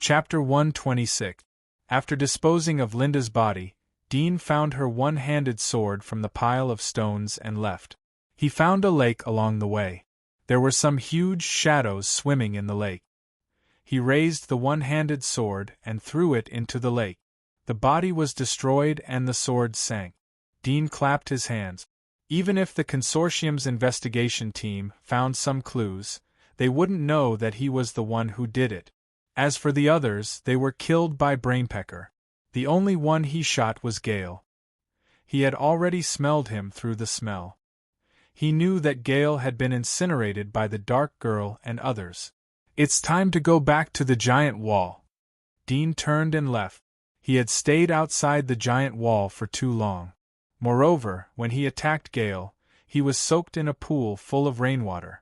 Chapter 126. After disposing of Linda's body, Dean found her one-handed sword from the pile of stones and left. He found a lake along the way. There were some huge shadows swimming in the lake. He raised the one-handed sword and threw it into the lake. The body was destroyed and the sword sank. Dean clapped his hands. Even if the consortium's investigation team found some clues, they wouldn't know that he was the one who did it. As for the others, they were killed by Brainpecker. The only one he shot was Gale. He had already smelled him through the smell. He knew that Gale had been incinerated by the Dark Girl and others. It's time to go back to the giant wall. Dean turned and left. He had stayed outside the giant wall for too long. Moreover, when he attacked Gale, he was soaked in a pool full of rainwater.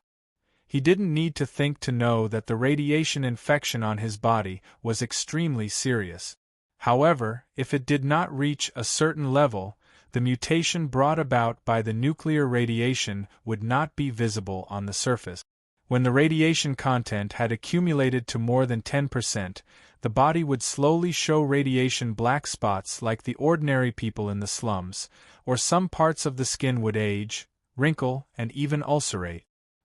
He didn't need to think to know that the radiation infection on his body was extremely serious. However, if it did not reach a certain level, the mutation brought about by the nuclear radiation would not be visible on the surface. When the radiation content had accumulated to more than 10%, the body would slowly show radiation black spots like the ordinary people in the slums, or some parts of the skin would age, wrinkle, and even ulcerate.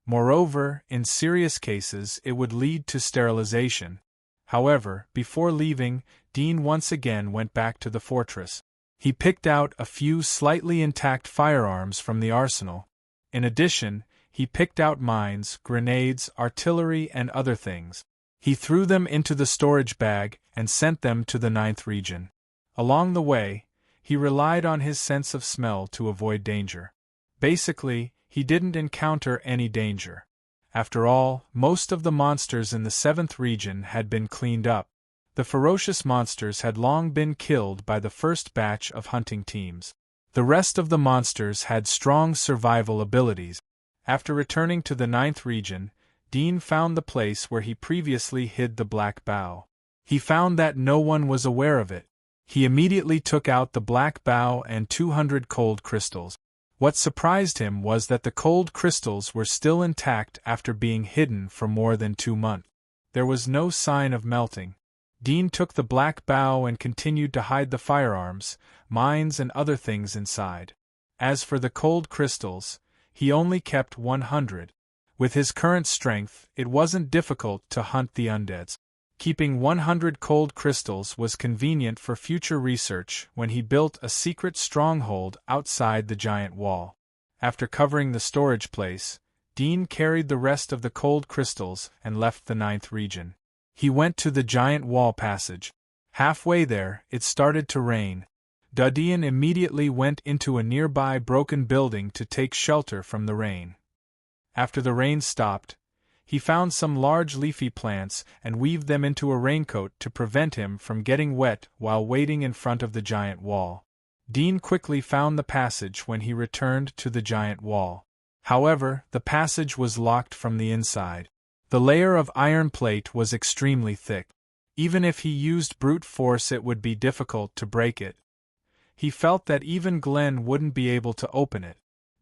Moreover, in serious cases it would lead to sterilization. However, before leaving, Dean once again went back to the fortress. He picked out a few slightly intact firearms from the arsenal. In addition, he picked out mines, grenades, artillery, and other things. He threw them into the storage bag and sent them to the 9th region. Along the way, he relied on his sense of smell to avoid danger. Basically, he didn't encounter any danger. After all, most of the monsters in the 7th region had been cleaned up. The ferocious monsters had long been killed by the first batch of hunting teams. The rest of the monsters had strong survival abilities. After returning to the 9th region, Dean found the place where he previously hid the black bow. He found that no one was aware of it. He immediately took out the black bow and 200 cold crystals. What surprised him was that the cold crystals were still intact after being hidden for more than 2 months. There was no sign of melting. Dean took the black bow and continued to hide the firearms, mines, and other things inside. As for the cold crystals, he only kept 100. With his current strength, it wasn't difficult to hunt the undeads. Keeping 100 cold crystals was convenient for future research when he built a secret stronghold outside the giant wall. After covering the storage place, Dean carried the rest of the cold crystals and left the 9th region. He went to the giant wall passage. Halfway there, it started to rain. Dean immediately went into a nearby broken building to take shelter from the rain. After the rain stopped, he found some large leafy plants and weaved them into a raincoat to prevent him from getting wet while waiting in front of the giant wall. Dean quickly found the passage when he returned to the giant wall. However, the passage was locked from the inside. The layer of iron plate was extremely thick. Even if he used brute force, it would be difficult to break it. He felt that even Glenn wouldn't be able to open it.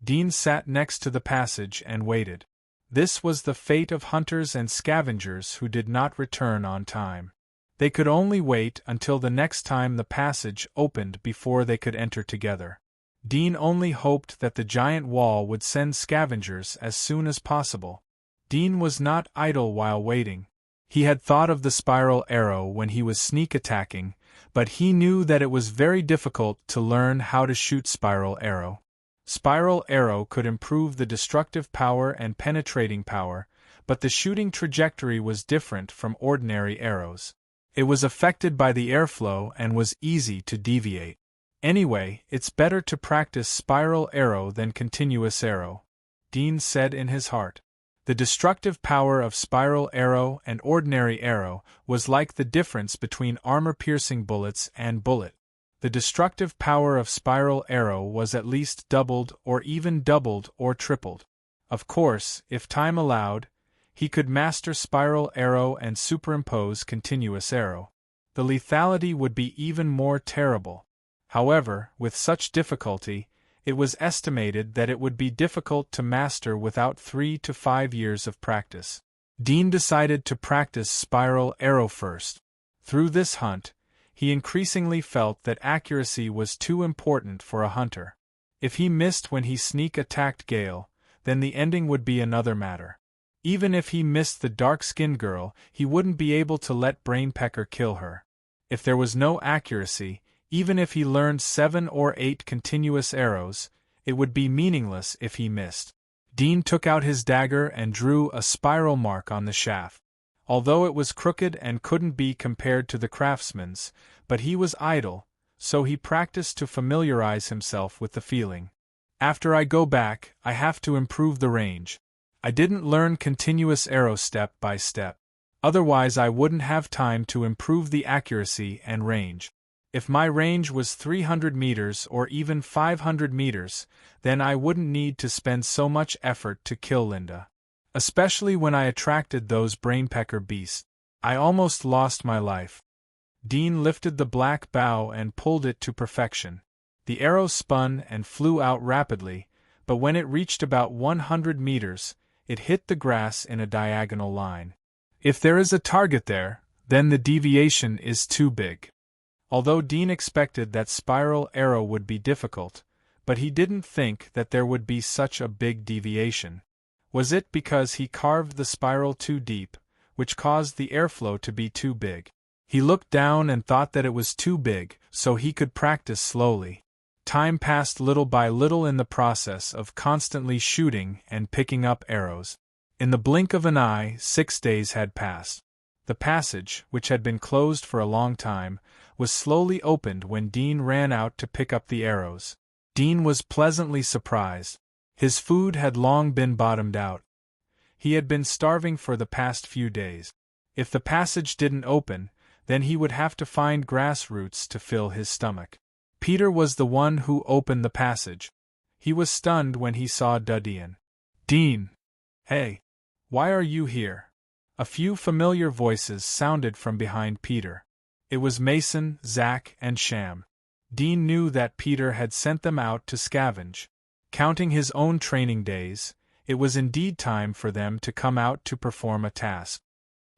Dean sat next to the passage and waited. This was the fate of hunters and scavengers who did not return on time. They could only wait until the next time the passage opened before they could enter together. Dean only hoped that the giant wall would send scavengers as soon as possible. Dean was not idle while waiting. He had thought of the spiral arrow when he was sneak attacking, but he knew that it was very difficult to learn how to shoot spiral arrow. Spiral arrow could improve the destructive power and penetrating power, but the shooting trajectory was different from ordinary arrows. It was affected by the airflow and was easy to deviate. Anyway, it's better to practice spiral arrow than continuous arrow, Dean said in his heart. The destructive power of spiral arrow and ordinary arrow was like the difference between armor-piercing bullets and bullet. The destructive power of spiral arrow was at least doubled or even doubled or tripled. Of course, if time allowed, he could master spiral arrow and superimpose continuous arrow. The lethality would be even more terrible. However, with such difficulty, it was estimated that it would be difficult to master without 3 to 5 years of practice. Dean decided to practice spiral arrow first. Through this hunt, he increasingly felt that accuracy was too important for a hunter. If he missed when he sneak attacked Gale, then the ending would be another matter. Even if he missed the dark-skinned girl, he wouldn't be able to let Brainpecker kill her. If there was no accuracy, even if he learned 7 or 8 continuous arrows, it would be meaningless if he missed. Dean took out his dagger and drew a spiral mark on the shaft. Although it was crooked and couldn't be compared to the craftsman's, but he was idle, so he practiced to familiarize himself with the feeling. After I go back, I have to improve the range. I didn't learn continuous arrow step by step. Otherwise I wouldn't have time to improve the accuracy and range. If my range was 300 meters or even 500 meters, then I wouldn't need to spend so much effort to kill Linda. Especially when I attracted those Brainpecker beasts. I almost lost my life. Dean lifted the black bow and pulled it to perfection. The arrow spun and flew out rapidly, but when it reached about 100 meters, it hit the grass in a diagonal line. If there is a target there, then the deviation is too big. Although Dean expected that spiral arrow would be difficult, but he didn't think that there would be such a big deviation. Was it because he carved the spiral too deep, which caused the airflow to be too big? He looked down and thought that it was too big, so he could practice slowly. Time passed little by little in the process of constantly shooting and picking up arrows. In the blink of an eye, 6 days had passed. The passage, which had been closed for a long time, was slowly opened when Dean ran out to pick up the arrows. Dean was pleasantly surprised. His food had long been bottomed out. He had been starving for the past few days. If the passage didn't open, then he would have to find grass roots to fill his stomach. Peter was the one who opened the passage. He was stunned when he saw Dudian. "Dean! Hey! Why are you here?" A few familiar voices sounded from behind Peter. It was Mason, Zack, and Sham. Dean knew that Peter had sent them out to scavenge. Counting his own training days, it was indeed time for them to come out to perform a task.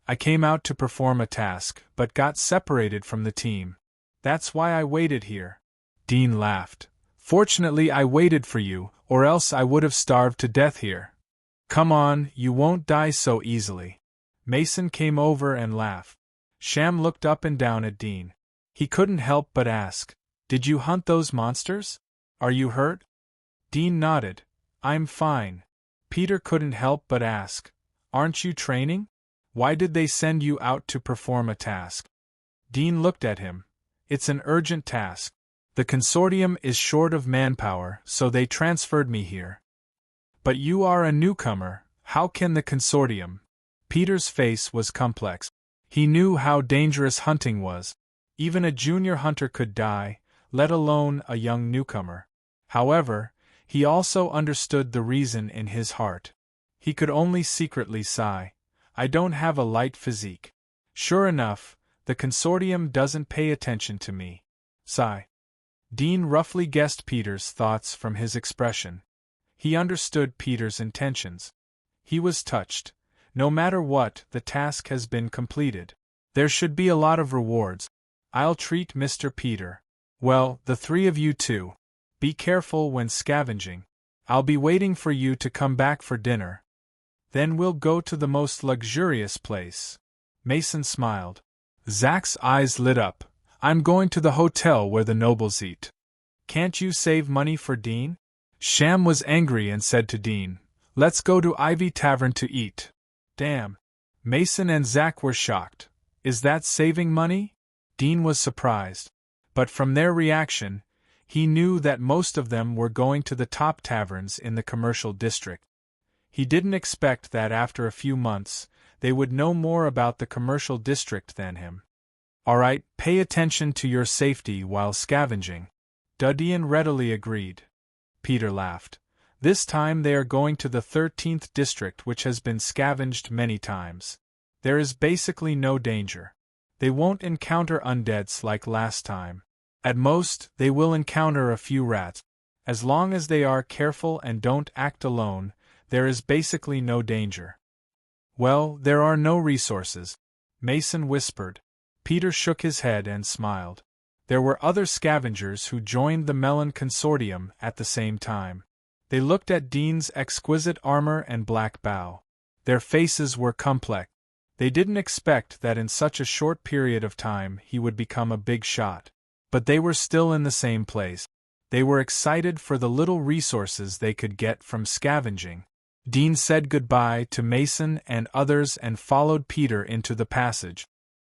"I came out to perform a task, but got separated from the team. That's why I waited here." Dean laughed. "Fortunately I waited for you, or else I would have starved to death here. Come on, you won't die so easily." Mason came over and laughed. Sham looked up and down at Dean. He couldn't help but ask, "Did you hunt those monsters? Are you hurt?" Dean nodded. "I'm fine." Peter couldn't help but ask, "Aren't you training? Why did they send you out to perform a task?" Dean looked at him. "It's an urgent task. The consortium is short of manpower, so they transferred me here." "But you are a newcomer, how can the consortium?" Peter's face was complex. He knew how dangerous hunting was. Even a junior hunter could die, let alone a young newcomer. However, he also understood the reason in his heart. He could only secretly sigh. "I don't have a light physique. Sure enough, the consortium doesn't pay attention to me." Sigh. Dean roughly guessed Peter's thoughts from his expression. He understood Peter's intentions. He was touched. No matter what, the task has been completed. There should be a lot of rewards. I'll treat Mr. Peter. Well, the 3 of you too. Be careful when scavenging. I'll be waiting for you to come back for dinner. Then we'll go to the most luxurious place. Mason smiled. Zack's eyes lit up. I'm going to the hotel where the nobles eat. Can't you save money for Dean? Sham was angry and said to Dean, Let's go to Ivy Tavern to eat. Damn. Mason and Zack were shocked. Is that saving money? Dean was surprised. But from their reaction, he knew that most of them were going to the top taverns in the commercial district. He didn't expect that after a few months, they would know more about the commercial district than him. Alright, pay attention to your safety while scavenging. Dudian readily agreed. Peter laughed. This time they are going to the 13th district, which has been scavenged many times. There is basically no danger. They won't encounter undeads like last time. At most, they will encounter a few rats. As long as they are careful and don't act alone, there is basically no danger. Well, there are no resources, Mason whispered. Peter shook his head and smiled. There were other scavengers who joined the melon consortium at the same time. They looked at Dean's exquisite armor and black bow. Their faces were complex. They didn't expect that in such a short period of time he would become a big shot. But they were still in the same place. They were excited for the little resources they could get from scavenging. Dean said goodbye to Mason and others and followed Peter into the passage.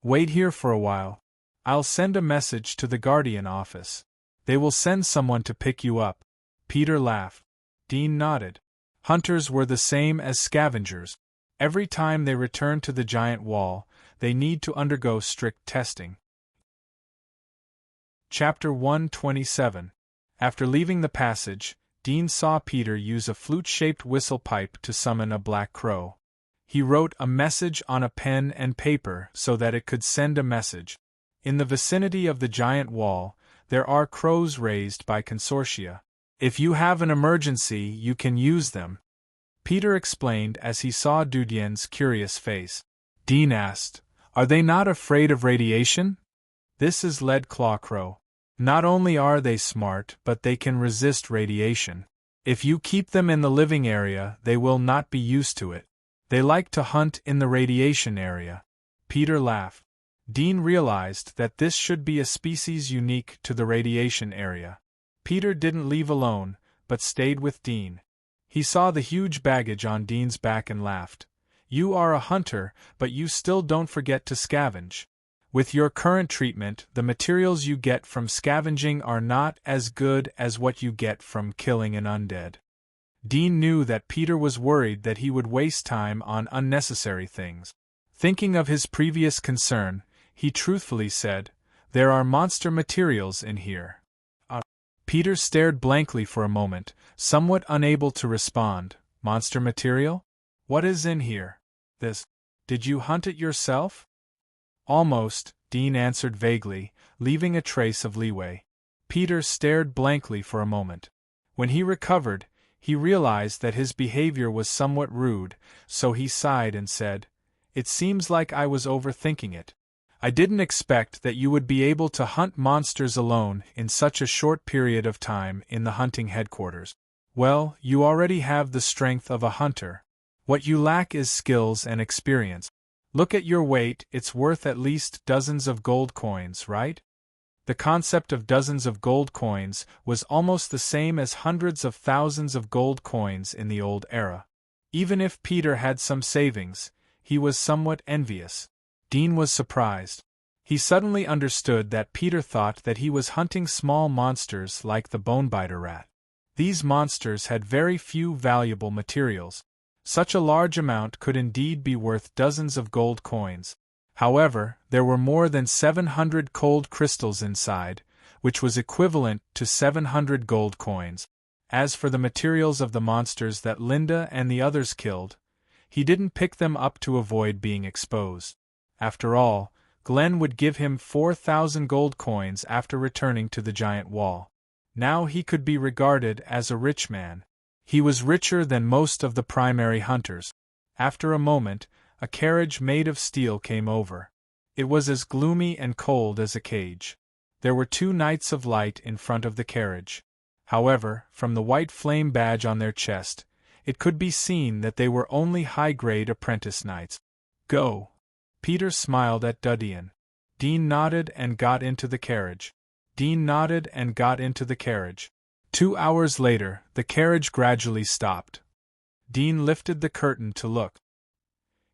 "Wait here for a while. I'll send a message to the Guardian office. They will send someone to pick you up." Peter laughed. Dean nodded. Hunters were the same as scavengers. Every time they return to the giant wall, they need to undergo strict testing. Chapter 127. After leaving the passage, Dean saw Peter use a flute-shaped whistle pipe to summon a black crow. He wrote a message on a pen and paper so that it could send a message. In the vicinity of the giant wall, there are crows raised by consortia. If you have an emergency, you can use them. Peter explained as he saw Dudien's curious face. Dean asked, "Are they not afraid of radiation?" "This is lead claw crow. Not only are they smart, but they can resist radiation. If you keep them in the living area, they will not be used to it. They like to hunt in the radiation area." Peter laughed. Dean realized that this should be a species unique to the radiation area. Peter didn't leave alone, but stayed with Dean. He saw the huge baggage on Dean's back and laughed. "You are a hunter, but you still don't forget to scavenge. With your current treatment, the materials you get from scavenging are not as good as what you get from killing an undead." Dean knew that Peter was worried that he would waste time on unnecessary things. Thinking of his previous concern, he truthfully said, "There are monster materials in here." Peter stared blankly for a moment, somewhat unable to respond. "Monster material? What is in here?" "This. Did you hunt it yourself?" "Almost," Dean answered vaguely, leaving a trace of leeway. Peter stared blankly for a moment. When he recovered, he realized that his behavior was somewhat rude, so he sighed and said, "It seems like I was overthinking it. I didn't expect that you would be able to hunt monsters alone in such a short period of time in the hunting headquarters. Well, you already have the strength of a hunter. What you lack is skills and experience. Look at your weight, it's worth at least dozens of gold coins, right?" The concept of dozens of gold coins was almost the same as hundreds of thousands of gold coins in the old era. Even if Peter had some savings, he was somewhat envious. Dean was surprised. He suddenly understood that Peter thought that he was hunting small monsters like the bonebiter rat. These monsters had very few valuable materials. Such a large amount could indeed be worth dozens of gold coins. However, there were more than 700 cold crystals inside, which was equivalent to 700 gold coins. As for the materials of the monsters that Linda and the others killed, he didn't pick them up to avoid being exposed. After all, Glenn would give him 4,000 gold coins after returning to the giant wall. Now he could be regarded as a rich man. He was richer than most of the primary hunters. After a moment, a carriage made of steel came over. It was as gloomy and cold as a cage. There were 2 knights of light in front of the carriage. However, from the white flame badge on their chest, it could be seen that they were only high-grade apprentice knights. "Go." Peter smiled at Dudian. Dean nodded and got into the carriage. 2 hours later, the carriage gradually stopped. Dean lifted the curtain to look.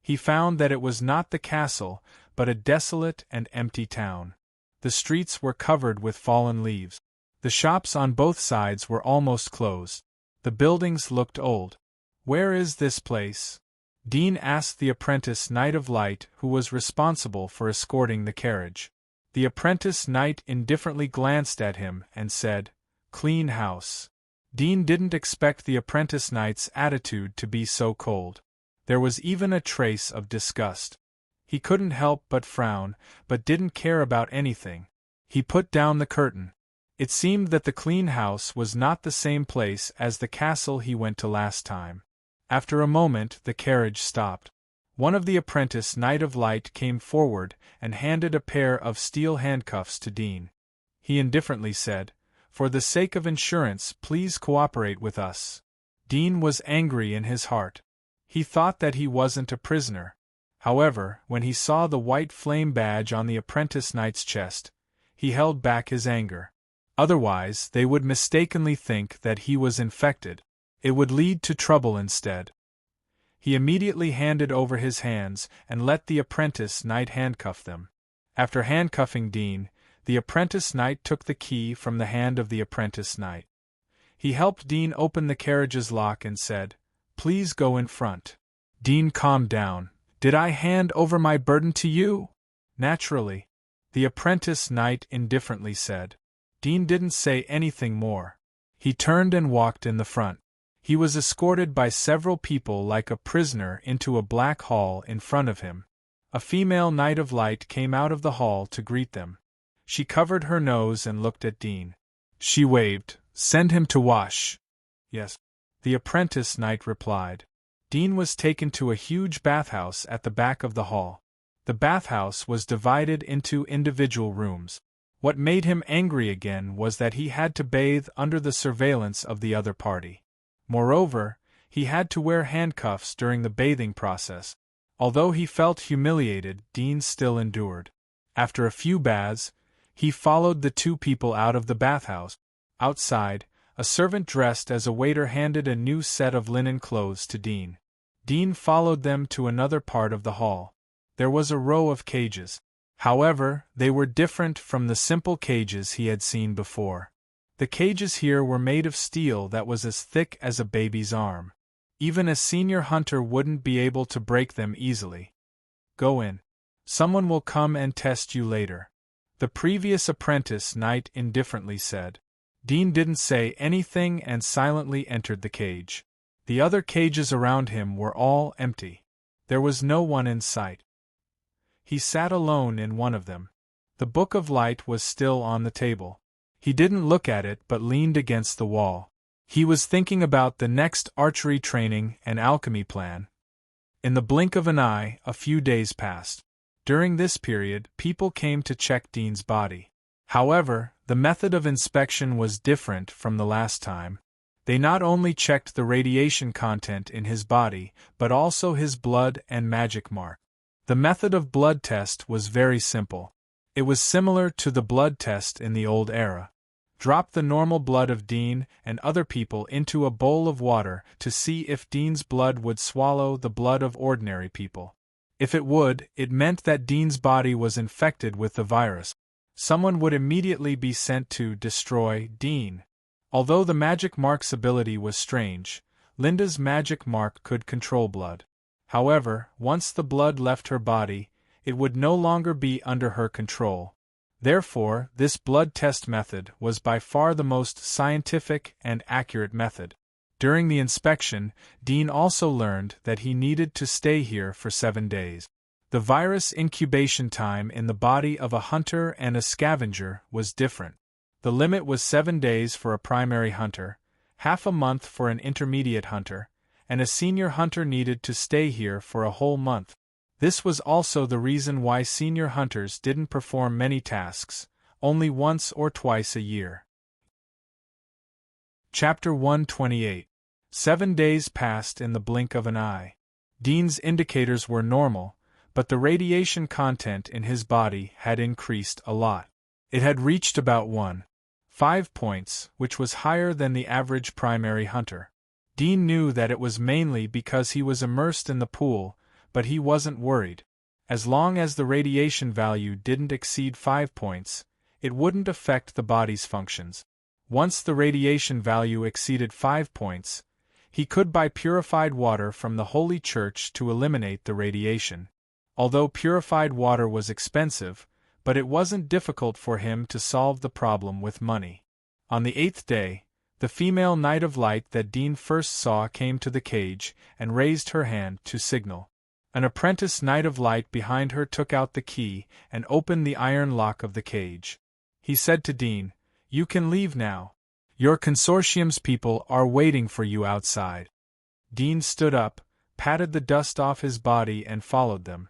He found that it was not the castle, but a desolate and empty town. The streets were covered with fallen leaves. The shops on both sides were almost closed. The buildings looked old. "Where is this place?" Dean asked the apprentice knight of light who was responsible for escorting the carriage. The apprentice knight indifferently glanced at him and said, "Clean house." Dean didn't expect the apprentice knight's attitude to be so cold. There was even a trace of disgust. He couldn't help but frown, but didn't care about anything. He put down the curtain. It seemed that the clean house was not the same place as the castle he went to last time. After a moment, the carriage stopped. One of the apprentice Knight of Light came forward and handed a pair of steel handcuffs to Dean. He indifferently said, "For the sake of insurance, please cooperate with us." Dean was angry in his heart. He thought that he wasn't a prisoner. However, when he saw the white flame badge on the apprentice knight's chest, he held back his anger. Otherwise, they would mistakenly think that he was infected. It would lead to trouble instead. He immediately handed over his hands and let the apprentice knight handcuff them. After handcuffing Dean, the apprentice knight took the key from the hand of the apprentice knight. He helped Dean open the carriage's lock and said, "Please go in front." Dean calmed down. "Did I hand over my burden to you?" "Naturally," the apprentice knight indifferently said. Dean didn't say anything more. He turned and walked in the front. He was escorted by several people like a prisoner into a black hall in front of him. A female Knight of Light came out of the hall to greet them. She covered her nose and looked at Dean. She waved. "Send him to wash." "Yes," the apprentice knight replied. Dean was taken to a huge bathhouse at the back of the hall. The bathhouse was divided into individual rooms. What made him angry again was that he had to bathe under the surveillance of the other party. Moreover, he had to wear handcuffs during the bathing process. Although he felt humiliated, Dean still endured. After a few baths, he followed the two people out of the bathhouse. Outside, a servant dressed as a waiter handed a new set of linen clothes to Dean. Dean followed them to another part of the hall. There was a row of cages. However, they were different from the simple cages he had seen before. The cages here were made of steel that was as thick as a baby's arm. Even a senior hunter wouldn't be able to break them easily. "Go in. Someone will come and test you later," the previous apprentice knight indifferently said. Dean didn't say anything and silently entered the cage. The other cages around him were all empty. There was no one in sight. He sat alone in one of them. The Book of Light was still on the table. He didn't look at it but leaned against the wall. He was thinking about the next archery training and alchemy plan. In the blink of an eye, a few days passed. During this period, people came to check Dean's body. However, the method of inspection was different from the last time. They not only checked the radiation content in his body, but also his blood and magic mark. The method of blood test was very simple. It was similar to the blood test in the old era. Drop the normal blood of Dean and other people into a bowl of water to see if Dean's blood would swallow the blood of ordinary people. If it would, it meant that Dean's body was infected with the virus. Someone would immediately be sent to destroy Dean. Although the magic mark's ability was strange, Linda's magic mark could control blood. However, once the blood left her body, it would no longer be under her control. Therefore, this blood test method was by far the most scientific and accurate method. During the inspection, Dean also learned that he needed to stay here for 7 days. The virus incubation time in the body of a hunter and a scavenger was different. The limit was 7 days for a primary hunter, half a month for an intermediate hunter, and a senior hunter needed to stay here for a whole month. This was also the reason why senior hunters didn't perform many tasks, only once or twice a year. Chapter 128. 7 days passed in the blink of an eye. Dean's indicators were normal, but the radiation content in his body had increased a lot. It had reached about 1.5 points, which was higher than the average primary hunter. Dean knew that it was mainly because he was immersed in the pool, but he wasn't worried. As long as the radiation value didn't exceed 5 points, it wouldn't affect the body's functions. Once the radiation value exceeded 5 points, he could buy purified water from the Holy Church to eliminate the radiation. Although purified water was expensive, but it wasn't difficult for him to solve the problem with money. On the 8th day, the female Knight of Light that Dean first saw came to the cage and raised her hand to signal. An apprentice Knight of Light behind her took out the key and opened the iron lock of the cage. He said to Dean, "You can leave now. Your consortium's people are waiting for you outside." Dean stood up, patted the dust off his body and followed them.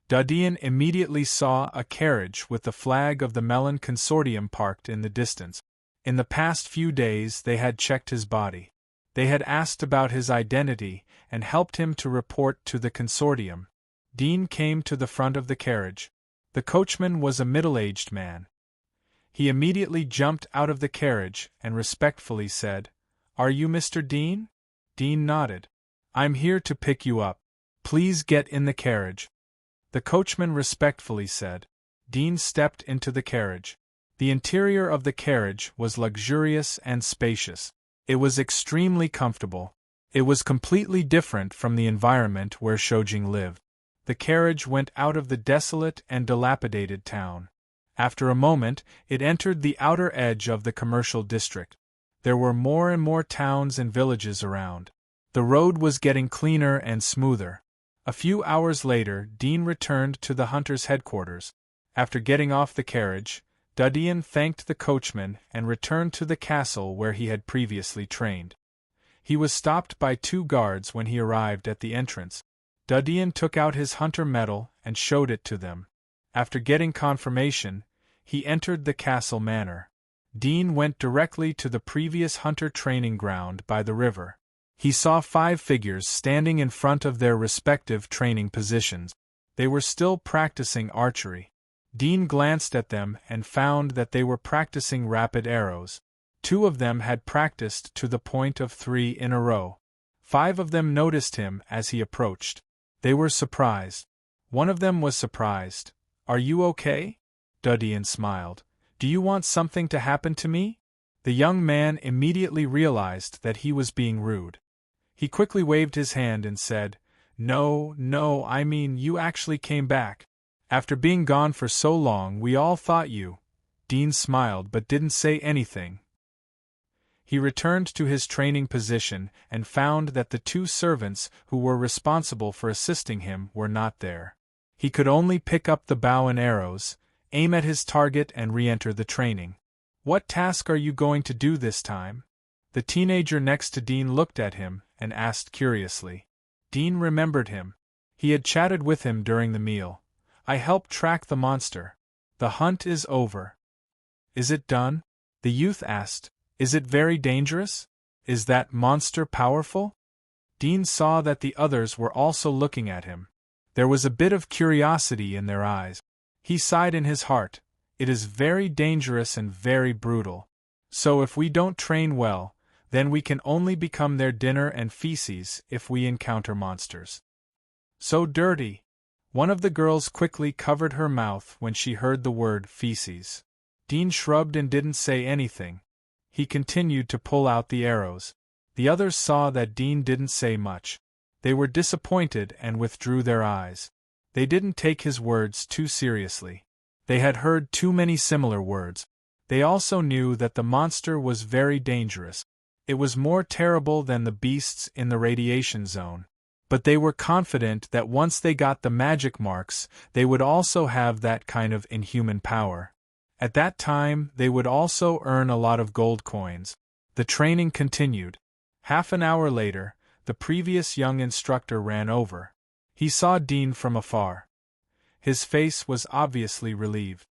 Dadian immediately saw a carriage with the flag of the Melon Consortium parked in the distance. In the past few days they had checked his body. They had asked about his identity and helped him to report to the consortium. Dean came to the front of the carriage. The coachman was a middle-aged man. He immediately jumped out of the carriage and respectfully said, "Are you Mr. Dean?" Dean nodded. "I'm here to pick you up. Please get in the carriage." The coachman respectfully said. Dean stepped into the carriage. The interior of the carriage was luxurious and spacious. It was extremely comfortable. It was completely different from the environment where Shojing lived. The carriage went out of the desolate and dilapidated town. After a moment, it entered the outer edge of the commercial district. There were more and more towns and villages around. The road was getting cleaner and smoother. A few hours later, Dean returned to the hunter's headquarters. After getting off the carriage, Dadian thanked the coachman and returned to the castle where he had previously trained. He was stopped by 2 guards when he arrived at the entrance. Dadian took out his hunter medal and showed it to them. After getting confirmation, he entered the castle manor. Dean went directly to the previous hunter training ground by the river. He saw 5 figures standing in front of their respective training positions. They were still practicing archery. Dean glanced at them and found that they were practicing rapid arrows. 2 of them had practiced to the point of 3 in a row. 5 of them noticed him as he approached. They were surprised. One of them was surprised. "Are you okay?" Dadian smiled. "Do you want something to happen to me?" The young man immediately realized that he was being rude. He quickly waved his hand and said, No, I mean you actually came back. After being gone for so long we all thought you." Dean smiled but didn't say anything. He returned to his training position and found that the 2 servants who were responsible for assisting him were not there. He could only pick up the bow and arrows, aim at his target and re-enter the training. "What task are you going to do this time?" The teenager next to Dean looked at him and asked curiously. Dean remembered him. He had chatted with him during the meal. "I helped track the monster. The hunt is over." "Is it done?" the youth asked. "Is it very dangerous? Is that monster powerful?" Dean saw that the others were also looking at him. There was a bit of curiosity in their eyes. He sighed in his heart. "It is very dangerous and very brutal. So if we don't train well, then we can only become their dinner and feces if we encounter monsters." "So dirty." One of the girls quickly covered her mouth when she heard the word feces. Dean shrugged and didn't say anything. He continued to pull out the arrows. The others saw that Dean didn't say much. They were disappointed and withdrew their eyes. They didn't take his words too seriously. They had heard too many similar words. They also knew that the monster was very dangerous. It was more terrible than the beasts in the radiation zone. But they were confident that once they got the magic marks, they would also have that kind of inhuman power. At that time, they would also earn a lot of gold coins. The training continued. Half an hour later, the previous young instructor ran over. He saw Dean from afar. His face was obviously relieved.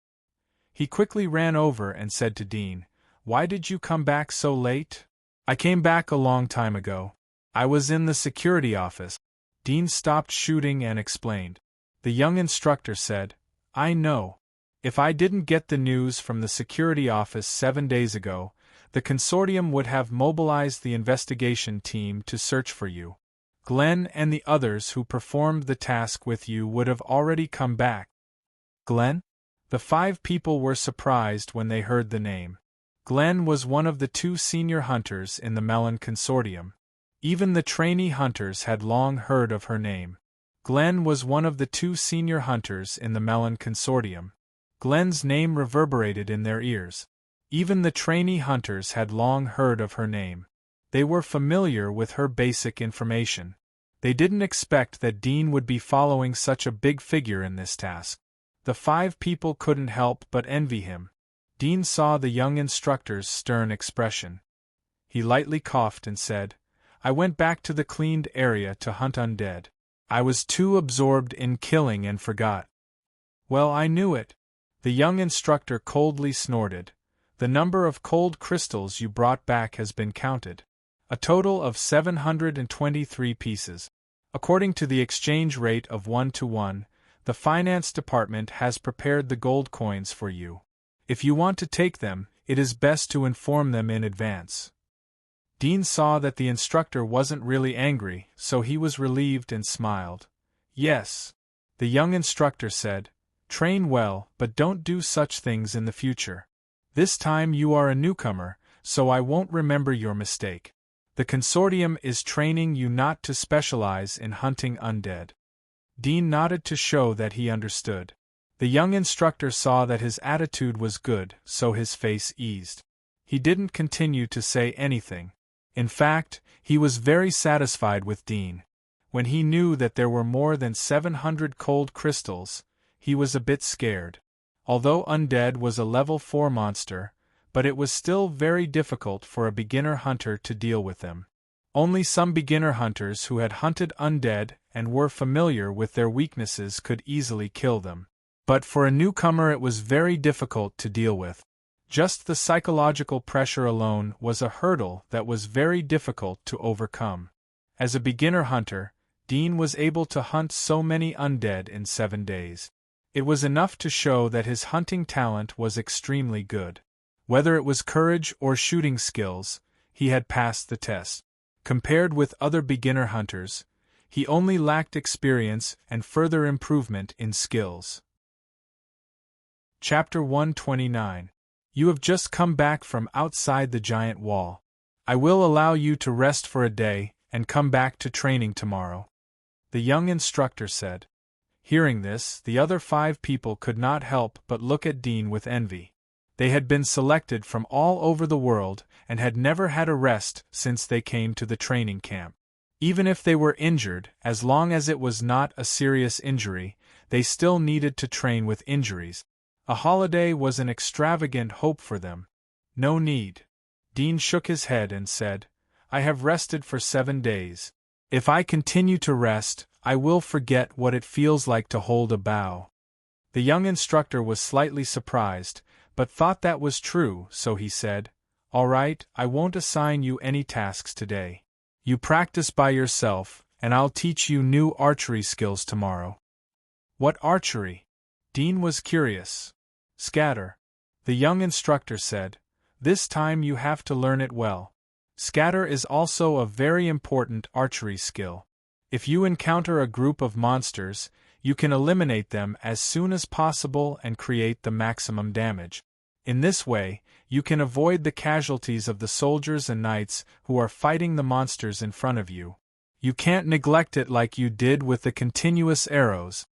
He quickly ran over and said to Dean, "Why did you come back so late?" "I came back a long time ago. I was in the security office." Dean stopped shooting and explained. The young instructor said, "I know. If I didn't get the news from the security office 7 days ago, the consortium would have mobilized the investigation team to search for you. Glenn and the others who performed the task with you would have already come back." "Glenn?" The 5 people were surprised when they heard the name. Glenn was one of the 2 senior hunters in the Melon Consortium. Even the trainee hunters had long heard of her name. Glenn was one of the 2 senior hunters in the Melon Consortium. Glenn's name reverberated in their ears. Even the trainee hunters had long heard of her name. They were familiar with her basic information. They didn't expect that Dean would be following such a big figure in this task. The 5 people couldn't help but envy him. Dean saw the young instructor's stern expression. He lightly coughed and said, I went back to the cleaned area to hunt undead. I was too absorbed in killing and forgot. Well, I knew it. The young instructor coldly snorted. The number of cold crystals you brought back has been counted. A total of 723 pieces. According to the exchange rate of 1-to-1, the finance department has prepared the gold coins for you. If you want to take them, it is best to inform them in advance. Dean saw that the instructor wasn't really angry, so he was relieved and smiled. Yes. The young instructor said, train well, but don't do such things in the future. This time you are a newcomer, so I won't remember your mistake. The consortium is training you not to specialize in hunting undead. Dean nodded to show that he understood. The young instructor saw that his attitude was good, so his face eased. He didn't continue to say anything. In fact, he was very satisfied with Dean. When he knew that there were more than 700 cold crystals, he was a bit scared. Although undead was a level 4 monster, but it was still very difficult for a beginner hunter to deal with them. Only some beginner hunters who had hunted undead and were familiar with their weaknesses could easily kill them. But for a newcomer it was very difficult to deal with. Just the psychological pressure alone was a hurdle that was very difficult to overcome. As a beginner hunter, Dean was able to hunt so many undead in 7 days. It was enough to show that his hunting talent was extremely good. Whether it was courage or shooting skills, he had passed the test. Compared with other beginner hunters, he only lacked experience and further improvement in skills. Chapter 129. You have just come back from outside the giant wall. I will allow you to rest for a day and come back to training tomorrow. The young instructor said. Hearing this, the other 5 people could not help but look at Dean with envy. They had been selected from all over the world and had never had a rest since they came to the training camp. Even if they were injured, as long as it was not a serious injury, they still needed to train with injuries. A holiday was an extravagant hope for them. No need. Dean shook his head and said, I have rested for 7 days. If I continue to rest, I will forget what it feels like to hold a bow. The young instructor was slightly surprised, but thought that was true, so he said, All right, I won't assign you any tasks today. You practice by yourself, and I'll teach you new archery skills tomorrow. What archery? Dean was curious. Scatter. The young instructor said, This time you have to learn it well. Scatter is also a very important archery skill. If you encounter a group of monsters, you can eliminate them as soon as possible and create the maximum damage. In this way, you can avoid the casualties of the soldiers and knights who are fighting the monsters in front of you. You can't neglect it like you did with the continuous arrows.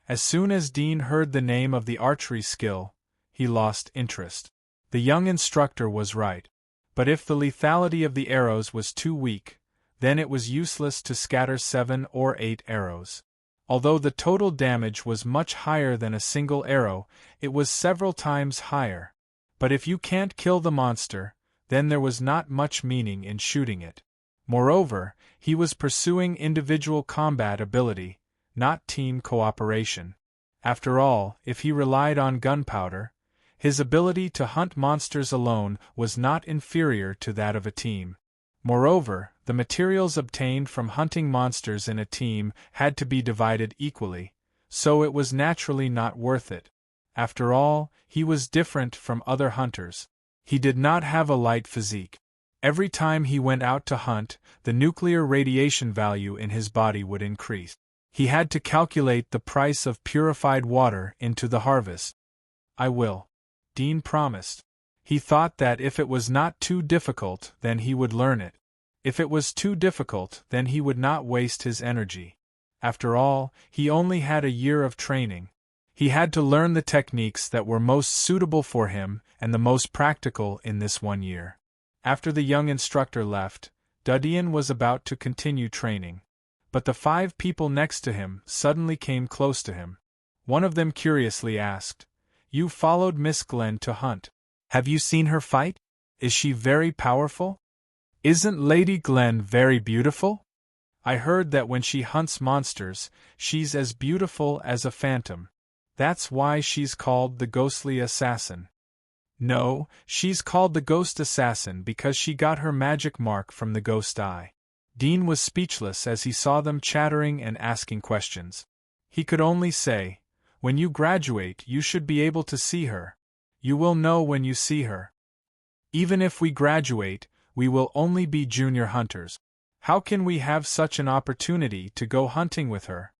As soon as Dean heard the name of the archery skill, he lost interest. The young instructor was right. But if the lethality of the arrows was too weak, then it was useless to scatter 7 or 8 arrows. Although the total damage was much higher than a single arrow, it was several times higher. But if you can't kill the monster, then there was not much meaning in shooting it. Moreover, he was pursuing individual combat ability, not team cooperation. After all, if he relied on gunpowder, his ability to hunt monsters alone was not inferior to that of a team. Moreover, the materials obtained from hunting monsters in a team had to be divided equally, so it was naturally not worth it. After all, he was different from other hunters. He did not have a light physique. Every time he went out to hunt, the nuclear radiation value in his body would increase. He had to calculate the price of purified water into the harvest. I will. Dean promised. He thought that if it was not too difficult, then he would learn it. If it was too difficult, then he would not waste his energy. After all, he only had a year of training. He had to learn the techniques that were most suitable for him and the most practical in this 1 year. After the young instructor left, Dudian was about to continue training. But the 5 people next to him suddenly came close to him. One of them curiously asked, You followed Miss Glenn to hunt. Have you seen her fight? Is she very powerful? Isn't Lady Glen very beautiful? I heard that when she hunts monsters, she's as beautiful as a phantom. That's why she's called the ghostly assassin. No, she's called the ghost assassin because she got her magic mark from the ghost eye. Dean was speechless as he saw them chattering and asking questions. He could only say, "When you graduate, you should be able to see her. You will know when you see her. Even if we graduate, we will only be junior hunters. How can we have such an opportunity to go hunting with her?"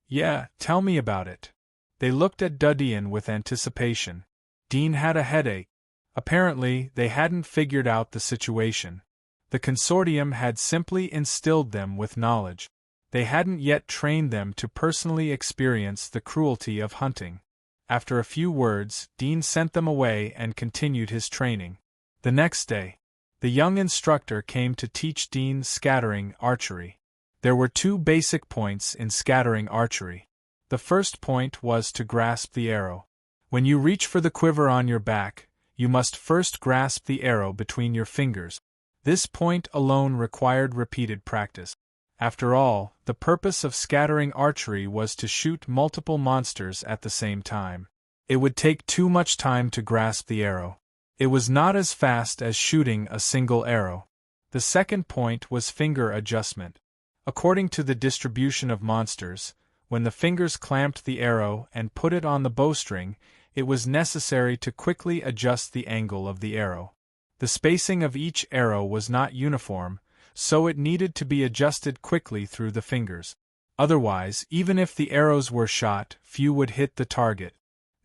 "Yeah, tell me about it." They looked at Dudian with anticipation. Dean had a headache. Apparently, they hadn't figured out the situation. The consortium had simply instilled them with knowledge. They hadn't yet trained them to personally experience the cruelty of hunting. After a few words, Dean sent them away and continued his training. The next day, the young instructor came to teach Dean scattering archery. There were 2 basic points in scattering archery. The first point was to grasp the arrow. When you reach for the quiver on your back, you must first grasp the arrow between your fingers. This point alone required repeated practice. After all, the purpose of scattering archery was to shoot multiple monsters at the same time. It would take too much time to grasp the arrow. It was not as fast as shooting a single arrow. The second point was finger adjustment. According to the distribution of monsters, when the fingers clamped the arrow and put it on the bowstring, it was necessary to quickly adjust the angle of the arrow. The spacing of each arrow was not uniform, so it needed to be adjusted quickly through the fingers. Otherwise, even if the arrows were shot, few would hit the target.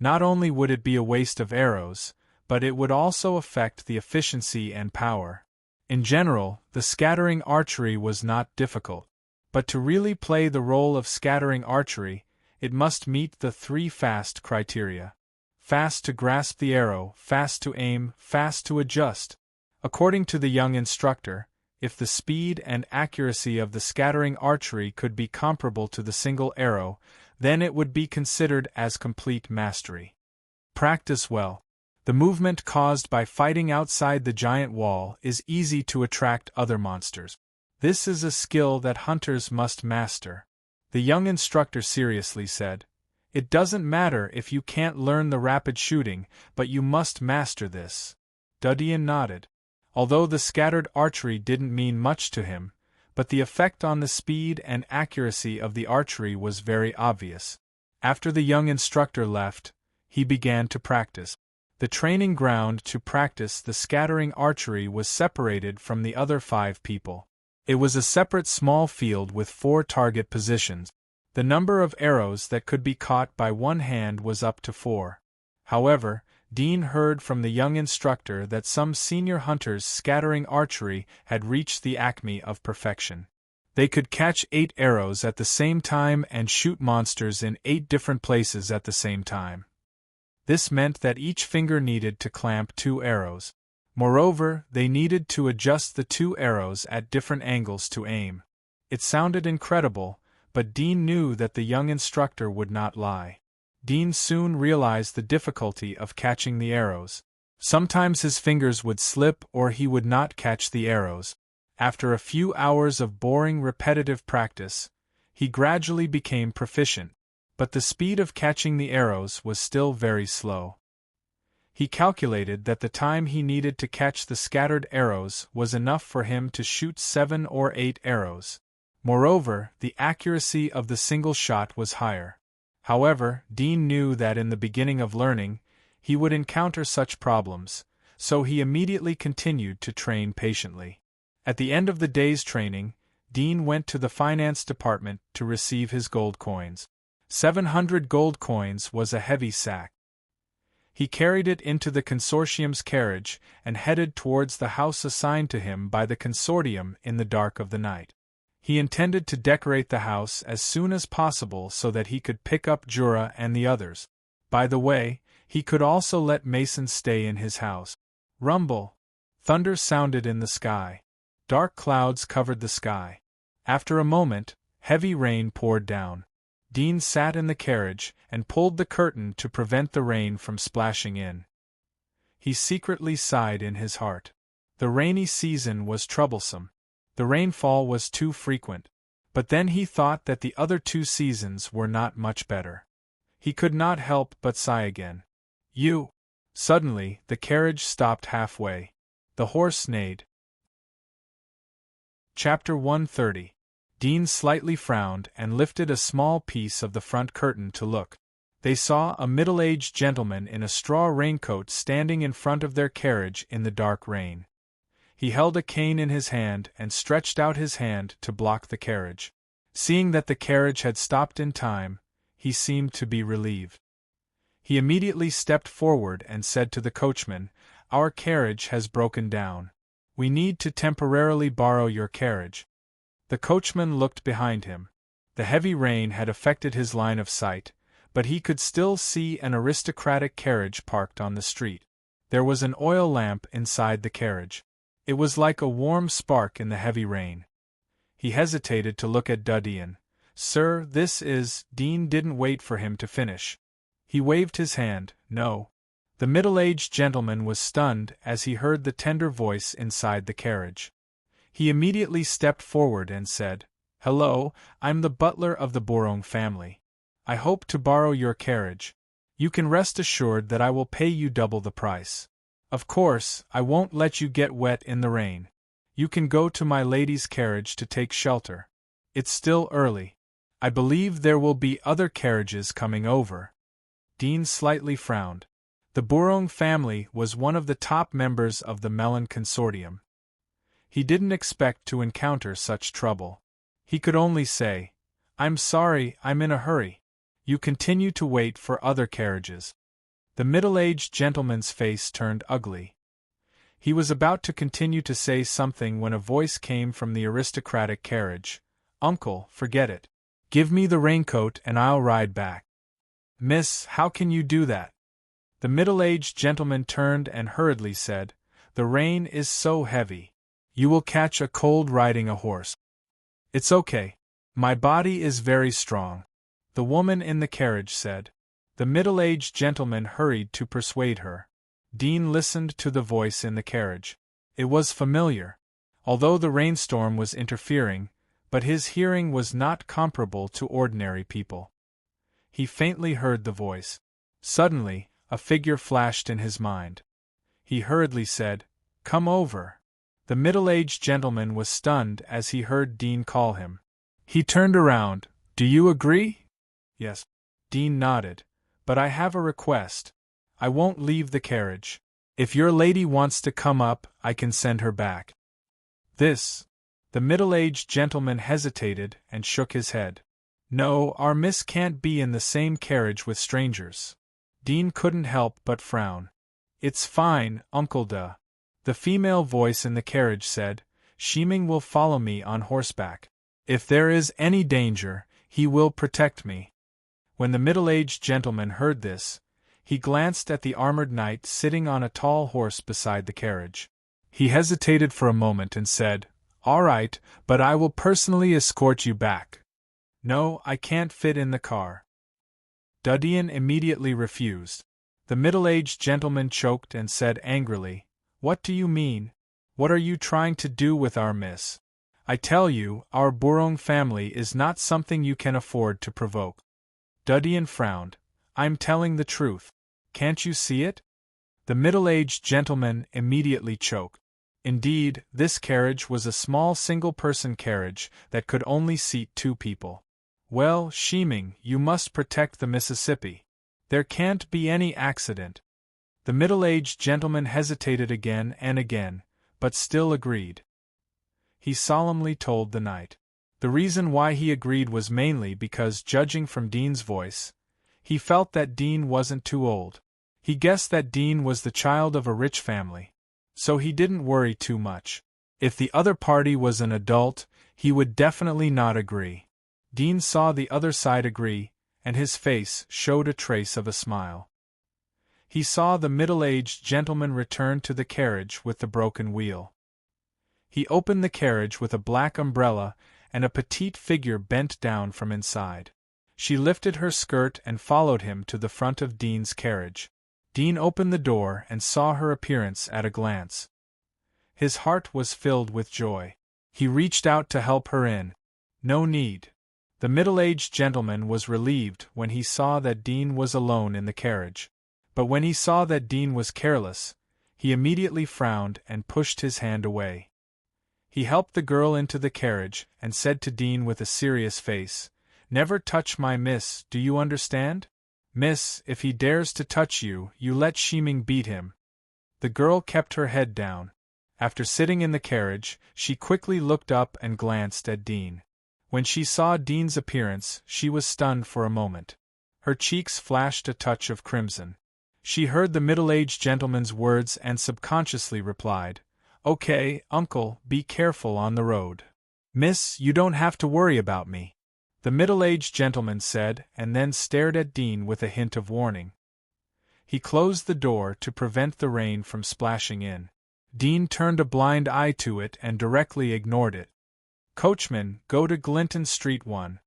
Not only would it be a waste of arrows, but it would also affect the efficiency and power. In general, the scattering archery was not difficult. But to really play the role of scattering archery, it must meet the 3 fast criteria. Fast to grasp the arrow, fast to aim, fast to adjust. According to the young instructor, if the speed and accuracy of the scattering archery could be comparable to the single arrow, then it would be considered as complete mastery. Practice well. The movement caused by fighting outside the giant wall is easy to attract other monsters. This is a skill that hunters must master. The young instructor seriously said, "It doesn't matter if you can't learn the rapid shooting, but you must master this." Dudian nodded. Although the scattered archery didn't mean much to him, but the effect on the speed and accuracy of the archery was very obvious. After the young instructor left, he began to practice. The training ground to practice the scattering archery was separated from the other 5 people. It was a separate small field with 4 target positions. The number of arrows that could be caught by one hand was up to 4. However, Dean heard from the young instructor that some senior hunters scattering archery had reached the acme of perfection. They could catch 8 arrows at the same time and shoot monsters in 8 different places at the same time. This meant that each finger needed to clamp 2 arrows. Moreover, they needed to adjust the 2 arrows at different angles to aim. It sounded incredible, but Dean knew that the young instructor would not lie. Dean soon realized the difficulty of catching the arrows. Sometimes his fingers would slip or he would not catch the arrows. After a few hours of boring repetitive practice, he gradually became proficient, but the speed of catching the arrows was still very slow. He calculated that the time he needed to catch the scattered arrows was enough for him to shoot 7 or 8 arrows. Moreover, the accuracy of the single shot was higher. However, Dean knew that in the beginning of learning, he would encounter such problems, so he immediately continued to train patiently. At the end of the day's training, Dean went to the finance department to receive his gold coins. 700 gold coins was a heavy sack. He carried it into the consortium's carriage and headed towards the house assigned to him by the consortium in the dark of the night. He intended to decorate the house as soon as possible so that he could pick up Jura and the others. By the way, he could also let Mason stay in his house. Rumble! Thunder sounded in the sky. Dark clouds covered the sky. After a moment, heavy rain poured down. Dean sat in the carriage and pulled the curtain to prevent the rain from splashing in. He secretly sighed in his heart. The rainy season was troublesome. The rainfall was too frequent. But then he thought that the other 2 seasons were not much better. He could not help but sigh again. You! Suddenly, the carriage stopped halfway. The horse neighed. Chapter 130. Dean slightly frowned and lifted a small piece of the front curtain to look. They saw a middle-aged gentleman in a straw raincoat standing in front of their carriage in the dark rain. He held a cane in his hand and stretched out his hand to block the carriage. Seeing that the carriage had stopped in time, he seemed to be relieved. He immediately stepped forward and said to the coachman, "Our carriage has broken down. We need to temporarily borrow your carriage." The coachman looked behind him. The heavy rain had affected his line of sight, but he could still see an aristocratic carriage parked on the street. There was an oil lamp inside the carriage. It was like a warm spark in the heavy rain. He hesitated to look at Duddian. "Sir, this is—" Dean didn't wait for him to finish. He waved his hand. "No." The middle-aged gentleman was stunned as he heard the tender voice inside the carriage. He immediately stepped forward and said, "Hello, I'm the butler of the Bourong family. I hope to borrow your carriage. You can rest assured that I will pay you double the price. Of course, I won't let you get wet in the rain. You can go to my lady's carriage to take shelter. It's still early. I believe there will be other carriages coming over." Dean slightly frowned. The Bourong family was one of the top members of the Melon Consortium. He didn't expect to encounter such trouble. He could only say, "I'm sorry, I'm in a hurry. You continue to wait for other carriages." The middle-aged gentleman's face turned ugly. He was about to continue to say something when a voice came from the aristocratic carriage. "Uncle, forget it. Give me the raincoat and I'll ride back." "Miss, how can you do that?" The middle-aged gentleman turned and hurriedly said, "The rain is so heavy. You will catch a cold riding a horse." "It's okay. My body is very strong," the woman in the carriage said. The middle-aged gentleman hurried to persuade her. Dean listened to the voice in the carriage. It was familiar, although the rainstorm was interfering, but his hearing was not comparable to ordinary people. He faintly heard the voice. Suddenly, a figure flashed in his mind. He hurriedly said, "Come over." The middle-aged gentleman was stunned as he heard Dean call him. He turned around. "Do you agree?" "Yes." Dean nodded. "But I have a request. I won't leave the carriage. If your lady wants to come up, I can send her back." "This—" The middle-aged gentleman hesitated and shook his head. "No, our miss can't be in the same carriage with strangers." Dean couldn't help but frown. "It's fine, Uncle Da." The female voice in the carriage said, "Shiming will follow me on horseback. If there is any danger, he will protect me." When the middle-aged gentleman heard this, he glanced at the armored knight sitting on a tall horse beside the carriage. He hesitated for a moment and said, "All right, but I will personally escort you back." "No, I can't fit in the car." Duddian immediately refused. The middle-aged gentleman choked and said angrily, "What do you mean? What are you trying to do with our miss? I tell you, our Bourong family is not something you can afford to provoke." Duddian frowned. "I'm telling the truth. Can't you see it?" The middle-aged gentleman immediately choked. Indeed, this carriage was a small single-person carriage that could only seat 2 people. "Well, Shiming, you must protect the Mississippi. There can't be any accident." The middle-aged gentleman hesitated again and again, but still agreed. He solemnly told the knight. The reason why he agreed was mainly because, judging from Dean's voice, he felt that Dean wasn't too old. He guessed that Dean was the child of a rich family, so he didn't worry too much. If the other party was an adult, he would definitely not agree. Dean saw the other side agree, and his face showed a trace of a smile. He saw the middle-aged gentleman return to the carriage with the broken wheel. He opened the carriage with a black umbrella, and a petite figure bent down from inside. She lifted her skirt and followed him to the front of Dean's carriage. Dean opened the door and saw her appearance at a glance. His heart was filled with joy. He reached out to help her in. No need. The middle-aged gentleman was relieved when he saw that Dean was alone in the carriage. But when he saw that Dean was careless, he immediately frowned and pushed his hand away. He helped the girl into the carriage and said to Dean with a serious face, "Never touch my miss, do you understand? Miss, if he dares to touch you, you let Shiming beat him." The girl kept her head down. After sitting in the carriage, she quickly looked up and glanced at Dean. When she saw Dean's appearance, she was stunned for a moment. Her cheeks flashed a touch of crimson. She heard the middle-aged gentleman's words and subconsciously replied, "Okay, uncle, be careful on the road." "Miss, you don't have to worry about me," the middle-aged gentleman said, and then stared at Dean with a hint of warning. He closed the door to prevent the rain from splashing in. Dean turned a blind eye to it and directly ignored it. "Coachman, go to Glinton Street 1,"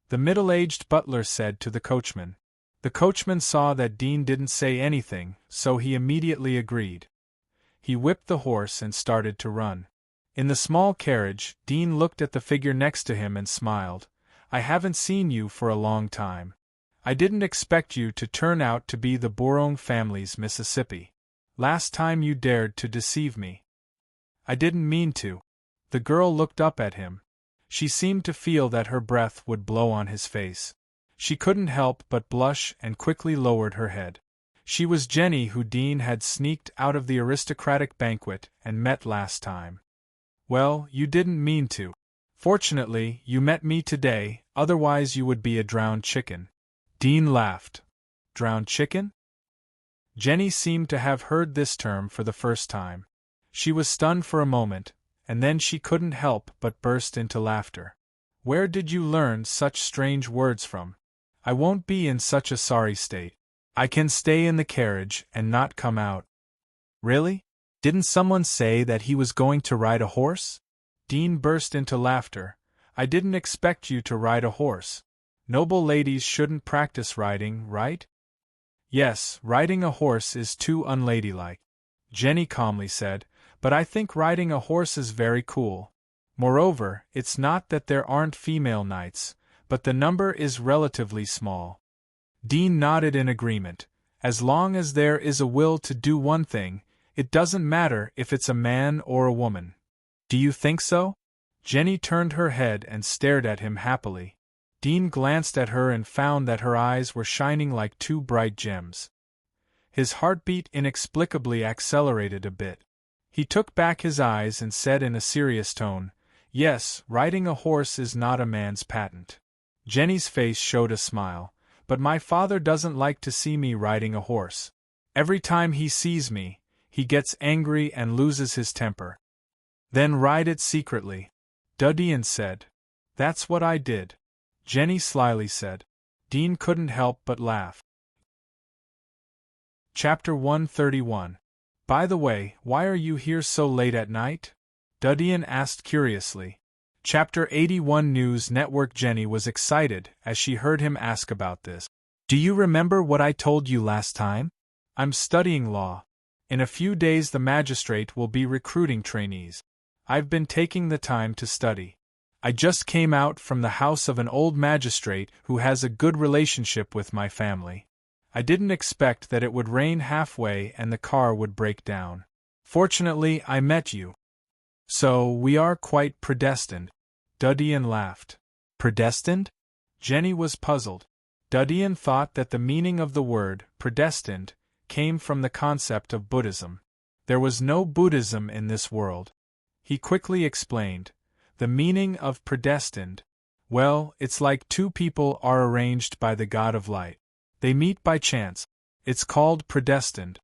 the middle-aged butler said to the coachman. The coachman saw that Dean didn't say anything, so he immediately agreed. He whipped the horse and started to run. In the small carriage, Dean looked at the figure next to him and smiled. "I haven't seen you for a long time. I didn't expect you to turn out to be the Bourone family's Mississippi. Last time you dared to deceive me." "I didn't mean to." The girl looked up at him. She seemed to feel that her breath would blow on his face. She couldn't help but blush and quickly lowered her head. She was Jenny, who Dean had sneaked out of the aristocratic banquet and met last time. "Well, you didn't mean to. Fortunately, you met me today, otherwise you would be a drowned chicken." Dean laughed. "Drowned chicken?" Jenny seemed to have heard this term for the first time. She was stunned for a moment, and then she couldn't help but burst into laughter. "Where did you learn such strange words from? I won't be in such a sorry state. I can stay in the carriage and not come out." "Really? Didn't someone say that he was going to ride a horse?" Dean burst into laughter. "I didn't expect you to ride a horse. Noble ladies shouldn't practice riding, right?" "Yes, riding a horse is too unladylike," Jenny calmly said, "but I think riding a horse is very cool. Moreover, it's not that there aren't female knights, but the number is relatively small." Dean nodded in agreement. As long as there is a will to do one thing, it doesn't matter if it's a man or a woman. "Do you think so?" Jenny turned her head and stared at him happily. Dean glanced at her and found that her eyes were shining like two bright gems. His heartbeat inexplicably accelerated a bit. He took back his eyes and said in a serious tone, "Yes, riding a horse is not a man's patent." Jenny's face showed a smile. "But my father doesn't like to see me riding a horse. Every time he sees me, he gets angry and loses his temper." "Then ride it secretly," Dudian said. "That's what I did," Jenny slyly said. Dean couldn't help but laugh. Chapter 131. "By the way, why are you here so late at night?" Dudian asked curiously. Chapter 81 News Network. Jenny was excited as she heard him ask about this. "Do you remember what I told you last time? I'm studying law. In a few days the magistrate will be recruiting trainees. I've been taking the time to study. I just came out from the house of an old magistrate who has a good relationship with my family. I didn't expect that it would rain halfway and the car would break down. Fortunately, I met you. So, we are quite predestined." Dudian laughed. "Predestined?" Jenny was puzzled. Dudian thought that the meaning of the word, predestined, came from the concept of Buddhism. There was no Buddhism in this world. He quickly explained. "The meaning of predestined? Well, it's like two people are arranged by the god of light. They meet by chance. It's called predestined."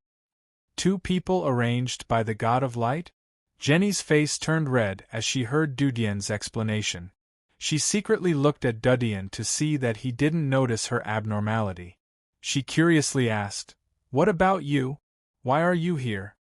"Two people arranged by the god of light?" Jenny's face turned red as she heard Dudian's explanation. She secretly looked at Dudian to see that he didn't notice her abnormality. She curiously asked, "What about you? Why are you here?"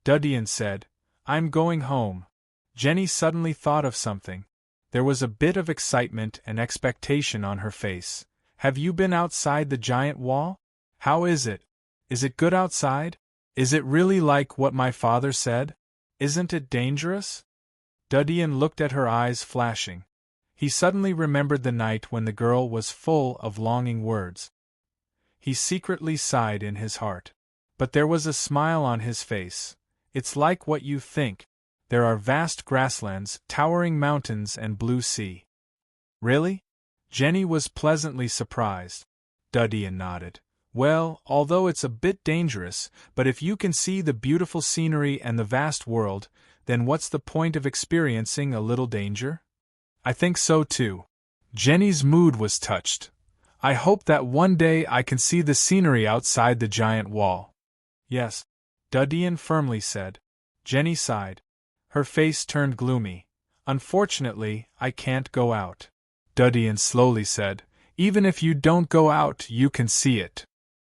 Dudian said, "I'm going home." Jenny suddenly thought of something. There was a bit of excitement and expectation on her face. "Have you been outside the giant wall? How is it? Is it good outside? Is it really like what my father said?" Isn't it dangerous? Dudian looked at her, eyes flashing. He suddenly remembered the night when the girl was full of longing words. He secretly sighed in his heart. But there was a smile on his face. It's like what you think. There are vast grasslands, towering mountains, and blue sea. Really? Jenny was pleasantly surprised. Dudian nodded. Well, although it's a bit dangerous, but if you can see the beautiful scenery and the vast world, then what's the point of experiencing a little danger? I think so too. Jenny's mood was touched. I hope that one day I can see the scenery outside the giant wall. Yes, Dudian firmly said. Jenny sighed. Her face turned gloomy. Unfortunately, I can't go out. Dudian slowly said, even if you don't go out, you can see it.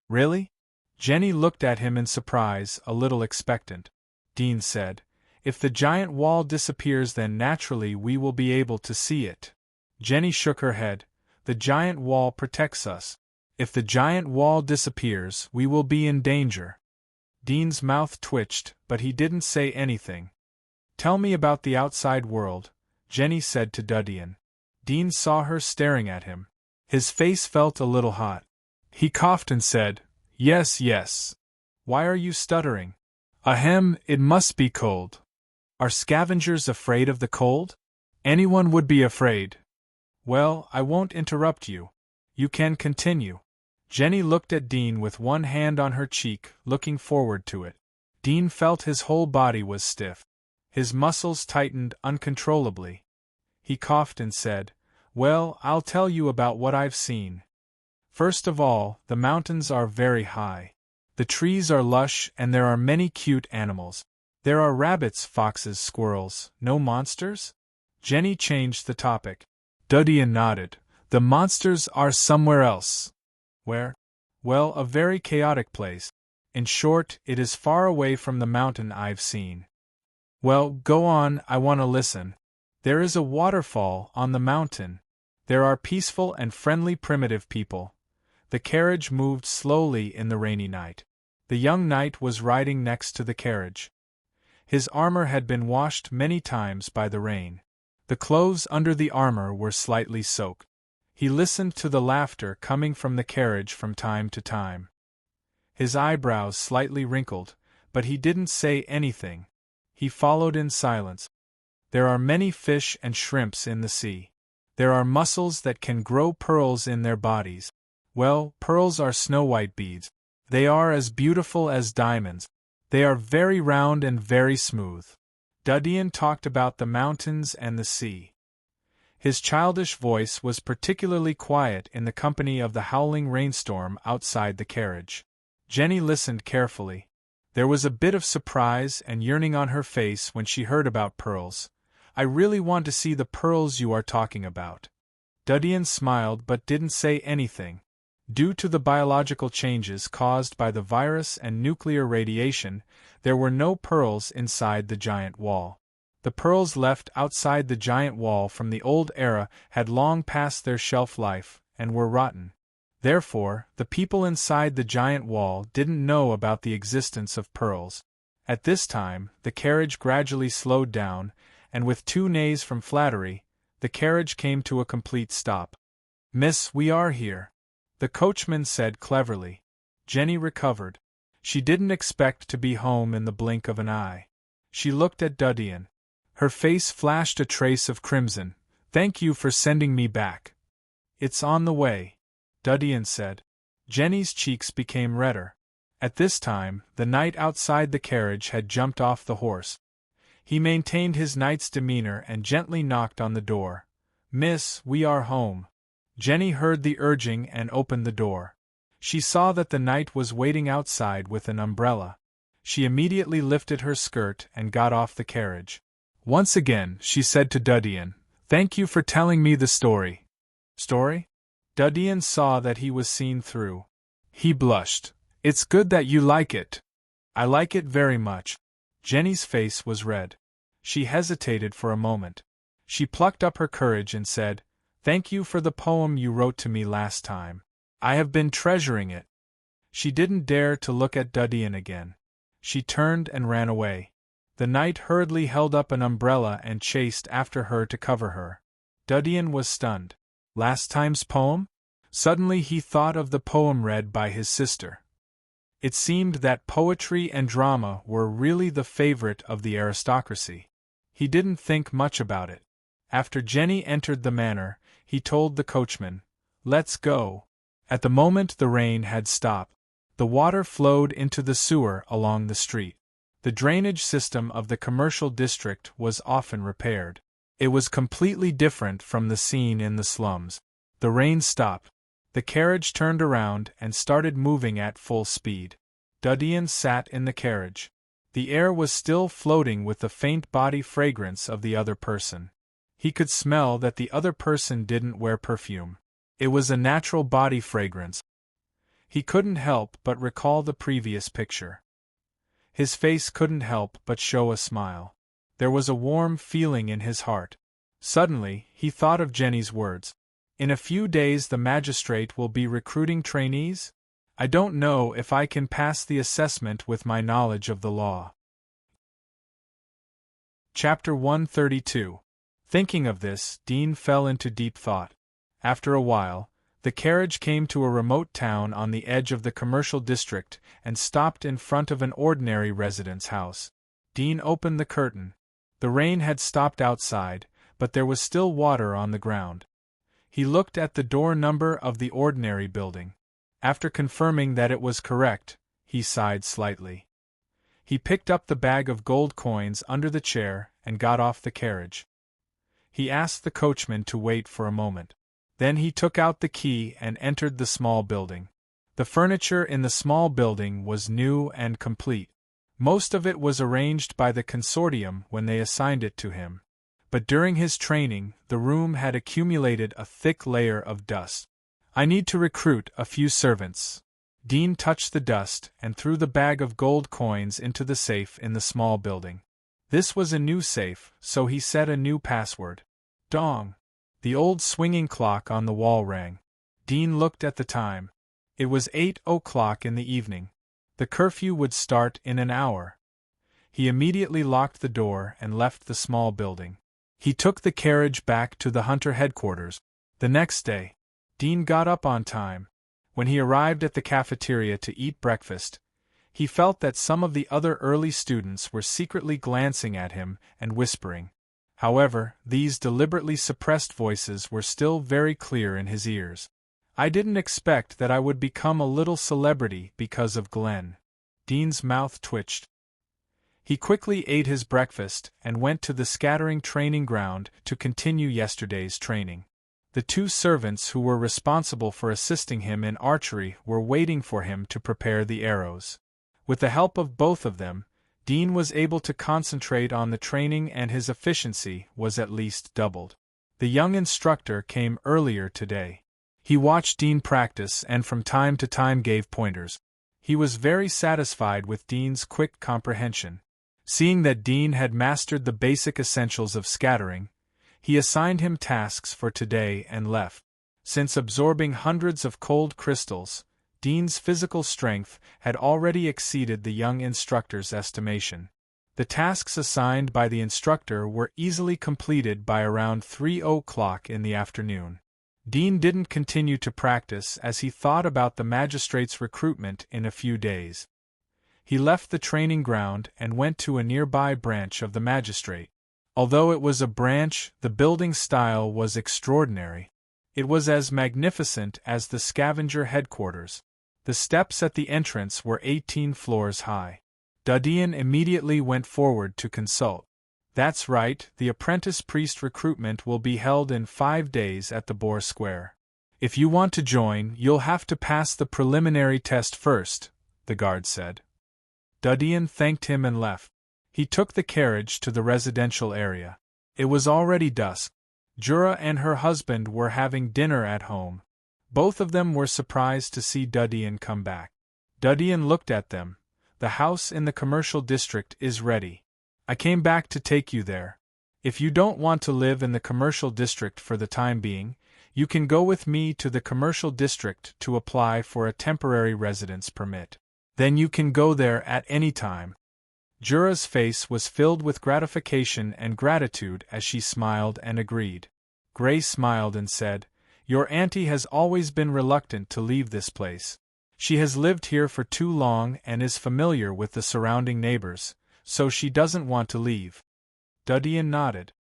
Really? Jenny looked at him in surprise, a little expectant. Dean said, if the giant wall disappears, then naturally we will be able to see it. Jenny shook her head. The giant wall protects us. If the giant wall disappears, we will be in danger. Dean's mouth twitched, but he didn't say anything. Tell me about the outside world, Jenny said to Dudian. Dean saw her staring at him. His face felt a little hot. He coughed and said, yes, yes. Why are you stuttering? Ahem, it must be cold. Are scavengers afraid of the cold? Anyone would be afraid. Well, I won't interrupt you. You can continue. Jenny looked at Dean with one hand on her cheek, looking forward to it. Dean felt his whole body was stiff. His muscles tightened uncontrollably. He coughed and said, well, I'll tell you about what I've seen. First of all, the mountains are very high. The trees are lush and there are many cute animals. There are rabbits, foxes, squirrels. No monsters? Jenny changed the topic. Dudian nodded. The monsters are somewhere else. Where? Well, a very chaotic place. In short, it is far away from the mountain I've seen. Well, go on, I want to listen. There is a waterfall on the mountain. There are peaceful and friendly primitive people. The carriage moved slowly in the rainy night. The young knight was riding next to the carriage. His armor had been washed many times by the rain. The clothes under the armor were slightly soaked. He listened to the laughter coming from the carriage from time to time. His eyebrows slightly wrinkled, but he didn't say anything. He followed in silence. There are many fish and shrimps in the sea. There are mussels that can grow pearls in their bodies. Well, pearls are snow-white beads. They are as beautiful as diamonds. They are very round and very smooth. Dudian talked about the mountains and the sea. His childish voice was particularly quiet in the company of the howling rainstorm outside the carriage. Jenny listened carefully. There was a bit of surprise and yearning on her face when she heard about pearls. I really want to see the pearls you are talking about. Dudian smiled but didn't say anything. Due to the biological changes caused by the virus and nuclear radiation, there were no pearls inside the giant wall. The pearls left outside the giant wall from the old era had long passed their shelf life and were rotten. Therefore, the people inside the giant wall didn't know about the existence of pearls. At this time, the carriage gradually slowed down, and with 2 neighs from Flattery, the carriage came to a complete stop. Miss, we are here, the coachman said cleverly. Jenny recovered. She didn't expect to be home in the blink of an eye. She looked at Dudian. Her face flashed a trace of crimson. Thank you for sending me back. It's on the way, Dudian said. Jenny's cheeks became redder. At this time, the knight outside the carriage had jumped off the horse. He maintained his knight's demeanor and gently knocked on the door. Miss, we are home. Jenny heard the urging and opened the door. She saw that the knight was waiting outside with an umbrella. She immediately lifted her skirt and got off the carriage. Once again, she said to Dudian, Thank you for telling me the story. Story? Dudian saw that he was seen through. He blushed. It's good that you like it. I like it very much. Jenny's face was red. She hesitated for a moment. She plucked up her courage and said, Thank you for the poem you wrote to me last time. I have been treasuring it. She didn't dare to look at Dudian again. She turned and ran away. The knight hurriedly held up an umbrella and chased after her to cover her. Dudian was stunned. Last time's poem? Suddenly he thought of the poem read by his sister. It seemed that poetry and drama were really the favorite of the aristocracy. He didn't think much about it. After Jenny entered the manor, he told the coachman, "Let's go." At the moment the rain had stopped. The water flowed into the sewer along the street. The drainage system of the commercial district was often repaired. It was completely different from the scene in the slums. The rain stopped. The carriage turned around and started moving at full speed. Dudian sat in the carriage. The air was still floating with the faint body fragrance of the other person. He could smell that the other person didn't wear perfume. It was a natural body fragrance. He couldn't help but recall the previous picture. His face couldn't help but show a smile. There was a warm feeling in his heart. Suddenly, he thought of Jenny's words. In a few days the magistrate will be recruiting trainees? I don't know if I can pass the assessment with my knowledge of the law. Chapter 132. Thinking of this, Dean fell into deep thought. After a while, the carriage came to a remote town on the edge of the commercial district and stopped in front of an ordinary resident's house. Dean opened the curtain. The rain had stopped outside, but there was still water on the ground. He looked at the door number of the ordinary building. After confirming that it was correct, he sighed slightly. He picked up the bag of gold coins under the chair and got off the carriage. He asked the coachman to wait for a moment. Then he took out the key and entered the small building. The furniture in the small building was new and complete. Most of it was arranged by the consortium when they assigned it to him. But during his training, the room had accumulated a thick layer of dust. I need to recruit a few servants. Dean touched the dust and threw the bag of gold coins into the safe in the small building. This was a new safe, so he set a new password. Dong! The old swinging clock on the wall rang. Dean looked at the time. It was 8 o'clock in the evening. The curfew would start in an hour. He immediately locked the door and left the small building. He took the carriage back to the Hunter headquarters. The next day, Dean got up on time. When he arrived at the cafeteria to eat breakfast, he felt that some of the other early students were secretly glancing at him and whispering. However, these deliberately suppressed voices were still very clear in his ears. I didn't expect that I would become a little celebrity because of Glenn. Dean's mouth twitched. He quickly ate his breakfast and went to the scattering training ground to continue yesterday's training. The two servants who were responsible for assisting him in archery were waiting for him to prepare the arrows. With the help of both of them, Dean was able to concentrate on the training and his efficiency was at least doubled. The young instructor came earlier today. He watched Dean practice and from time to time gave pointers. He was very satisfied with Dean's quick comprehension. Seeing that Dean had mastered the basic essentials of scattering, he assigned him tasks for today and left. Since absorbing hundreds of cold crystals, Dean's physical strength had already exceeded the young instructor's estimation. The tasks assigned by the instructor were easily completed by around 3 o'clock in the afternoon. Dean didn't continue to practice as he thought about the magistrate's recruitment in a few days. He left the training ground and went to a nearby branch of the magistrate. Although it was a branch, the building style was extraordinary. It was as magnificent as the scavenger headquarters. The steps at the entrance were 18 floors high. Dudian immediately went forward to consult. That's right, the apprentice priest recruitment will be held in 5 days at the Boar Square. If you want to join, you'll have to pass the preliminary test first, the guard said. Dudian thanked him and left. He took the carriage to the residential area. It was already dusk. Jura and her husband were having dinner at home. Both of them were surprised to see Dudian come back. Dudian looked at them. The house in the commercial district is ready. I came back to take you there. If you don't want to live in the commercial district for the time being, you can go with me to the commercial district to apply for a temporary residence permit. Then you can go there at any time. Jura's face was filled with gratification and gratitude as she smiled and agreed. Gray smiled and said, "Your auntie has always been reluctant to leave this place. She has lived here for too long and is familiar with the surrounding neighbors, so she doesn't want to leave." Dudian nodded.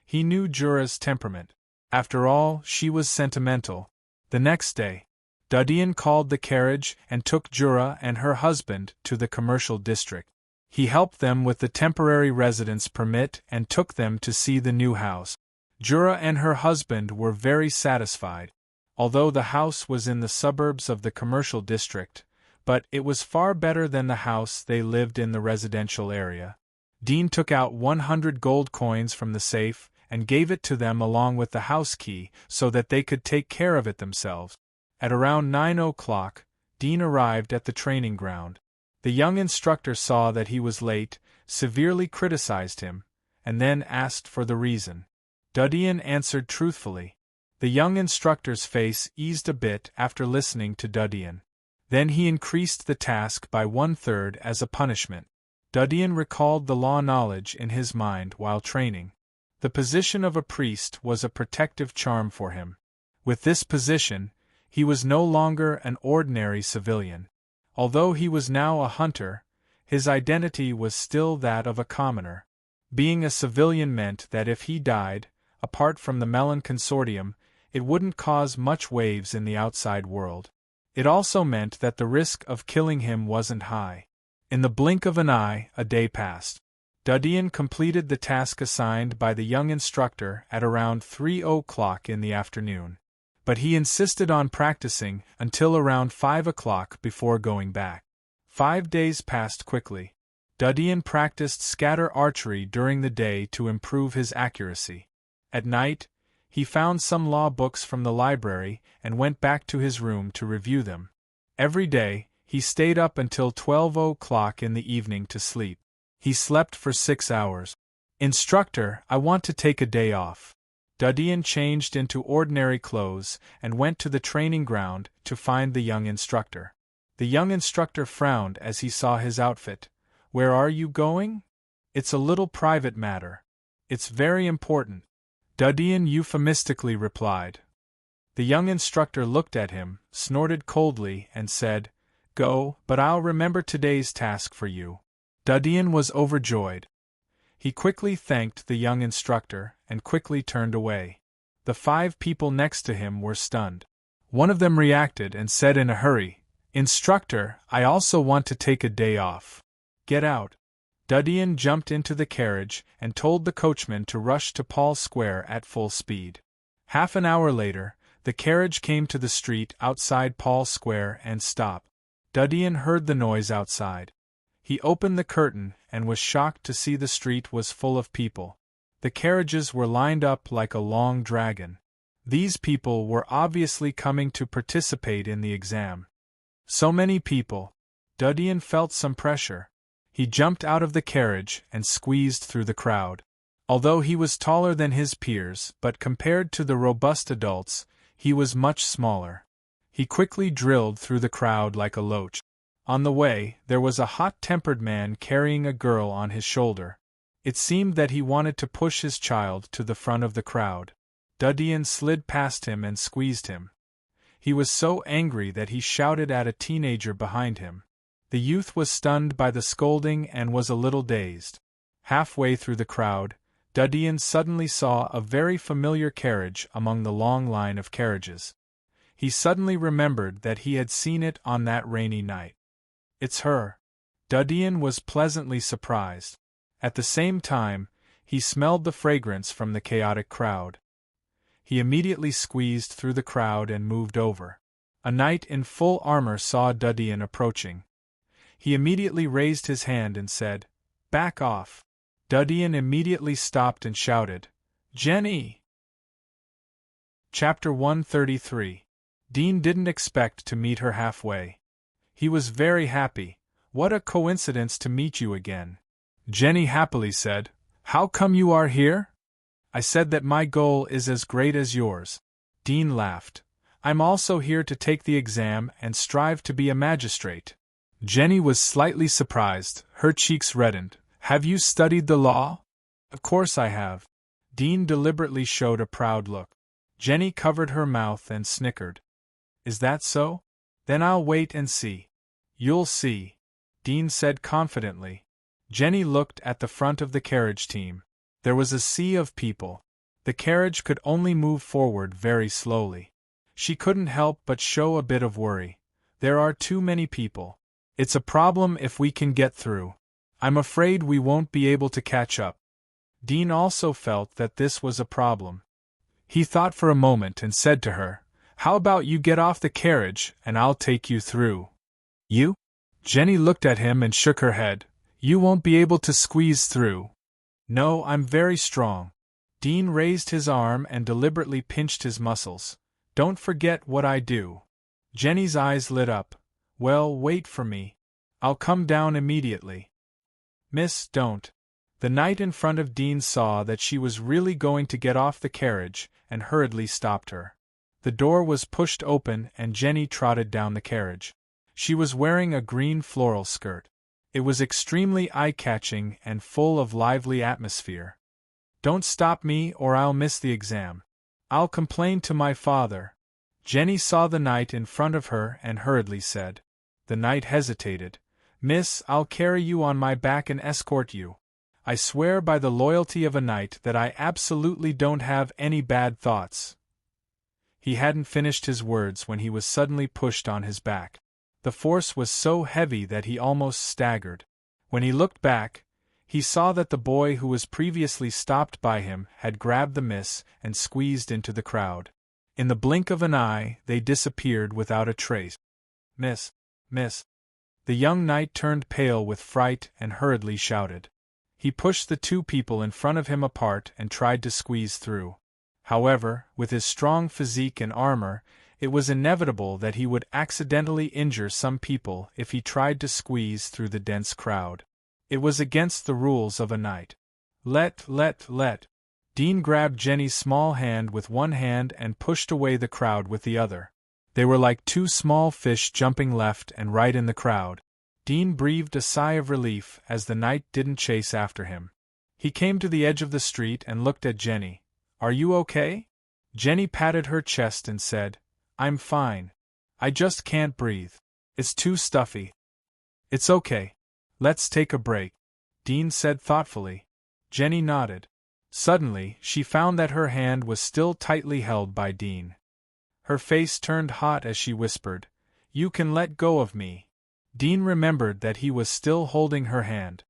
He knew Jura's temperament. After all, she was sentimental. The next day, Dudian called the carriage and took Jura and her husband to the commercial district. He helped them with the temporary residence permit and took them to see the new house. Jura and her husband were very satisfied. Although the house was in the suburbs of the commercial district, but it was far better than the house they lived in the residential area. Dean took out 100 gold coins from the safe and gave it to them along with the house key so that they could take care of it themselves. At around 9 o'clock, Dean arrived at the training ground. The young instructor saw that he was late, severely criticized him, and then asked for the reason. Dudian answered truthfully. The young instructor's face eased a bit after listening to Dudian. Then he increased the task by 1/3 as a punishment. Dudian recalled the law knowledge in his mind while training. The position of a priest was a protective charm for him. With this position, he was no longer an ordinary civilian. Although he was now a hunter, his identity was still that of a commoner. Being a civilian meant that if he died, apart from the Melon Consortium, it wouldn't cause much waves in the outside world. It also meant that the risk of killing him wasn't high. In the blink of an eye, a day passed. Dudian completed the task assigned by the young instructor at around 3 o'clock in the afternoon. But he insisted on practicing until around 5 o'clock before going back. 5 days passed quickly. Dudian practiced scatter archery during the day to improve his accuracy. At night, he found some law books from the library and went back to his room to review them. Every day, he stayed up until 12 o'clock in the evening to sleep. He slept for 6 hours. "Instructor, I want to take a day off." Dudian changed into ordinary clothes and went to the training ground to find the young instructor. The young instructor frowned as he saw his outfit. "Where are you going?" "It's a little private matter." "It's very important," Dudian euphemistically replied. The young instructor looked at him, snorted coldly, and said, "Go, but I'll remember today's task for you." Dudian was overjoyed. He quickly thanked the young instructor and quickly turned away. The 5 people next to him were stunned. One of them reacted and said in a hurry, "Instructor, I also want to take a day off." "Get out." Dudian jumped into the carriage and told the coachman to rush to Paul Square at full speed. Half an hour later, the carriage came to the street outside Paul Square and stopped. Dudian heard the noise outside. He opened the curtain and was shocked to see the street was full of people. The carriages were lined up like a long dragon. These people were obviously coming to participate in the exam. So many people. Dudian felt some pressure. He jumped out of the carriage and squeezed through the crowd. Although he was taller than his peers, but compared to the robust adults, he was much smaller. He quickly drilled through the crowd like a loach. On the way, there was a hot-tempered man carrying a girl on his shoulder. It seemed that he wanted to push his child to the front of the crowd. Dudian slid past him and squeezed him. He was so angry that he shouted at a teenager behind him. The youth was stunned by the scolding and was a little dazed. Halfway through the crowd, Dudian suddenly saw a very familiar carriage among the long line of carriages. He suddenly remembered that he had seen it on that rainy night. "It's her." Dudian was pleasantly surprised. At the same time, he smelled the fragrance from the chaotic crowd. He immediately squeezed through the crowd and moved over. A knight in full armor saw Dudian approaching. He immediately raised his hand and said, "Back off." Dudian immediately stopped and shouted, "Jenny!" Chapter 133. Dean didn't expect to meet her halfway. He was very happy. "What a coincidence to meet you again." Jenny happily said, "How come you are here?" "I said that my goal is as great as yours." Dean laughed. "I'm also here to take the exam and strive to be a magistrate." Jenny was slightly surprised, her cheeks reddened. Have you studied the law? Of course I have. Dean deliberately showed a proud look. Jenny covered her mouth and snickered. Is that so? Then I'll wait and see. You'll see, Dean said confidently. Jenny looked at the front of the carriage team. There was a sea of people. The carriage could only move forward very slowly. She couldn't help but show a bit of worry. There are too many people. It's a problem if we can get through. I'm afraid we won't be able to catch up. Dean also felt that this was a problem. He thought for a moment and said to her, How about you get off the carriage and I'll take you through? You? Jenny looked at him and shook her head. You won't be able to squeeze through. No, I'm very strong. Dean raised his arm and deliberately pinched his muscles. Don't forget what I do. Jenny's eyes lit up. Well, wait for me. I'll come down immediately. Miss, don't. The knight in front of Dean saw that she was really going to get off the carriage and hurriedly stopped her. The door was pushed open and Jenny trotted down the carriage. She was wearing a green floral skirt. It was extremely eye-catching and full of lively atmosphere. Don't stop me or I'll miss the exam. I'll complain to my father. Jenny saw the knight in front of her and hurriedly said. The knight hesitated. Miss, I'll carry you on my back and escort you. I swear by the loyalty of a knight that I absolutely don't have any bad thoughts. He hadn't finished his words when he was suddenly pushed on his back. The force was so heavy that he almost staggered. When he looked back, he saw that the boy who was previously stopped by him had grabbed the miss and squeezed into the crowd. In the blink of an eye, they disappeared without a trace. Miss, miss. The young knight turned pale with fright and hurriedly shouted. He pushed the two people in front of him apart and tried to squeeze through. However, with his strong physique and armor, it was inevitable that he would accidentally injure some people if he tried to squeeze through the dense crowd. It was against the rules of a knight. Let. Dean grabbed Jenny's small hand with one hand and pushed away the crowd with the other. They were like two small fish jumping left and right in the crowd. Dean breathed a sigh of relief as the knight didn't chase after him. He came to the edge of the street and looked at Jenny. Are you okay? Jenny patted her chest and said, I'm fine. I just can't breathe. It's too stuffy. It's okay. Let's take a break, Dean said thoughtfully. Jenny nodded. Suddenly, she found that her hand was still tightly held by Dean. Her face turned hot as she whispered, You can let go of me. Dean remembered that he was still holding her hand.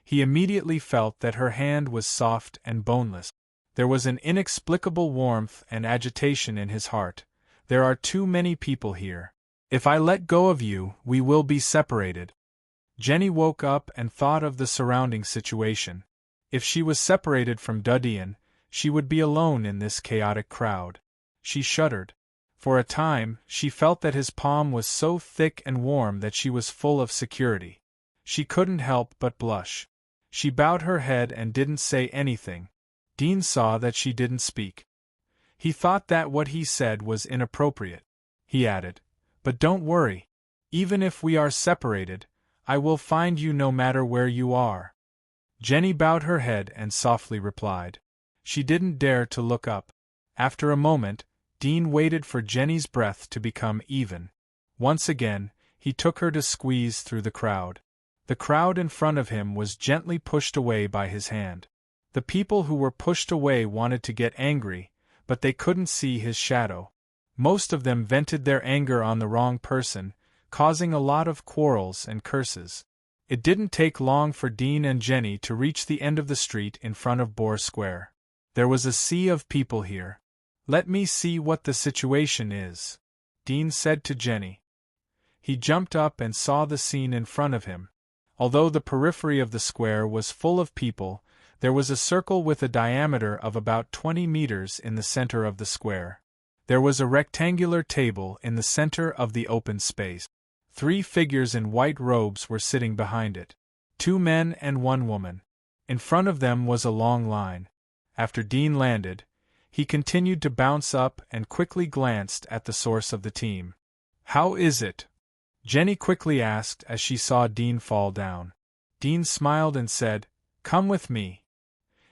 He immediately felt that her hand was soft and boneless. There was an inexplicable warmth and agitation in his heart. There are too many people here. If I let go of you, we will be separated. Jenny woke up and thought of the surrounding situation. If she was separated from Dudian, she would be alone in this chaotic crowd. She shuddered. For a time, she felt that his palm was so thick and warm that she was full of security. She couldn't help but blush. She bowed her head and didn't say anything. Dean saw that she didn't speak. He thought that what he said was inappropriate. He added, But don't worry. Even if we are separated, I will find you no matter where you are. Jenny bowed her head and softly replied. She didn't dare to look up. After a moment, Dean waited for Jenny's breath to become even. Once again, he took her to squeeze through the crowd. The crowd in front of him was gently pushed away by his hand. The people who were pushed away wanted to get angry, but they couldn't see his shadow. Most of them vented their anger on the wrong person, causing a lot of quarrels and curses. It didn't take long for Dean and Jenny to reach the end of the street in front of Boar Square. There was a sea of people here. Let me see what the situation is, Dean said to Jenny. He jumped up and saw the scene in front of him. Although the periphery of the square was full of people, there was a circle with a diameter of about 20 meters in the center of the square. There was a rectangular table in the center of the open space. 3 figures in white robes were sitting behind it. 2 men and 1 woman. In front of them was a long line. After Dean landed, he continued to bounce up and quickly glanced at the source of the team. How is it? Jenny quickly asked as she saw Dean fall down. Dean smiled and said, "Come with me."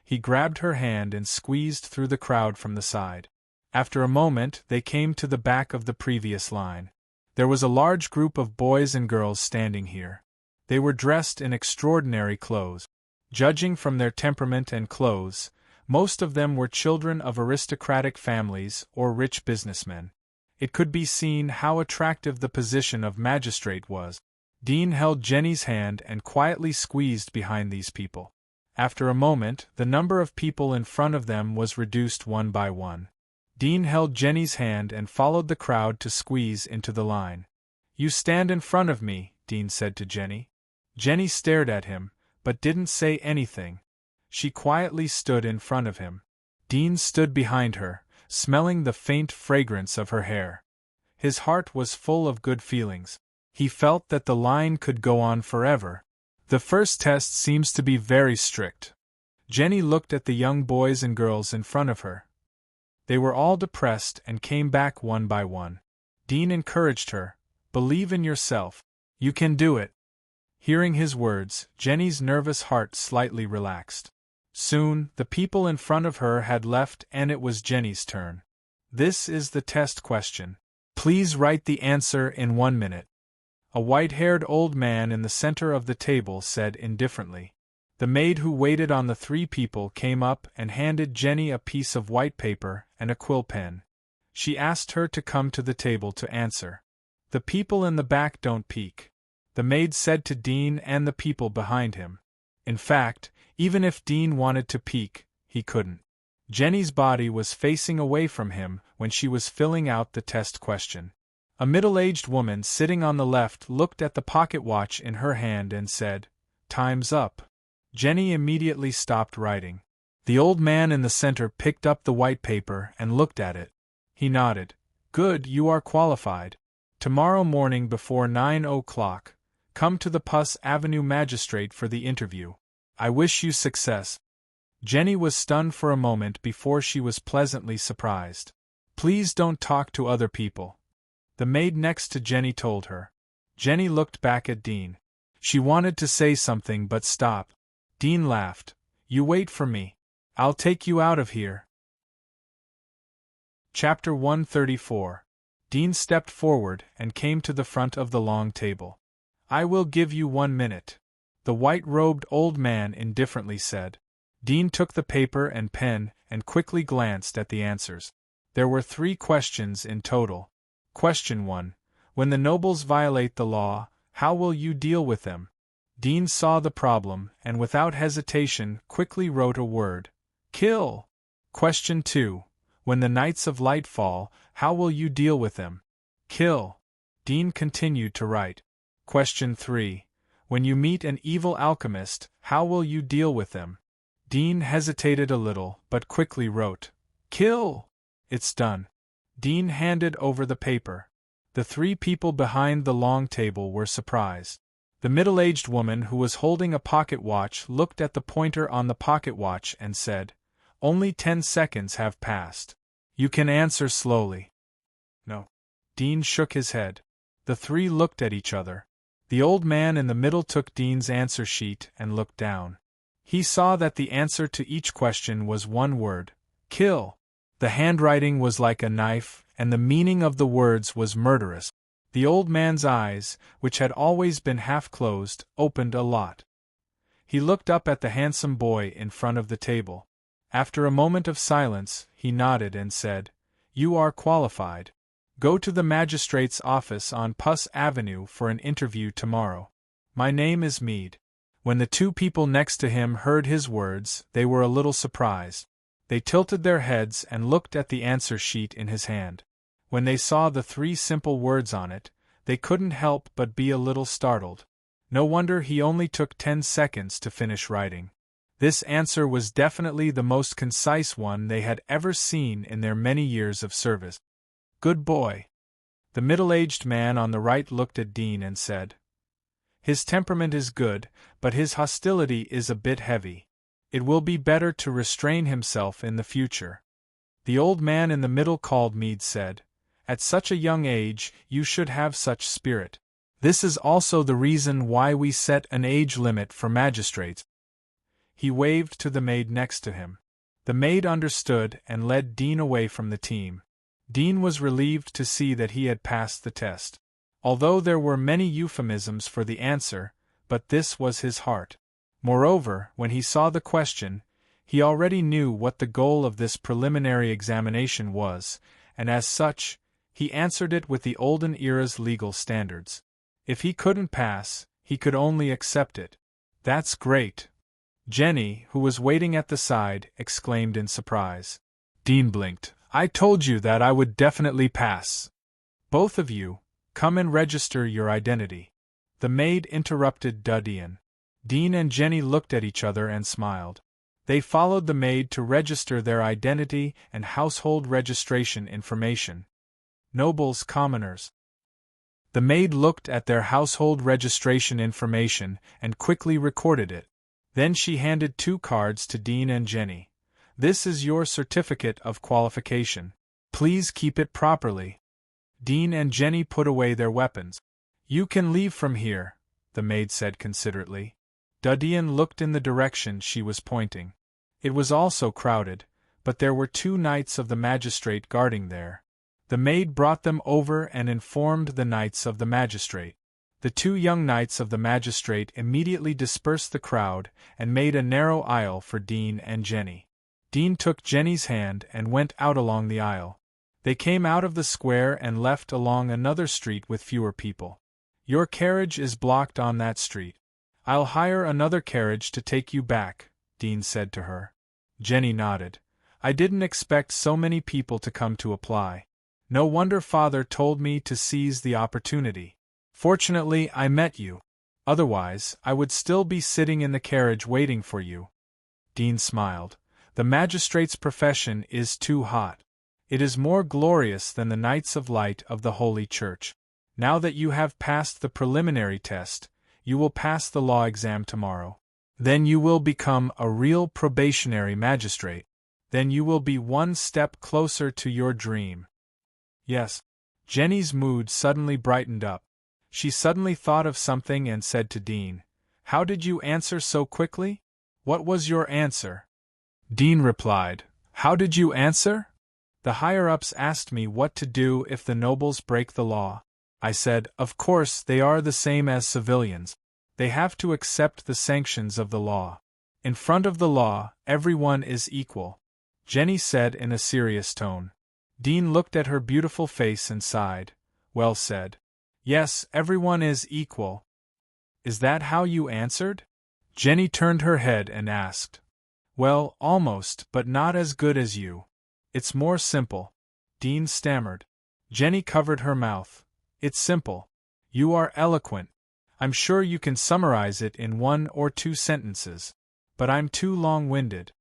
He grabbed her hand and squeezed through the crowd from the side. After a moment, they came to the back of the previous line. There was a large group of boys and girls standing here. They were dressed in extraordinary clothes. Judging from their temperament and clothes, most of them were children of aristocratic families or rich businessmen. It could be seen how attractive the position of magistrate was. Dean held Jenny's hand and quietly squeezed behind these people. After a moment, the number of people in front of them was reduced one by one. Dean held Jenny's hand and followed the crowd to squeeze into the line. "You stand in front of me," Dean said to Jenny. Jenny stared at him, but didn't say anything. She quietly stood in front of him. Dean stood behind her, smelling the faint fragrance of her hair. His heart was full of good feelings. He felt that the line could go on forever. The first test seems to be very strict. Jenny looked at the young boys and girls in front of her. They were all depressed and came back one by one. Dean encouraged her, "Believe in yourself. You can do it." Hearing his words, Jenny's nervous heart slightly relaxed. Soon, the people in front of her had left and it was Jenny's turn. "This is the test question. Please write the answer in 1 minute." A white-haired old man in the center of the table said indifferently. The maid who waited on the 3 people came up and handed Jenny a piece of white paper and a quill pen. She asked her to come to the table to answer. "The people in the back don't peek," the maid said to Dean and the people behind him. In fact, even if Dean wanted to peek, he couldn't. Jenny's body was facing away from him when she was filling out the test question. A middle-aged woman sitting on the left looked at the pocket watch in her hand and said, "Time's up." Jenny immediately stopped writing. The old man in the center picked up the white paper and looked at it. He nodded. "Good, you are qualified. Tomorrow morning before 9 o'clock, come to the Puss Avenue Magistrate for the interview. I wish you success." Jenny was stunned for a moment before she was pleasantly surprised. "Please don't talk to other people," the maid next to Jenny told her. Jenny looked back at Dean. She wanted to say something but stopped. Dean laughed. "You wait for me. I'll take you out of here." Chapter 134. Dean stepped forward and came to the front of the long table. "I will give you 1 minute," the white-robed old man indifferently said. Dean took the paper and pen and quickly glanced at the answers. There were 3 questions in total. Question 1. When the nobles violate the law, how will you deal with them? Dean saw the problem and without hesitation quickly wrote a word. Kill. Question 2. When the Knights of Light fall, how will you deal with them? Kill. Dean continued to write. Question 3. When you meet an evil alchemist, how will you deal with them? Dean hesitated a little, but quickly wrote. Kill. It's done. Dean handed over the paper. The 3 people behind the long table were surprised. The middle-aged woman who was holding a pocket watch looked at the pointer on the pocket watch and said, "Only 10 seconds have passed. You can answer slowly." No. Dean shook his head. The 3 looked at each other. The old man in the middle took Dean's answer sheet and looked down. He saw that the answer to each question was 1 word, kill. The handwriting was like a knife, and the meaning of the words was murderous. The old man's eyes, which had always been half closed, opened a lot. He looked up at the handsome boy in front of the table. After a moment of silence, he nodded and said, "You are qualified. Go to the magistrate's office on Puss Avenue for an interview tomorrow. My name is Mead." When the 2 people next to him heard his words, they were a little surprised. They tilted their heads and looked at the answer sheet in his hand. When they saw the 3 simple words on it, they couldn't help but be a little startled. No wonder he only took 10 seconds to finish writing. This answer was definitely the most concise one they had ever seen in their many years of service. "Good boy." The middle-aged man on the right looked at Dean and said, "His temperament is good, but his hostility is a bit heavy. It will be better to restrain himself in the future." The old man in the middle called Mead said, "At such a young age, you should have such spirit." This is also the reason why we set an age limit for magistrates." He waved to the maid next to him. The maid understood and led Dean away from the team. Dean was relieved to see that he had passed the test. Although there were many euphemisms for the answer, but this was his heart. Moreover, when he saw the question, he already knew what the goal of this preliminary examination was, and as such, he answered it with the olden era's legal standards. If he couldn't pass, he could only accept it. "That's great!" Jenny, who was waiting at the side, exclaimed in surprise. Dean blinked. "I told you that I would definitely pass. Both of you, come and register your identity." The maid interrupted Dean. Dean and Jenny looked at each other and smiled. They followed the maid to register their identity and household registration information. Nobles, commoners. The maid looked at their household registration information and quickly recorded it. Then she handed 2 cards to Dean and Jenny. "This is your certificate of qualification. Please keep it properly." Dean and Jenny put away their weapons. "You can leave from here," the maid said considerately. Dean looked in the direction she was pointing. It was also crowded, but there were 2 knights of the magistrate guarding there. The maid brought them over and informed the knights of the magistrate. The 2 young knights of the magistrate immediately dispersed the crowd and made a narrow aisle for Dean and Jenny. Dean took Jenny's hand and went out along the aisle. They came out of the square and left along another street with fewer people. "Your carriage is blocked on that street. I'll hire another carriage to take you back," Dean said to her. Jenny nodded. "I didn't expect so many people to come to apply. No wonder Father told me to seize the opportunity. Fortunately, I met you. Otherwise, I would still be sitting in the carriage waiting for you." Dean smiled. "The magistrate's profession is too hot. It is more glorious than the Knights of Light of the Holy Church. Now that you have passed the preliminary test, you will pass the law exam tomorrow. Then you will become a real probationary magistrate. Then you will be one step closer to your dream." "Yes." Jenny's mood suddenly brightened up. She suddenly thought of something and said to Dean, "How did you answer so quickly? What was your answer?" Dean replied, "How did you answer? The higher-ups asked me what to do if the nobles break the law. I said, of course they are the same as civilians. They have to accept the sanctions of the law. In front of the law, everyone is equal," Jenny said in a serious tone. Dean looked at her beautiful face and sighed. "Well said. Yes, everyone is equal." "Is that how you answered?" Jenny turned her head and asked. "Well, almost, but not as good as you. It's more simple," Dean stammered. Jenny covered her mouth. "It's simple. You are eloquent. I'm sure you can summarize it in 1 or 2 sentences. But I'm too long-winded."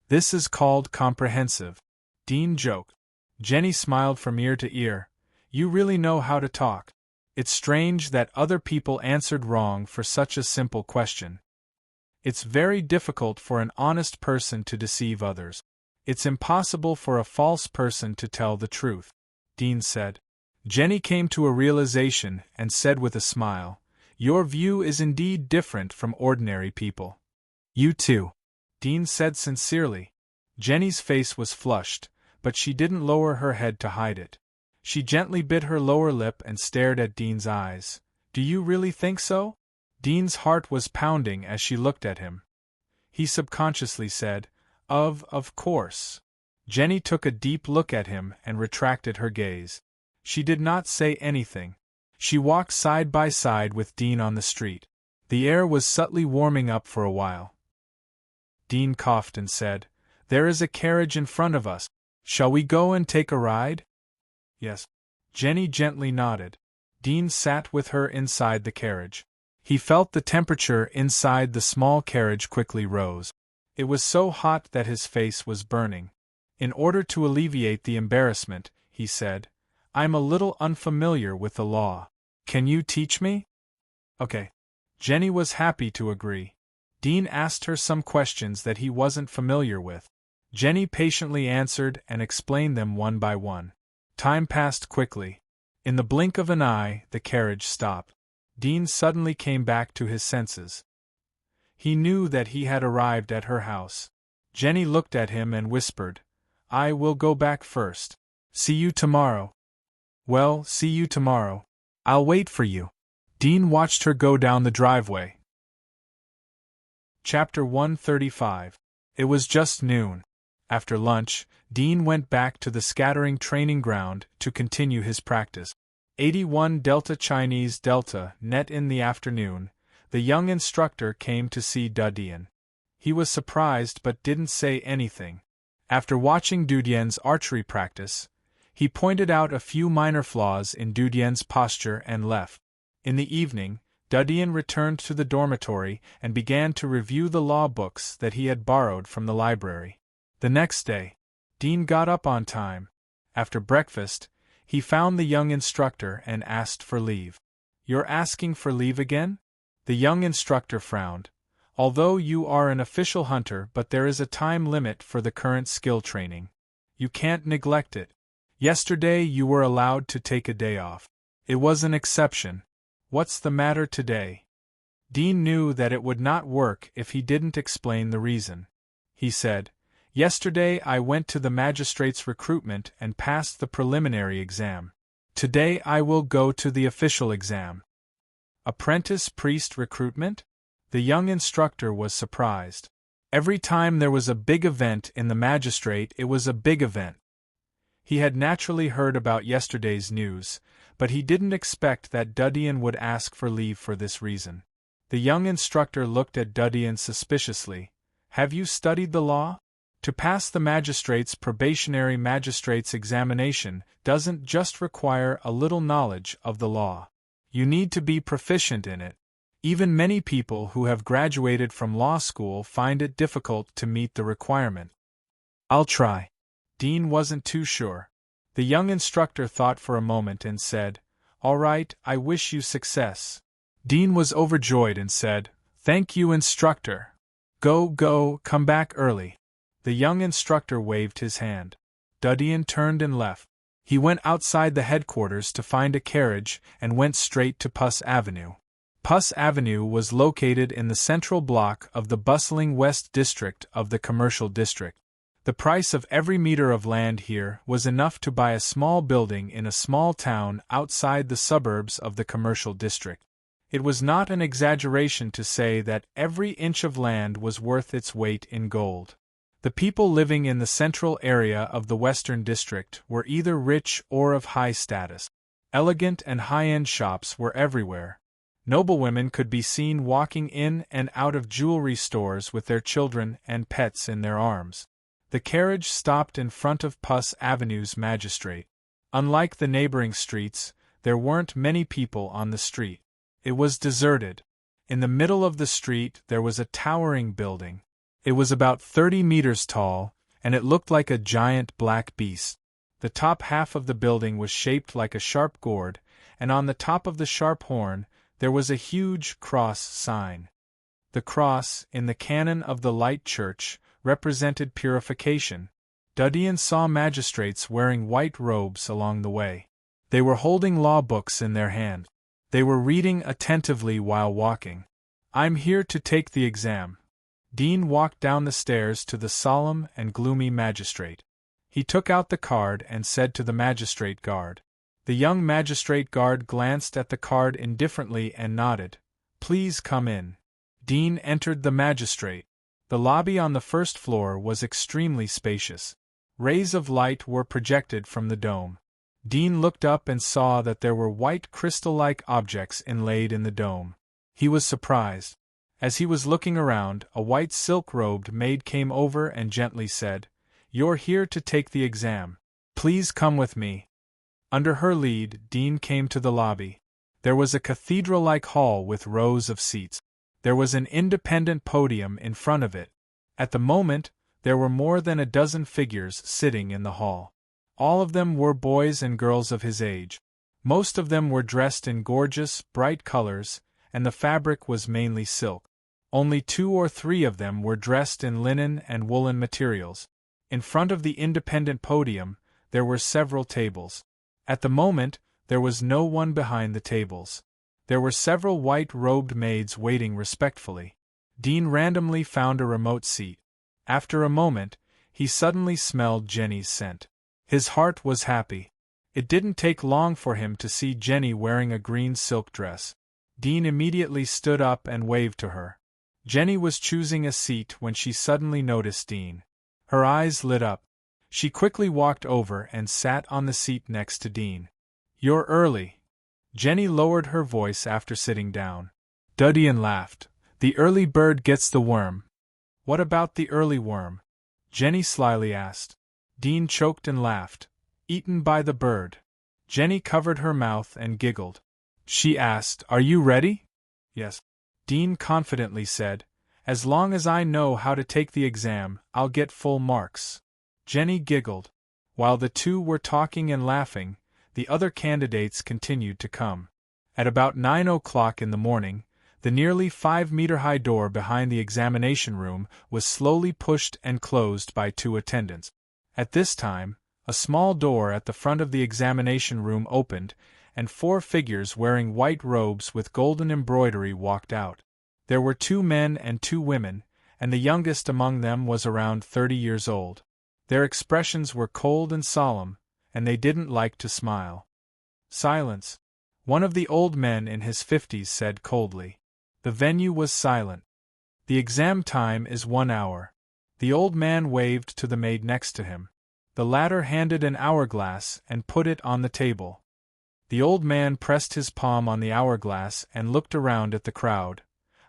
"This is called comprehensive," Dean joked. Jenny smiled from ear to ear. "You really know how to talk. It's strange that other people answered wrong for such a simple question. It's very difficult for an honest person to deceive others. It's impossible for a false person to tell the truth," Dean said. Jenny came to a realization and said with a smile, "Your view is indeed different from ordinary people." "You too," Dean said sincerely. Jenny's face was flushed, but she didn't lower her head to hide it. She gently bit her lower lip and stared at Dean's eyes. "Do you really think so?" Dean's heart was pounding as she looked at him. He subconsciously said, Of course." Jenny took a deep look at him and retracted her gaze. She did not say anything. She walked side by side with Dean on the street. The air was subtly warming up for a while. Dean coughed and said, "There is a carriage in front of us. Shall we go and take a ride?" "Yes." Jenny gently nodded. Dean sat with her inside the carriage. He felt the temperature inside the small carriage quickly rose. It was so hot that his face was burning. In order to alleviate the embarrassment, he said, "I'm a little unfamiliar with the law. Can you teach me?" "Okay." Jenny was happy to agree. Dean asked her some questions that he wasn't familiar with. Jenny patiently answered and explained them one by one. Time passed quickly. In the blink of an eye, the carriage stopped. Dean suddenly came back to his senses. He knew that he had arrived at her house. Jenny looked at him and whispered, "I will go back first. See you tomorrow." "Well, see you tomorrow. I'll wait for you." Dean watched her go down the driveway. Chapter 135. It was just noon. After lunch, Dean went back to the scattering training ground to continue his practice. 81 Delta Chinese Delta net in the afternoon. The young instructor came to see Dudian. He was surprised but didn't say anything. After watching Dudian's archery practice, he pointed out a few minor flaws in Dudian's posture and left. In the evening, Dudian returned to the dormitory and began to review the law books that he had borrowed from the library. The next day, Dean got up on time. After breakfast, he found the young instructor and asked for leave. "You're asking for leave again?" The young instructor frowned. "Although you are an official hunter, but there is a time limit for the current skill training. You can't neglect it. Yesterday you were allowed to take a day off. It was an exception. What's the matter today?" Dean knew that it would not work if he didn't explain the reason. He said, "Yesterday I went to the magistrate's recruitment and passed the preliminary exam. Today I will go to the official exam." Apprentice priest recruitment? The young instructor was surprised. Every time there was a big event in the magistrate, it was a big event. He had naturally heard about yesterday's news, but he didn't expect that Dudian would ask for leave for this reason. The young instructor looked at Dudian suspiciously. "Have you studied the law? To pass the magistrate's probationary magistrate's examination doesn't just require a little knowledge of the law. You need to be proficient in it. Even many people who have graduated from law school find it difficult to meet the requirement." "I'll try." Dean wasn't too sure. The young instructor thought for a moment and said, "All right, I wish you success." Dean was overjoyed and said, "Thank you, instructor. Go, come back early." The young instructor waved his hand. Dudian turned and left. He went outside the headquarters to find a carriage and went straight to Puss Avenue. Puss Avenue was located in the central block of the bustling West District of the Commercial District. The price of every meter of land here was enough to buy a small building in a small town outside the suburbs of the Commercial District. It was not an exaggeration to say that every inch of land was worth its weight in gold. The people living in the central area of the Western District were either rich or of high status. Elegant and high-end shops were everywhere. Noblewomen could be seen walking in and out of jewelry stores with their children and pets in their arms. The carriage stopped in front of Puss Avenue's magistrate. Unlike the neighboring streets, there weren't many people on the street. It was deserted. In the middle of the street there was a towering building. It was about 30 meters tall, and it looked like a giant black beast. The top half of the building was shaped like a sharp gourd, and on the top of the sharp horn there was a huge cross sign. The cross, in the canon of the Light Church, represented purification. Dudian saw magistrates wearing white robes along the way. They were holding law books in their hand. They were reading attentively while walking. "I'm here to take the exam." Dean walked down the stairs to the solemn and gloomy magistrate. He took out the card and said to the magistrate guard. The young magistrate guard glanced at the card indifferently and nodded. "Please come in." Dean entered the magistrate. The lobby on the first floor was extremely spacious. Rays of light were projected from the dome. Dean looked up and saw that there were white crystal-like objects inlaid in the dome. He was surprised. As he was looking around, a white silk-robed maid came over and gently said, "You're here to take the exam. Please come with me." Under her lead, Dean came to the lobby. There was a cathedral-like hall with rows of seats. There was an independent podium in front of it. At the moment, there were more than a dozen figures sitting in the hall. All of them were boys and girls of his age. Most of them were dressed in gorgeous, bright colors, and the fabric was mainly silk. Only 2 or 3 of them were dressed in linen and woolen materials. In front of the independent podium, there were several tables. At the moment, there was no one behind the tables. There were several white-robed maids waiting respectfully. Dean randomly found a remote seat. After a moment, he suddenly smelled Jenny's scent. His heart was happy. It didn't take long for him to see Jenny wearing a green silk dress. Dean immediately stood up and waved to her. Jenny was choosing a seat when she suddenly noticed Dean. Her eyes lit up. She quickly walked over and sat on the seat next to Dean. "You're early." Jenny lowered her voice after sitting down. Dean laughed. "The early bird gets the worm." "What about the early worm?" Jenny slyly asked. Dean choked and laughed. "Eaten by the bird." Jenny covered her mouth and giggled. She asked, "Are you ready?" "Yes." Dean confidently said, "As long as I know how to take the exam, I'll get full marks." Jenny giggled. While the two were talking and laughing, the other candidates continued to come. At about 9 o'clock in the morning, the nearly 5-meter-high door behind the examination room was slowly pushed and closed by 2 attendants. At this time, a small door at the front of the examination room opened, and 4 figures wearing white robes with golden embroidery walked out. There were 2 men and 2 women, and the youngest among them was around 30 years old. Their expressions were cold and solemn, and they didn't like to smile. "Silence," one of the old men in his 50s said coldly. The venue was silent. "The exam time is 1 hour. The old man waved to the maid next to him. The latter handed an hourglass and put it on the table. The old man pressed his palm on the hourglass and looked around at the crowd.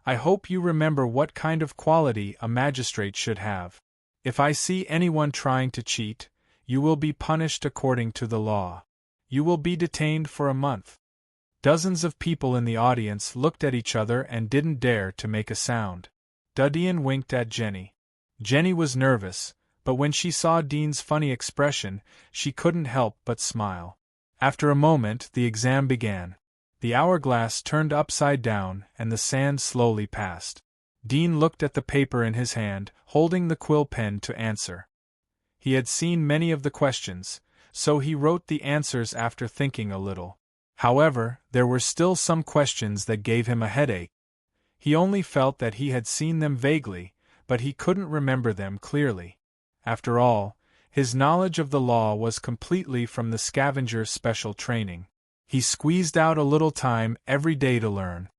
"I hope you remember what kind of quality a magistrate should have. If I see anyone trying to cheat, you will be punished according to the law. You will be detained for a month." Dozens of people in the audience looked at each other and didn't dare to make a sound. Dean winked at Jenny. Jenny was nervous, but when she saw Dean's funny expression, she couldn't help but smile. After a moment, the exam began. The hourglass turned upside down and the sand slowly passed. Dean looked at the paper in his hand, holding the quill pen to answer. He had seen many of the questions, so he wrote the answers after thinking a little. However, there were still some questions that gave him a headache. He only felt that he had seen them vaguely, but he couldn't remember them clearly. After all, his knowledge of the law was completely from the scavenger special training. He squeezed out a little time every day to learn.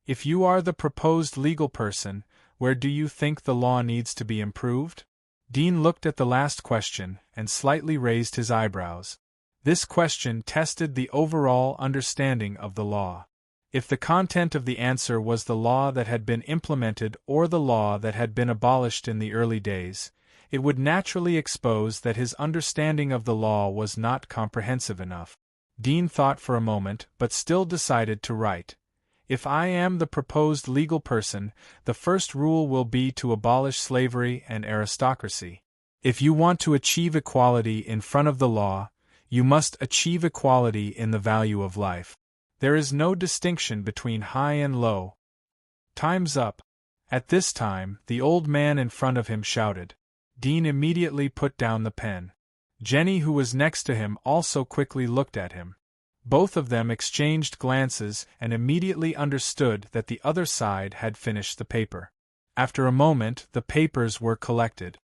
If you are the proposed legal person, where do you think the law needs to be improved? Dean looked at the last question and slightly raised his eyebrows. This question tested the overall understanding of the law. If the content of the answer was the law that had been implemented or the law that had been abolished in the early days, it would naturally expose that his understanding of the law was not comprehensive enough. Dean thought for a moment but still decided to write. If I am the proposed legal person, the first rule will be to abolish slavery and aristocracy. If you want to achieve equality in front of the law, you must achieve equality in the value of life. There is no distinction between high and low. Time's up. At this time, the old man in front of him shouted. Dean immediately put down the pen. Jenny, who was next to him, also quickly looked at him. Both of them exchanged glances and immediately understood that the other side had finished the paper. After a moment, the papers were collected.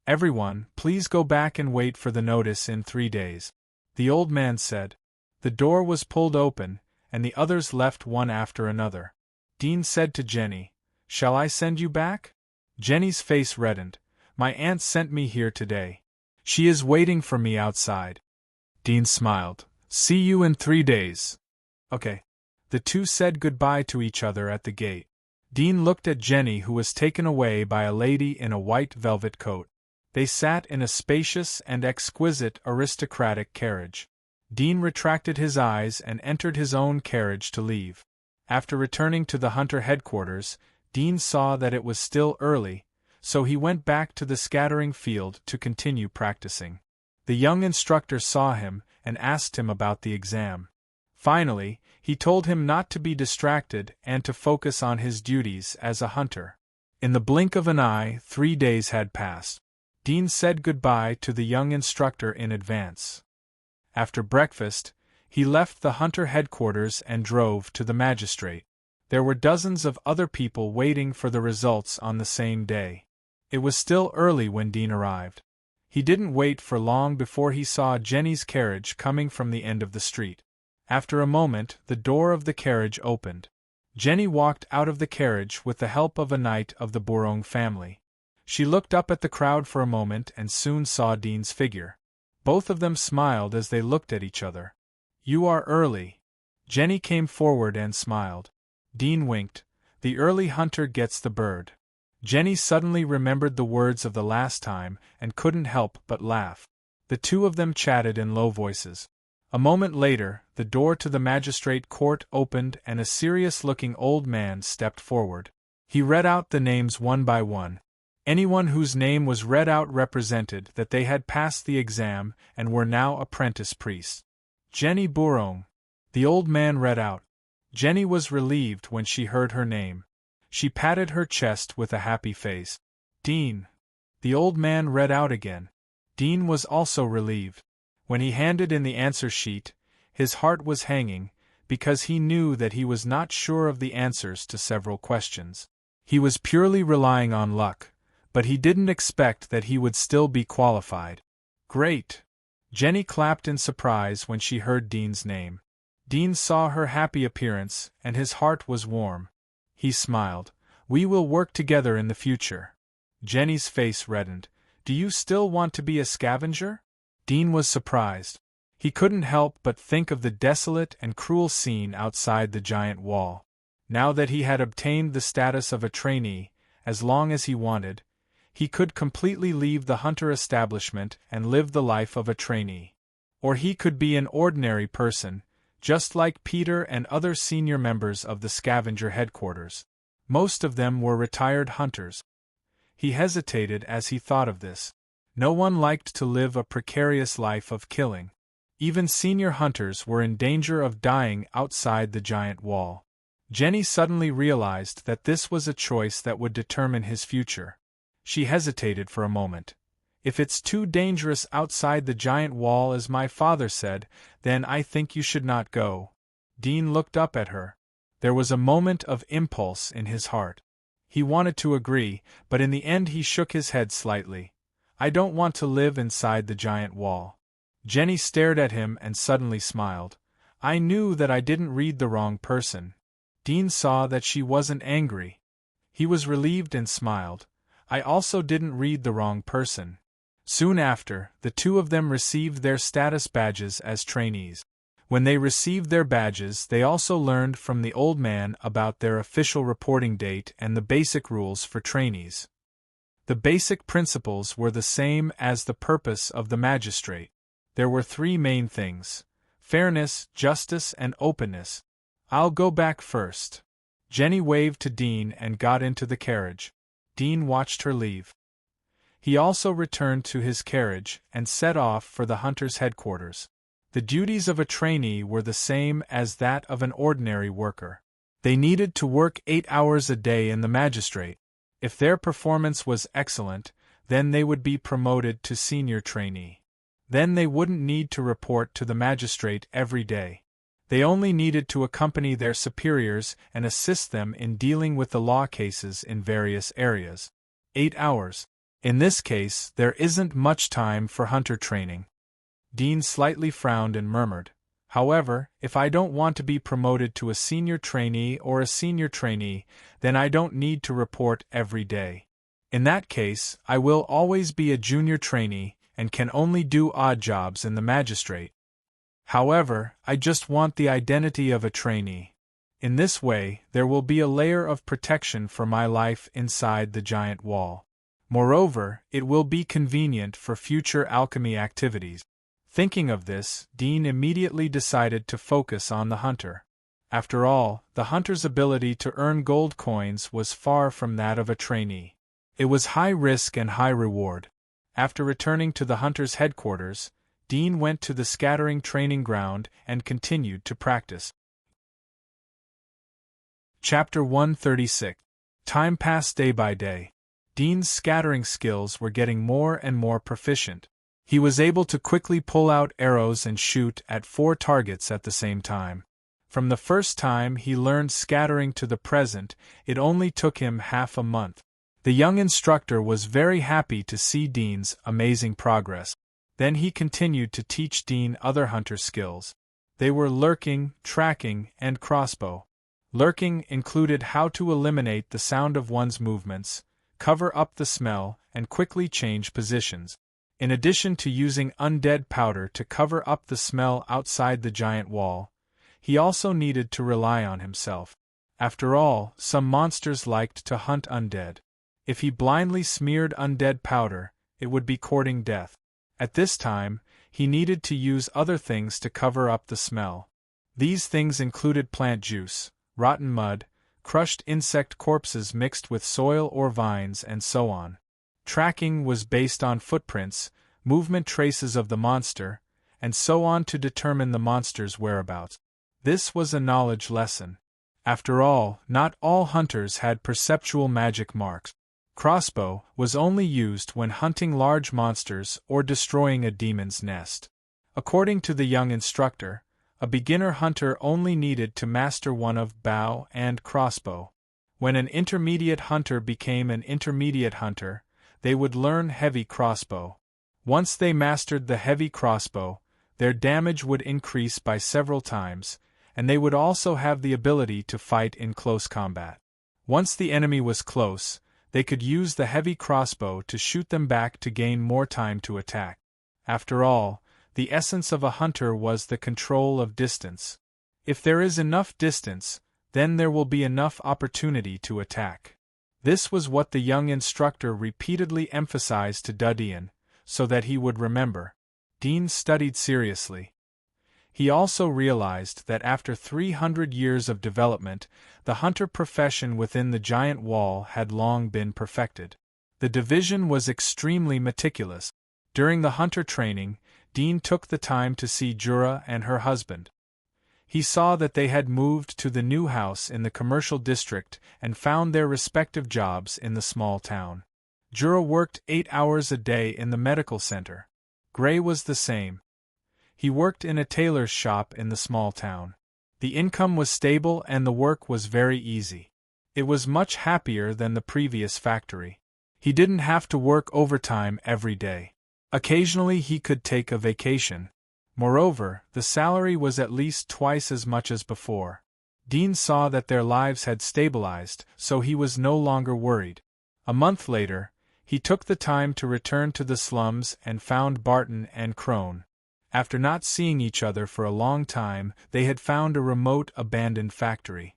Everyone, please go back and wait for the notice in 3 days, the old man said. The door was pulled open, and the others left one after another. Dean said to Jenny, "Shall I send you back?" Jenny's face reddened. "My aunt sent me here today. She is waiting for me outside." Dean smiled. "See you in 3 days." "Okay." The two said goodbye to each other at the gate. Dean looked at Jenny, who was taken away by a lady in a white velvet coat. They sat in a spacious and exquisite aristocratic carriage. Dean retracted his eyes and entered his own carriage to leave. After returning to the Hunter headquarters, Dean saw that it was still early, so he went back to the scattering field to continue practicing. The young instructor saw him and asked him about the exam. Finally, he told him not to be distracted and to focus on his duties as a hunter. In the blink of an eye, 3 days had passed. Dean said goodbye to the young instructor in advance. After breakfast, He left the hunter headquarters and drove to the magistrate. There were dozens of other people waiting for the results on the same day. It was still early when Dean arrived. He didn't wait for long before he saw Jenny's carriage coming from the end of the street. After a moment, the door of the carriage opened. Jenny walked out of the carriage with the help of a knight of the Bourong family. She looked up at the crowd for a moment and soon saw Dean's figure. Both of them smiled as they looked at each other. "You are early." Jenny came forward and smiled. Dean winked. "The early hunter gets the bird." Jenny suddenly remembered the words of the last time and couldn't help but laugh. The two of them chatted in low voices. A moment later, the door to the magistrate court opened and a serious-looking old man stepped forward. He read out the names one by one. Anyone whose name was read out represented that they had passed the exam and were now apprentice priests. "Jenny Bourong," the old man read out. Jenny was relieved when she heard her name. She patted her chest with a happy face. "Dean," the old man read out again. Dean was also relieved. When he handed in the answer sheet, his heart was hanging, because he knew that he was not sure of the answers to several questions. He was purely relying on luck, but he didn't expect that he would still be qualified. "Great!" Jenny clapped in surprise when she heard Dean's name. Dean saw her happy appearance, and his heart was warm. He smiled. "We will work together in the future." Jenny's face reddened. "Do you still want to be a scavenger?" Dean was surprised. He couldn't help but think of the desolate and cruel scene outside the giant wall. Now that he had obtained the status of a trainee, as long as he wanted, he could completely leave the hunter establishment and live the life of a trainee. Or he could be an ordinary person, just like Peter and other senior members of the scavenger headquarters. Most of them were retired hunters. He hesitated as he thought of this. No one liked to live a precarious life of killing. Even senior hunters were in danger of dying outside the giant wall. Jenny suddenly realized that this was a choice that would determine his future. She hesitated for a moment. "If it's too dangerous outside the giant wall as my father said, then I think you should not go." Dean looked up at her. There was a moment of impulse in his heart. He wanted to agree, but in the end he shook his head slightly. "I don't want to live inside the giant wall." Jenny stared at him and suddenly smiled. "I knew that I didn't read the wrong person." Dean saw that she wasn't angry. He was relieved and smiled. "I also didn't read the wrong person." Soon after, the two of them received their status badges as trainees. When they received their badges, they also learned from the old man about their official reporting date and the basic rules for trainees. The basic principles were the same as the purpose of the magistrate. There were three main things: fairness, justice, and openness. "I'll go back first." Jenny waved to Dean and got into the carriage. Dean watched her leave. He also returned to his carriage and set off for the hunter's headquarters. The duties of a trainee were the same as that of an ordinary worker. They needed to work 8 hours a day in the magistrate. If their performance was excellent, then they would be promoted to senior trainee. Then they wouldn't need to report to the magistrate every day. They only needed to accompany their superiors and assist them in dealing with the law cases in various areas. 8 hours. In this case, there isn't much time for hunter training. Dean slightly frowned and murmured, "However, if I don't want to be promoted to a senior trainee or a senior trainee, then I don't need to report every day. In that case, I will always be a junior trainee and can only do odd jobs in the magistrate. However, I just want the identity of a trainee. In this way, there will be a layer of protection for my life inside the giant wall. Moreover, it will be convenient for future alchemy activities." Thinking of this, Dean immediately decided to focus on the hunter. After all, the hunter's ability to earn gold coins was far from that of a trainee. It was high risk and high reward. After returning to the hunter's headquarters, Dean went to the scattering training ground and continued to practice. Chapter 136. Time passed day by day. Dean's scattering skills were getting more and more proficient. He was able to quickly pull out arrows and shoot at 4 targets at the same time. From the first time he learned scattering to the present, it only took him half a month. The young instructor was very happy to see Dean's amazing progress. Then he continued to teach Dean other hunter skills. They were lurking, tracking, and crossbow. Lurking included how to eliminate the sound of one's movements, cover up the smell, and quickly change positions. In addition to using undead powder to cover up the smell outside the giant wall, he also needed to rely on himself. After all, some monsters liked to hunt undead. If he blindly smeared undead powder, it would be courting death. At this time, he needed to use other things to cover up the smell. These things included plant juice, rotten mud, crushed insect corpses mixed with soil or vines, and so on. Tracking was based on footprints, movement traces of the monster, and so on to determine the monster's whereabouts. This was a knowledge lesson. After all, not all hunters had perceptual magic marks. Crossbow was only used when hunting large monsters or destroying a demon's nest. According to the young instructor, a beginner hunter only needed to master one of bow and crossbow. When an intermediate hunter became an intermediate hunter, they would learn heavy crossbow. Once they mastered the heavy crossbow, their damage would increase by several times, and they would also have the ability to fight in close combat. Once the enemy was close, they could use the heavy crossbow to shoot them back to gain more time to attack. After all, the essence of a hunter was the control of distance. If there is enough distance, then there will be enough opportunity to attack. This was what the young instructor repeatedly emphasized to Dean, so that he would remember. Dean studied seriously. He also realized that after 300 years of development, the hunter profession within the giant wall had long been perfected. The division was extremely meticulous. During the hunter training, Dean took the time to see Jura and her husband. He saw that they had moved to the new house in the commercial district and found their respective jobs in the small town. Jura worked 8 hours a day in the medical center. Gray was the same. He worked in a tailor's shop in the small town. The income was stable and the work was very easy. It was much happier than the previous factory. He didn't have to work overtime every day. Occasionally he could take a vacation. Moreover, the salary was at least twice as much as before. Dean saw that their lives had stabilized, so he was no longer worried. A month later, he took the time to return to the slums and found Barton and Crone. After not seeing each other for a long time, they had found a remote, abandoned factory.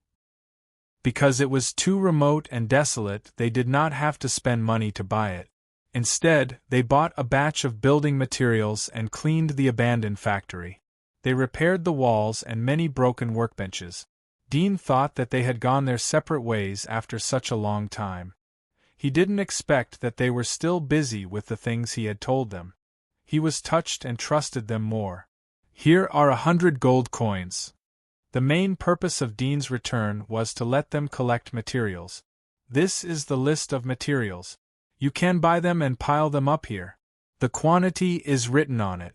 Because it was too remote and desolate, they did not have to spend money to buy it. Instead, they bought a batch of building materials and cleaned the abandoned factory. They repaired the walls and many broken workbenches. Dean thought that they had gone their separate ways after such a long time. He didn't expect that they were still busy with the things he had told them. He was touched and trusted them more. Here are 100 gold coins. The main purpose of Dean's return was to let them collect materials. This is the list of materials. You can buy them and pile them up here. The quantity is written on it.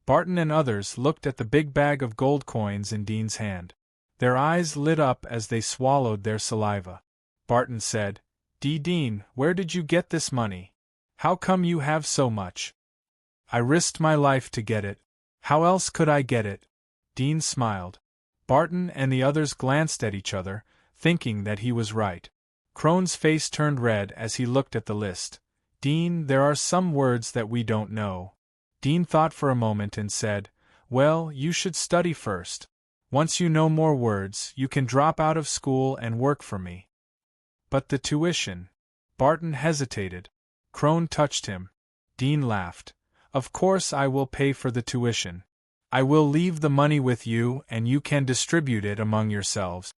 Barton and others looked at the big bag of gold coins in Dean's hand. Their eyes lit up as they swallowed their saliva. Barton said, Dean, where did you get this money? How come you have so much? I risked my life to get it. How else could I get it? Dean smiled. Barton and the others glanced at each other, thinking that he was right. Crone's face turned red as he looked at the list. Dean, there are some words that we don't know. Dean thought for a moment and said, Well, you should study first. Once you know more words, you can drop out of school and work for me. But the tuition. Barton hesitated. Crone touched him. Dean laughed. Of course I will pay for the tuition. I will leave the money with you and you can distribute it among yourselves.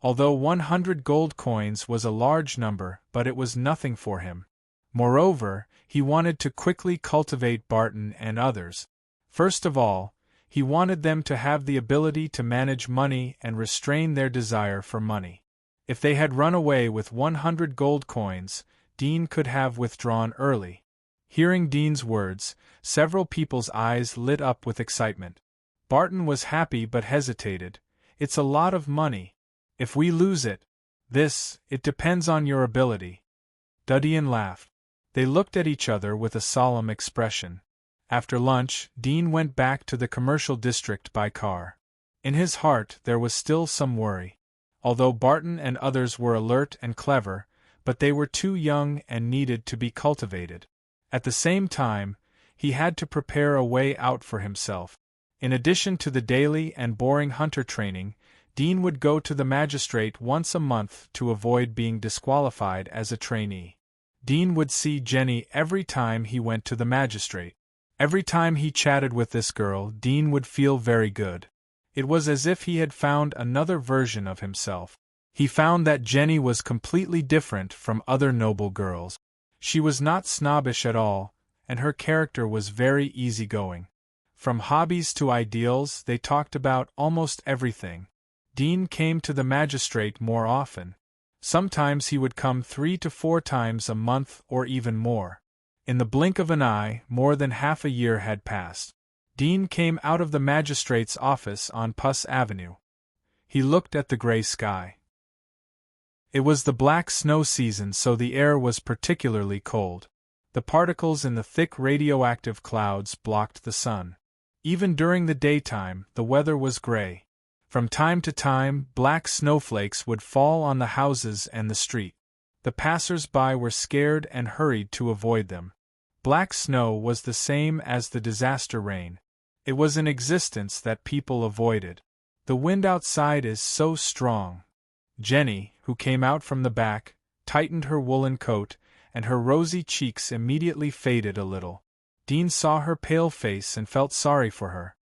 Although 100 gold coins was a large number, but it was nothing for him. Moreover, he wanted to quickly cultivate Barton and others. First of all, he wanted them to have the ability to manage money and restrain their desire for money. If they had run away with 100 gold coins, Dean could have withdrawn early. Hearing Dean's words, several people's eyes lit up with excitement. Barton was happy but hesitated. It's a lot of money. If we lose it, it depends on your ability. Dudian laughed. They looked at each other with a solemn expression. After lunch, Dean went back to the commercial district by car. In his heart there was still some worry. Although Barton and others were alert and clever, but they were too young and needed to be cultivated. At the same time, he had to prepare a way out for himself. In addition to the daily and boring hunter training, Dean would go to the magistrate once a month to avoid being disqualified as a trainee. Dean would see Jenny every time he went to the magistrate. Every time he chatted with this girl, Dean would feel very good. It was as if he had found another version of himself. He found that Jenny was completely different from other noble girls. She was not snobbish at all, and her character was very easygoing. From hobbies to ideals, they talked about almost everything. Dean came to the magistrate more often. Sometimes he would come 3 to 4 times a month or even more. In the blink of an eye, more than half a year had passed. Dean came out of the magistrate's office on Puss Avenue. He looked at the gray sky. It was the black snow season, so the air was particularly cold. The particles in the thick radioactive clouds blocked the sun. Even during the daytime, the weather was gray. From time to time, black snowflakes would fall on the houses and the street. The passers-by were scared and hurried to avoid them. Black snow was the same as the disaster rain. It was an existence that people avoided. The wind outside is so strong. Jenny, who came out from the back, tightened her woolen coat, and her rosy cheeks immediately faded a little. Dean saw her pale face and felt sorry for her.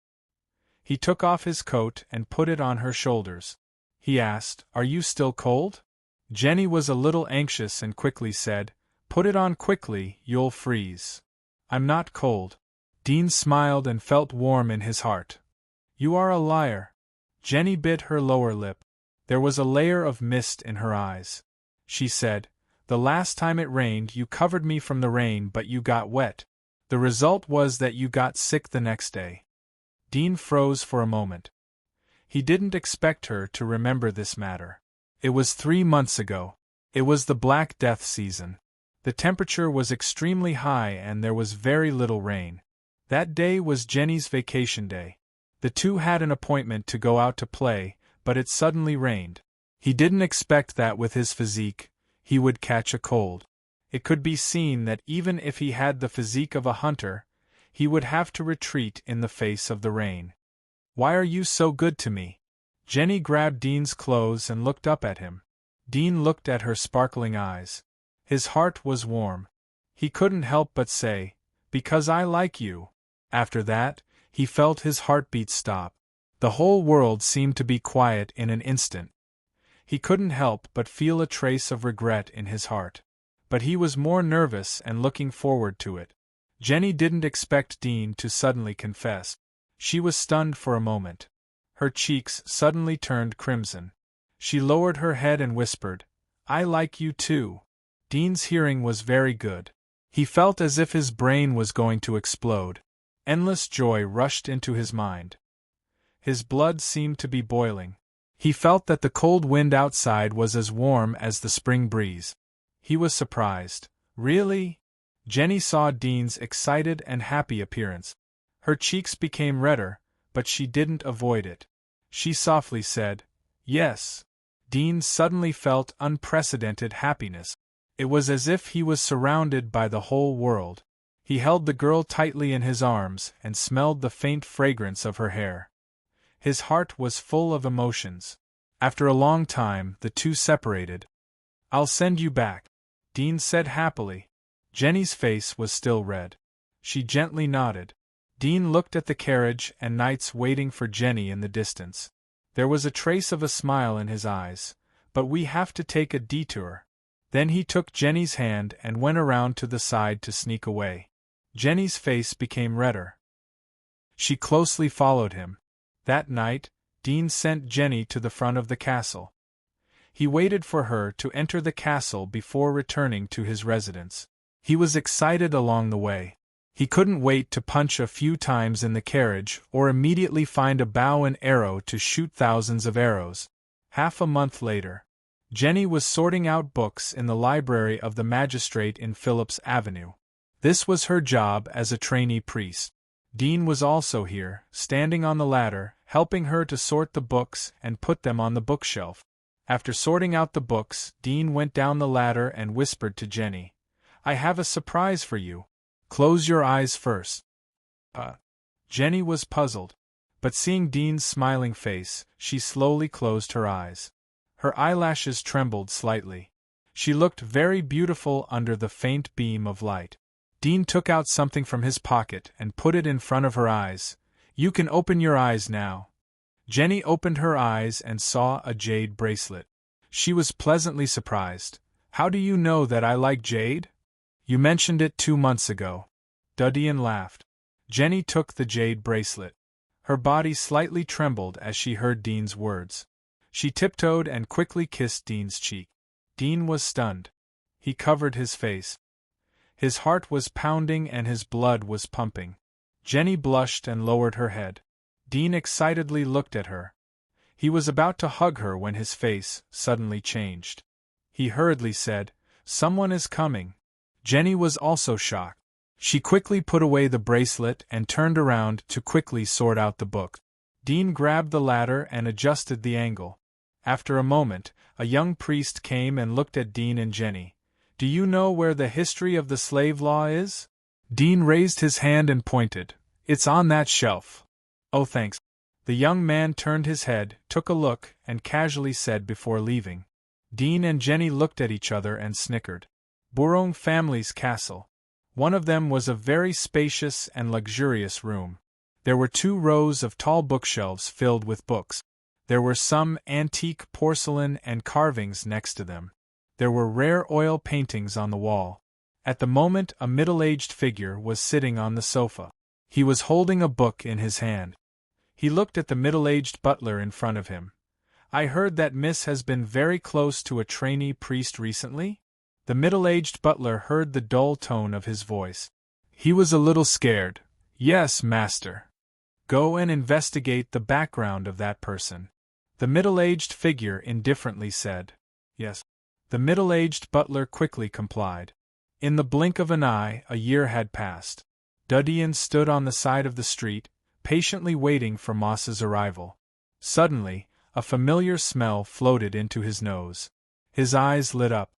He took off his coat and put it on her shoulders. He asked, "Are you still cold?" Jenny was a little anxious and quickly said, "Put it on quickly, you'll freeze." "I'm not cold." Dean smiled and felt warm in his heart. "You are a liar." Jenny bit her lower lip. There was a layer of mist in her eyes. She said, "The last time it rained you covered me from the rain, but you got wet. The result was that you got sick the next day." Dean froze for a moment. He didn't expect her to remember this matter. It was 3 months ago. It was the Black Death season. The temperature was extremely high and there was very little rain. That day was Jenny's vacation day. The two had an appointment to go out to play, but it suddenly rained. He didn't expect that with his physique, he would catch a cold. It could be seen that even if he had the physique of a hunter, he would have to retreat in the face of the rain. "Why are you so good to me?" Jenny grabbed Dean's clothes and looked up at him. Dean looked at her sparkling eyes. His heart was warm. He couldn't help but say, "Because I like you." After that, he felt his heartbeat stop. The whole world seemed to be quiet in an instant. He couldn't help but feel a trace of regret in his heart. But he was more nervous and looking forward to it. Jenny didn't expect Dean to suddenly confess. She was stunned for a moment. Her cheeks suddenly turned crimson. She lowered her head and whispered, "I like you too." Dean's hearing was very good. He felt as if his brain was going to explode. Endless joy rushed into his mind. His blood seemed to be boiling. He felt that the cold wind outside was as warm as the spring breeze. He was surprised. "Really?" Jenny saw Dean's excited and happy appearance. Her cheeks became redder, but she didn't avoid it. She softly said, "Yes." Dean suddenly felt unprecedented happiness. It was as if he was surrounded by the whole world. He held the girl tightly in his arms and smelled the faint fragrance of her hair. His heart was full of emotions. After a long time, the two separated. "I'll send you back," Dean said happily. Jenny's face was still red. She gently nodded. Dean looked at the carriage and knights waiting for Jenny in the distance. There was a trace of a smile in his eyes. "But we have to take a detour." Then he took Jenny's hand and went around to the side to sneak away. Jenny's face became redder. She closely followed him. That night, Dean sent Jenny to the front of the castle. He waited for her to enter the castle before returning to his residence. He was excited along the way. He couldn't wait to punch a few times in the carriage or immediately find a bow and arrow to shoot thousands of arrows. Half a month later, Jenny was sorting out books in the library of the magistrate in Phillips Avenue. This was her job as a trainee priest. Dean was also here, standing on the ladder, helping her to sort the books and put them on the bookshelf. After sorting out the books, Dean went down the ladder and whispered to Jenny, "I have a surprise for you. Close your eyes first." Jenny was puzzled, but seeing Dean's smiling face, she slowly closed her eyes. Her eyelashes trembled slightly. She looked very beautiful under the faint beam of light. Dean took out something from his pocket and put it in front of her eyes. "You can open your eyes now." Jenny opened her eyes and saw a jade bracelet. She was pleasantly surprised. "How do you know that I like jade?" "You mentioned it 2 months ago." Dean laughed. Jenny took the jade bracelet. Her body slightly trembled as she heard Dean's words. She tiptoed and quickly kissed Dean's cheek. Dean was stunned. He covered his face. His heart was pounding and his blood was pumping. Jenny blushed and lowered her head. Dean excitedly looked at her. He was about to hug her when his face suddenly changed. He hurriedly said, "Someone is coming." Jenny was also shocked. She quickly put away the bracelet and turned around to quickly sort out the book. Dean grabbed the ladder and adjusted the angle. After a moment, a young priest came and looked at Dean and Jenny. "Do you know where the history of the slave law is?" Dean raised his hand and pointed. "It's on that shelf." "Oh, thanks." The young man turned his head, took a look, and casually said before leaving. Dean and Jenny looked at each other and snickered. Bourong family's castle. One of them was a very spacious and luxurious room. There were 2 rows of tall bookshelves filled with books. There were some antique porcelain and carvings next to them. There were rare oil paintings on the wall. At the moment, a middle-aged figure was sitting on the sofa. He was holding a book in his hand. He looked at the middle-aged butler in front of him. "I heard that Miss has been very close to a trainee priest recently?" The middle-aged butler heard the dull tone of his voice. He was a little scared. "Yes, master." "Go and investigate the background of that person." The middle-aged figure indifferently said, "Yes." The middle-aged butler quickly complied. In the blink of an eye, a year had passed. Dean stood on the side of the street, patiently waiting for Moss's arrival. Suddenly, a familiar smell floated into his nose. His eyes lit up.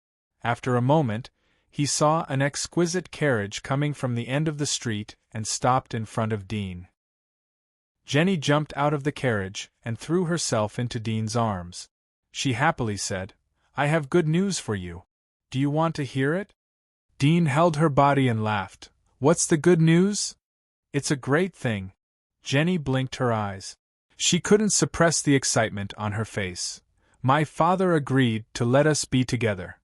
After a moment, he saw an exquisite carriage coming from the end of the street and stopped in front of Dean. Jenny jumped out of the carriage and threw herself into Dean's arms. She happily said, "I have good news for you. Do you want to hear it?" Dean held her body and laughed. "What's the good news?" "It's a great thing." Jenny blinked her eyes. She couldn't suppress the excitement on her face. "My father agreed to let us be together."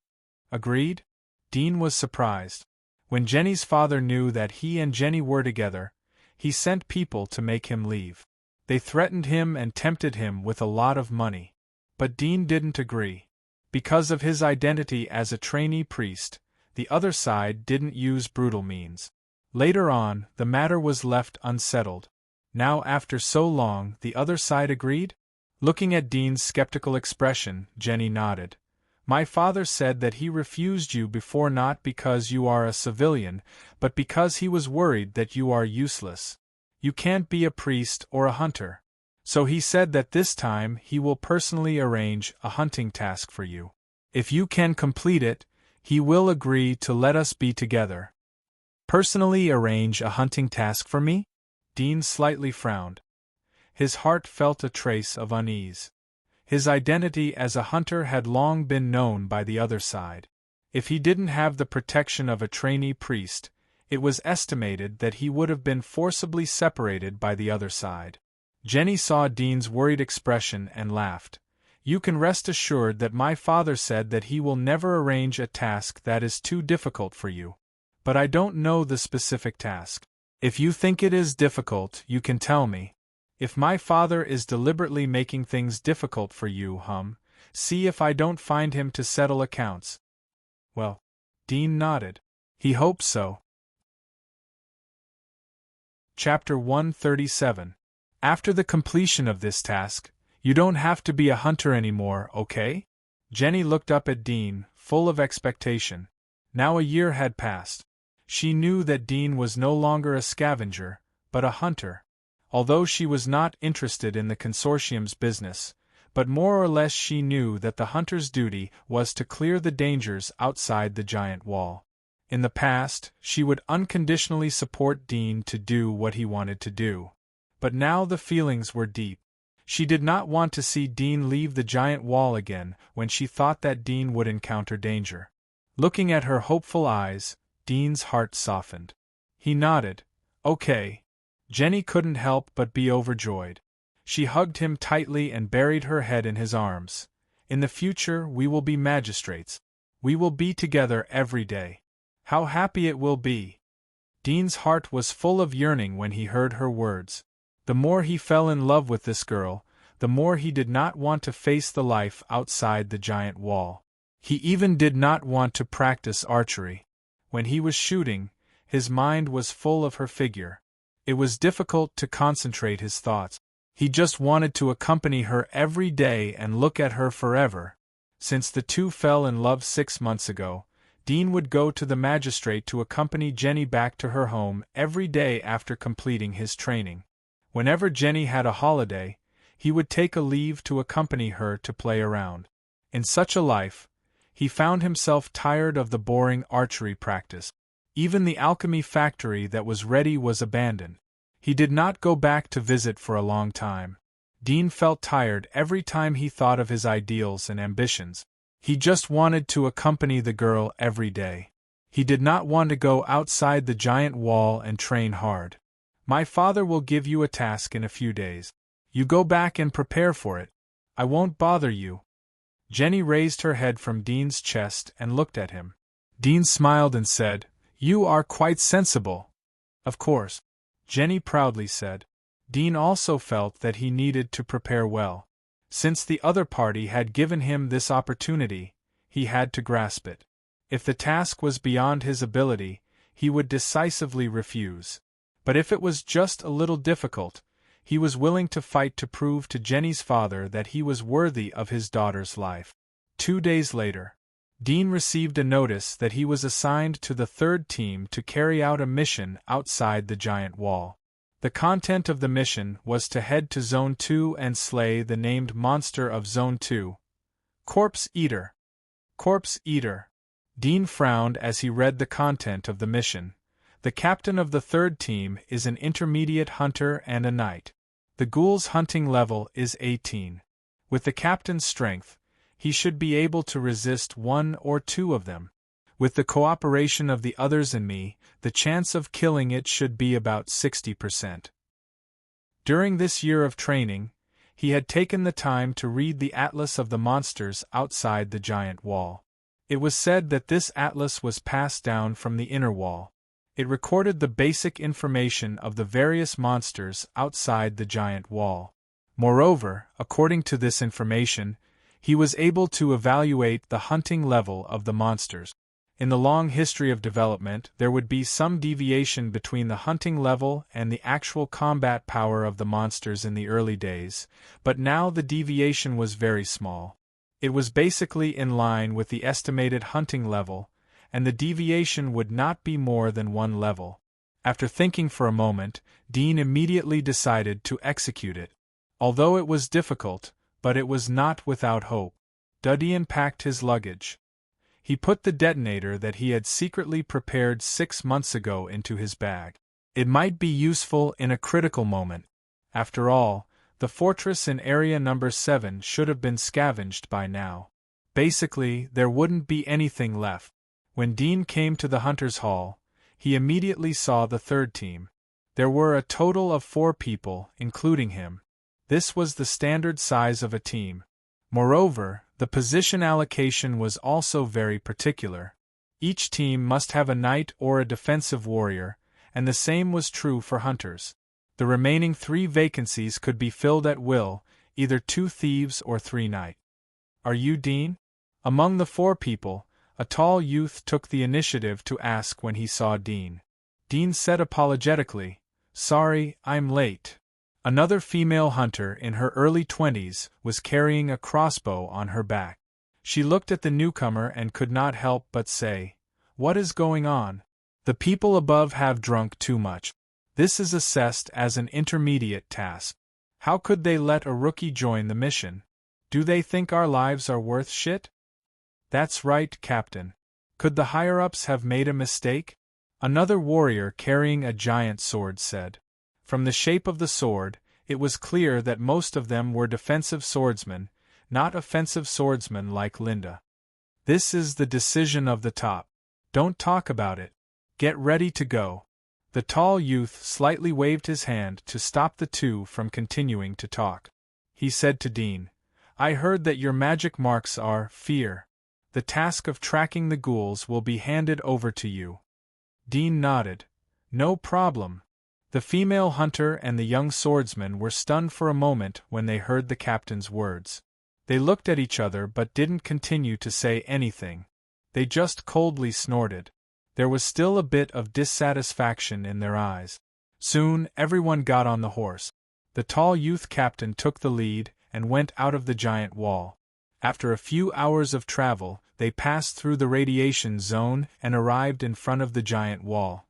"Agreed?" Dean was surprised. When Jenny's father knew that he and Jenny were together, he sent people to make him leave. They threatened him and tempted him with a lot of money. But Dean didn't agree. Because of his identity as a trainee priest, the other side didn't use brutal means. Later on, the matter was left unsettled. Now, after so long, the other side agreed? Looking at Dean's skeptical expression, Jenny nodded. "My father said that he refused you before not because you are a civilian, but because he was worried that you are useless. You can't be a priest or a hunter. So he said that this time he will personally arrange a hunting task for you. If you can complete it, he will agree to let us be together." "Personally arrange a hunting task for me?" Dean slightly frowned. His heart felt a trace of unease. His identity as a hunter had long been known by the other side. If he didn't have the protection of a trainee priest, it was estimated that he would have been forcibly separated by the other side. Jenny saw Dean's worried expression and laughed. "You can rest assured that my father said that he will never arrange a task that is too difficult for you. But I don't know the specific task. If you think it is difficult, you can tell me. If my father is deliberately making things difficult for you, see if I don't find him to settle accounts." "Well," Dean nodded. He hoped so. Chapter 137. After the completion of this task, you don't have to be a hunter anymore, okay? Jenny looked up at Dean, full of expectation. Now a year had passed. She knew that Dean was no longer a scavenger, but a hunter. Although she was not interested in the consortium's business, but more or less she knew that the hunter's duty was to clear the dangers outside the giant wall. In the past, she would unconditionally support Dean to do what he wanted to do. But now the feelings were deep. She did not want to see Dean leave the giant wall again when she thought that Dean would encounter danger. Looking at her hopeful eyes, Dean's heart softened. He nodded. Okay. Jenny couldn't help but be overjoyed. She hugged him tightly and buried her head in his arms. In the future we will be magistrates. We will be together every day. How happy it will be! Dean's heart was full of yearning when he heard her words. The more he fell in love with this girl, the more he did not want to face the life outside the giant wall. He even did not want to practice archery. When he was shooting, his mind was full of her figure. It was difficult to concentrate his thoughts. He just wanted to accompany her every day and look at her forever. Since the two fell in love 6 months ago, Dean would go to the magistrate to accompany Jenny back to her home every day after completing his training. Whenever Jenny had a holiday, he would take a leave to accompany her to play around. In such a life, he found himself tired of the boring archery practice. Even the alchemy factory that was ready was abandoned. He did not go back to visit for a long time. Dean felt tired every time he thought of his ideals and ambitions. He just wanted to accompany the girl every day. He did not want to go outside the giant wall and train hard. My father will give you a task in a few days. You go back and prepare for it. I won't bother you. Jenny raised her head from Dean's chest and looked at him. Dean smiled and said, "You are quite sensible." "Of course," Jenny proudly said. Dean also felt that he needed to prepare well. Since the other party had given him this opportunity, he had to grasp it. If the task was beyond his ability, he would decisively refuse. But if it was just a little difficult, he was willing to fight to prove to Jenny's father that he was worthy of his daughter's life. 2 days later, Dean received a notice that he was assigned to the third team to carry out a mission outside the giant wall. The content of the mission was to head to Zone 2 and slay the named monster of Zone 2. Corpse Eater. Corpse Eater. Dean frowned as he read the content of the mission. The captain of the third team is an intermediate hunter and a knight. The ghoul's hunting level is 18. With the captain's strength, he should be able to resist 1 or 2 of them. With the cooperation of the others and me, the chance of killing it should be about 60%. During this year of training, he had taken the time to read the atlas of the monsters outside the giant wall. It was said that this atlas was passed down from the inner wall. It recorded the basic information of the various monsters outside the giant wall. Moreover, according to this information, he was able to evaluate the hunting level of the monsters. In the long history of development, there would be some deviation between the hunting level and the actual combat power of the monsters in the early days, but now the deviation was very small. It was basically in line with the estimated hunting level, and the deviation would not be more than 1 level. After thinking for a moment, Dean immediately decided to execute it. Although it was difficult, but it was not without hope. Dean packed his luggage. He put the detonator that he had secretly prepared 6 months ago into his bag. It might be useful in a critical moment. After all, the fortress in Area Number 7 should have been scavenged by now. Basically, there wouldn't be anything left. When Dean came to the Hunter's Hall, he immediately saw the third team. There were a total of 4 people, including him. This was the standard size of a team. Moreover, the position allocation was also very particular. Each team must have a knight or a defensive warrior, and the same was true for hunters. The remaining 3 vacancies could be filled at will, either 2 thieves or 3 knights. Are you Dean? Among the 4 people, A tall youth took the initiative to ask when he saw Dean. Dean said apologetically, "Sorry, I'm late." Another female hunter in her early 20s was carrying a crossbow on her back. She looked at the newcomer and could not help but say, "What is going on? The people above have drunk too much. This is assessed as an intermediate task. How could they let a rookie join the mission? Do they think our lives are worth shit?" "That's right, Captain. Could the higher-ups have made a mistake?" Another warrior carrying a giant sword said. From the shape of the sword, it was clear that most of them were defensive swordsmen, not offensive swordsmen like Linda. "This is the decision of the top. Don't talk about it. Get ready to go." The tall youth slightly waved his hand to stop the two from continuing to talk. He said to Dean, "I heard that your magic marks are fear. The task of tracking the ghouls will be handed over to you." Dean nodded. "No problem." The female hunter and the young swordsman were stunned for a moment when they heard the captain's words. They looked at each other but didn't continue to say anything. They just coldly snorted. There was still a bit of dissatisfaction in their eyes. Soon, everyone got on the horse. The tall youth captain took the lead and went out of the giant wall. After a few hours of travel, they passed through the radiation zone and arrived in front of the giant wall.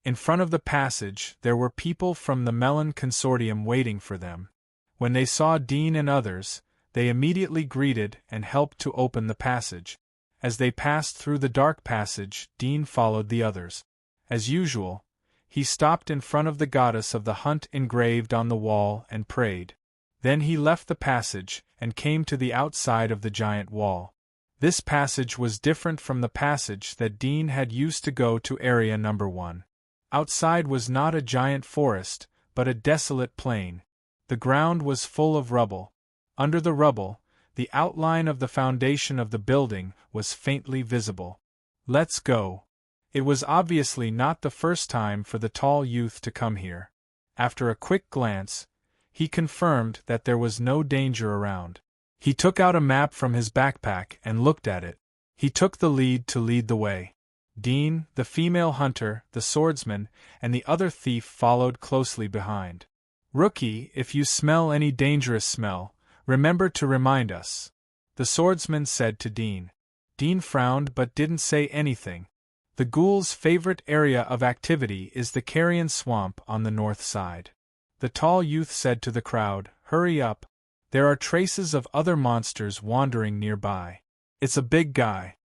In front of the passage, there were people from the Melon Consortium waiting for them. When they saw Dean and others, they immediately greeted and helped to open the passage. As they passed through the dark passage, Dean followed the others. As usual, he stopped in front of the goddess of the hunt engraved on the wall and prayed. Then he left the passage and came to the outside of the giant wall. This passage was different from the passage that Dean had used to go to Area Number 1. Outside was not a giant forest, but a desolate plain. The ground was full of rubble. Under the rubble, the outline of the foundation of the building was faintly visible. "Let's go." It was obviously not the first time for the tall youth to come here. After a quick glance, he confirmed that there was no danger around. He took out a map from his backpack and looked at it. He took the lead to lead the way. Dean, the female hunter, the swordsman, and the other thief followed closely behind. "Rookie, if you smell any dangerous smell, remember to remind us," the swordsman said to Dean. Dean frowned but didn't say anything. The ghouls' favorite area of activity is the carrion swamp on the north side. The tall youth said to the crowd, "Hurry up. There are traces of other monsters wandering nearby. It's a big guy."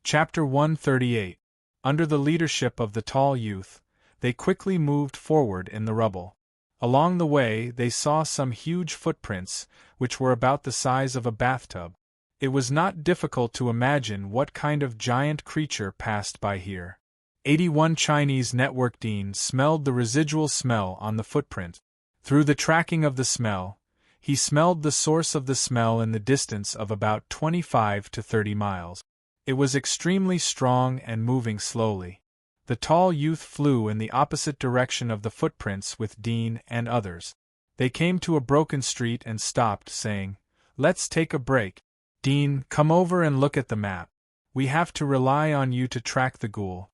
Chapter 138. Under the leadership of the tall youth, they quickly moved forward in the rubble. Along the way they saw some huge footprints, which were about the size of a bathtub. It was not difficult to imagine what kind of giant creature passed by here. 81 Chinese network. Dean smelled the residual smell on the footprint. Through the tracking of the smell, he smelled the source of the smell in the distance of about 25 to 30 miles. It was extremely strong and moving slowly. The tall youth flew in the opposite direction of the footprints with Dean and others. They came to a broken street and stopped, saying, "Let's take a break. Dean, come over and look at the map. We have to rely on you to track the ghoul."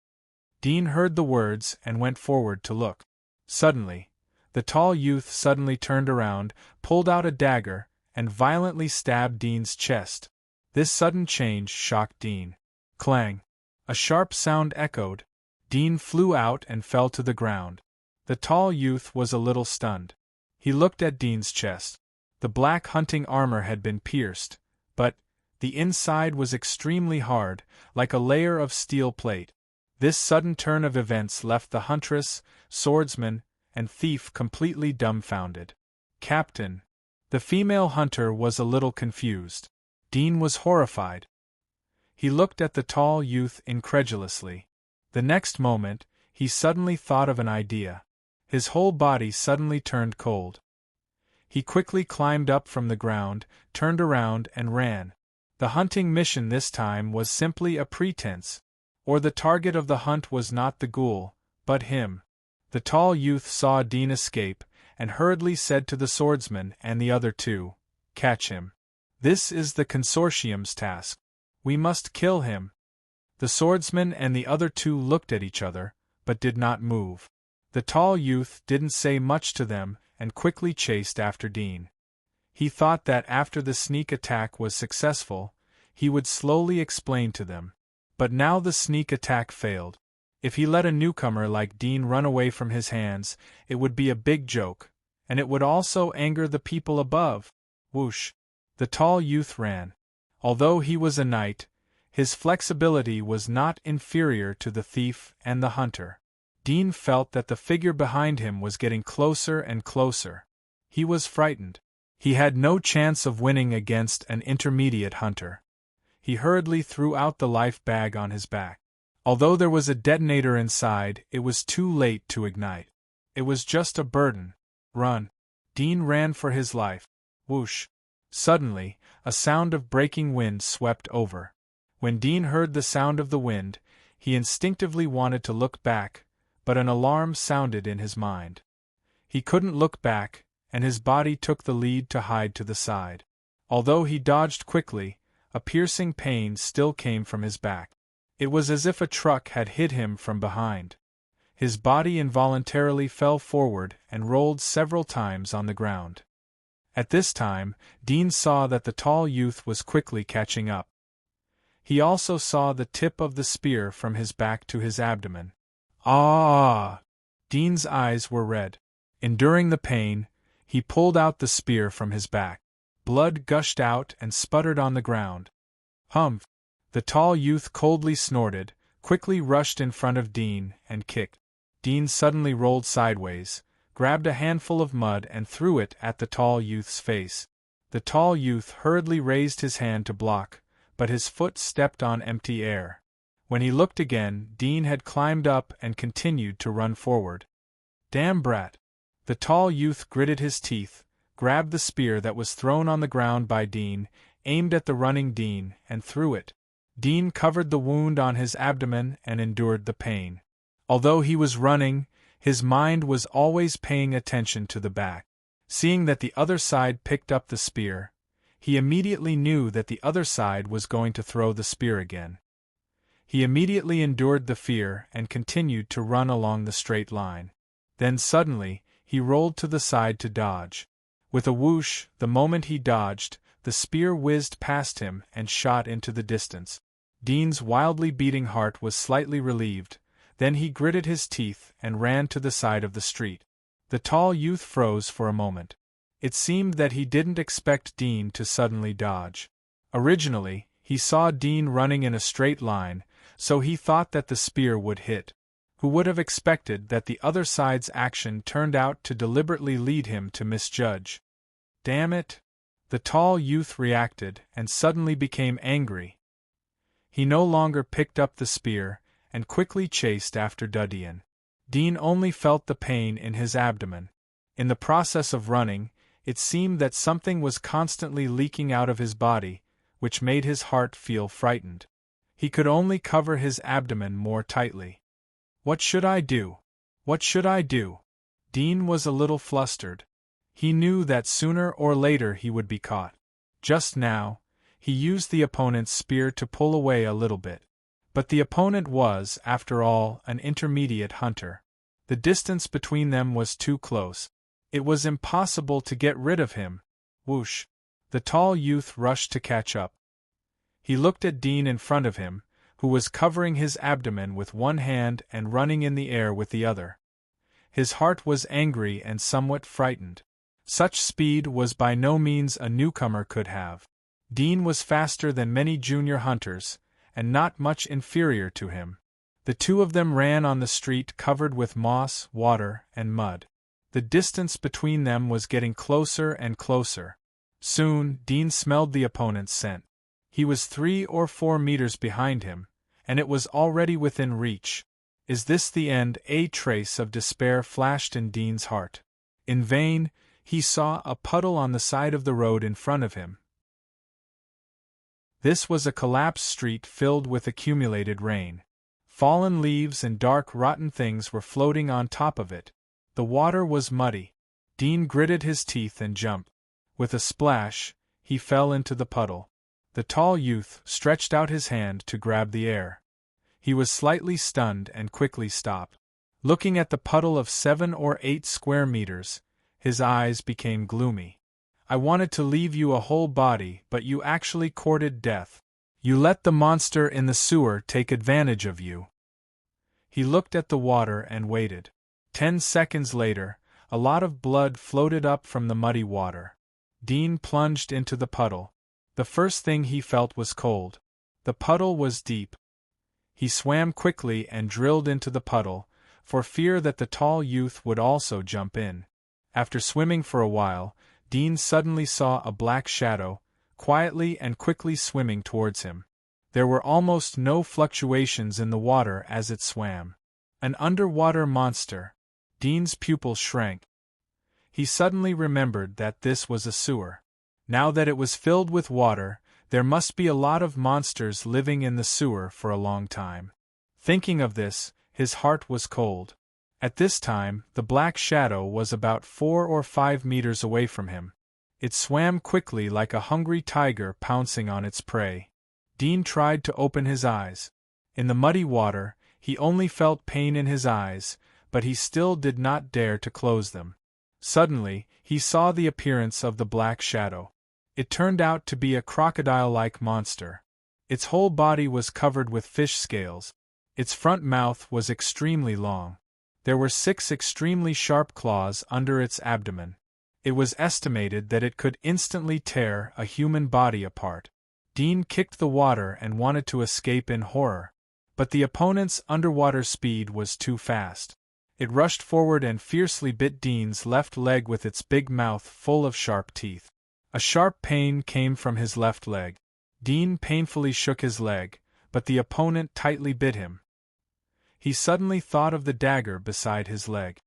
Dean heard the words and went forward to look. Suddenly, the tall youth suddenly turned around, pulled out a dagger, and violently stabbed Dean's chest. This sudden change shocked Dean. Clang! A sharp sound echoed. Dean flew out and fell to the ground. The tall youth was a little stunned. He looked at Dean's chest. The black hunting armor had been pierced, but the inside was extremely hard, like a layer of steel plate. This sudden turn of events left the huntress, swordsman, and thief completely dumbfounded. "Captain." The female hunter was a little confused. Dean was horrified. He looked at the tall youth incredulously. The next moment, he suddenly thought of an idea. His whole body suddenly turned cold. He quickly climbed up from the ground, turned around and ran. The hunting mission this time was simply a pretense, or the target of the hunt was not the ghoul, but him. The tall youth saw Dean escape, and hurriedly said to the swordsman and the other two, "Catch him." This is the consortium's task. We must kill him. The swordsman and the other two looked at each other, but did not move. The tall youth didn't say much to them and quickly chased after Dean. He thought that after the sneak attack was successful, he would slowly explain to them. But now the sneak attack failed. If he let a newcomer like Dean run away from his hands, it would be a big joke, and it would also anger the people above. Whoosh! The tall youth ran. Although he was a knight, his flexibility was not inferior to the thief and the hunter. Dean felt that the figure behind him was getting closer and closer. He was frightened. He had no chance of winning against an intermediate hunter. He hurriedly threw out the life bag on his back. Although there was a detonator inside, it was too late to ignite. It was just a burden. Run! Dean ran for his life. Whoosh! Suddenly, a sound of breaking wind swept over. When Dean heard the sound of the wind, he instinctively wanted to look back, but an alarm sounded in his mind. He couldn't look back, and his body took the lead to hide to the side. Although he dodged quickly, a piercing pain still came from his back. It was as if a truck had hit him from behind. His body involuntarily fell forward and rolled several times on the ground. At this time, Dean saw that the tall youth was quickly catching up. He also saw the tip of the spear from his back to his abdomen. Ah! Dean's eyes were red. Enduring the pain, he pulled out the spear from his back. Blood gushed out and sputtered on the ground. Humph! The tall youth coldly snorted, quickly rushed in front of Dean, and kicked. Dean suddenly rolled sideways, grabbed a handful of mud and threw it at the tall youth's face. The tall youth hurriedly raised his hand to block, but his foot stepped on empty air. When he looked again, Dean had climbed up and continued to run forward. Damn brat! The tall youth gritted his teeth, grabbed the spear that was thrown on the ground by Dean, aimed at the running Dean, and threw it. Dean covered the wound on his abdomen and endured the pain. Although he was running, his mind was always paying attention to the back. Seeing that the other side picked up the spear, he immediately knew that the other side was going to throw the spear again. He immediately endured the fear and continued to run along the straight line. Then suddenly, he rolled to the side to dodge. With a whoosh, the moment he dodged, the spear whizzed past him and shot into the distance. Dean's wildly beating heart was slightly relieved. Then he gritted his teeth and ran to the side of the street. The tall youth froze for a moment. It seemed that he didn't expect Dean to suddenly dodge. Originally, he saw Dean running in a straight line, so he thought that the spear would hit. Who would have expected that the other side's action turned out to deliberately lead him to misjudge? Damn it! The tall youth reacted and suddenly became angry. He no longer picked up the spear and quickly chased after Dudian. Dean only felt the pain in his abdomen. In the process of running, it seemed that something was constantly leaking out of his body, which made his heart feel frightened. He could only cover his abdomen more tightly. What should I do? What should I do? Dean was a little flustered. He knew that sooner or later he would be caught. Just now, he used the opponent's spear to pull away a little bit. But the opponent was, after all, an intermediate hunter. The distance between them was too close. It was impossible to get rid of him. Whoosh! The tall youth rushed to catch up. He looked at Dean in front of him, who was covering his abdomen with one hand and running in the air with the other. His heart was angry and somewhat frightened. Such speed was by no means a newcomer could have. Dean was faster than many junior hunters, and not much inferior to him. The two of them ran on the street covered with moss, water, and mud. The distance between them was getting closer and closer. Soon, Dean smelled the opponent's scent. He was 3 or 4 meters behind him, and it was already within reach. Is this the end? A trace of despair flashed in Dean's heart. In vain, he saw a puddle on the side of the road in front of him. This was a collapsed street filled with accumulated rain. Fallen leaves and dark rotten things were floating on top of it. The water was muddy. Dean gritted his teeth and jumped. With a splash, he fell into the puddle. The tall youth stretched out his hand to grab the air. He was slightly stunned and quickly stopped. Looking at the puddle of 7 or 8 square meters, his eyes became gloomy. I wanted to leave you a whole body, but you actually courted death. You let the monster in the sewer take advantage of you. He looked at the water and waited. 10 seconds later, a lot of blood floated up from the muddy water. Dean plunged into the puddle. The first thing he felt was cold. The puddle was deep. He swam quickly and drilled into the puddle, for fear that the tall youth would also jump in. After swimming for a while, Dean suddenly saw a black shadow, quietly and quickly swimming towards him. There were almost no fluctuations in the water as it swam. An underwater monster. Dean's pupils shrank. He suddenly remembered that this was a sewer. Now that it was filled with water, there must be a lot of monsters living in the sewer for a long time. Thinking of this, his heart was cold. At this time, the black shadow was about 4 or 5 meters away from him. It swam quickly like a hungry tiger pouncing on its prey. Dean tried to open his eyes. In the muddy water, he only felt pain in his eyes, but he still did not dare to close them. Suddenly, he saw the appearance of the black shadow. It turned out to be a crocodile-like monster. Its whole body was covered with fish scales. Its front mouth was extremely long. There were 6 extremely sharp claws under its abdomen. It was estimated that it could instantly tear a human body apart. Dean kicked the water and wanted to escape in horror. But the opponent's underwater speed was too fast. It rushed forward and fiercely bit Dean's left leg with its big mouth full of sharp teeth. A sharp pain came from his left leg. Dean painfully shook his leg, but the opponent tightly bit him. He suddenly thought of the dagger beside his leg.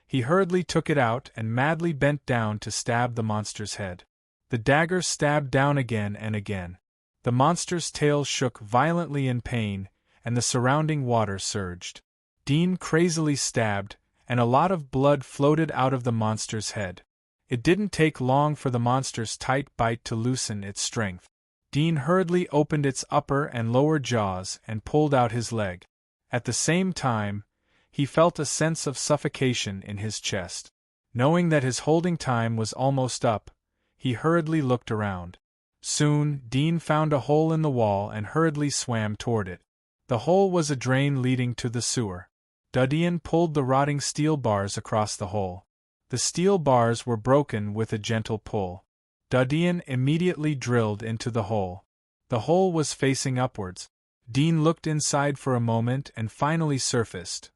He hurriedly took it out and madly bent down to stab the monster's head. The dagger stabbed down again and again. The monster's tail shook violently in pain, and the surrounding water surged. Dean crazily stabbed, and a lot of blood floated out of the monster's head. It didn't take long for the monster's tight bite to loosen its strength. Dean hurriedly opened its upper and lower jaws and pulled out his leg. At the same time, he felt a sense of suffocation in his chest. Knowing that his holding time was almost up, he hurriedly looked around. Soon, Dean found a hole in the wall and hurriedly swam toward it. The hole was a drain leading to the sewer. Dean pulled the rotting steel bars across the hole. The steel bars were broken with a gentle pull. Dean immediately drilled into the hole. The hole was facing upwards. Dean looked inside for a moment and finally surfaced.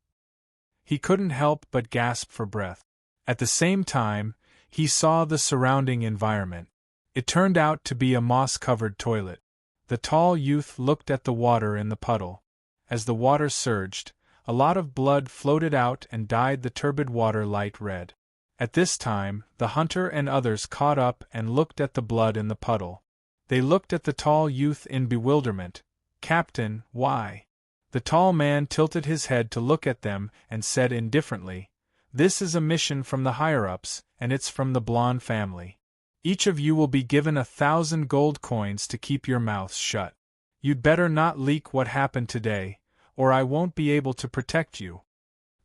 He couldn't help but gasp for breath. At the same time, he saw the surrounding environment. It turned out to be a moss-covered toilet. The tall youth looked at the water in the puddle. As the water surged, a lot of blood floated out and dyed the turbid water light red. At this time, the hunter and others caught up and looked at the blood in the puddle. They looked at the tall youth in bewilderment. "Captain, why?" The tall man tilted his head to look at them and said indifferently, "This is a mission from the higher-ups, and it's from the blonde family. Each of you will be given 1,000 gold coins to keep your mouths shut. You'd better not leak what happened today, or I won't be able to protect you."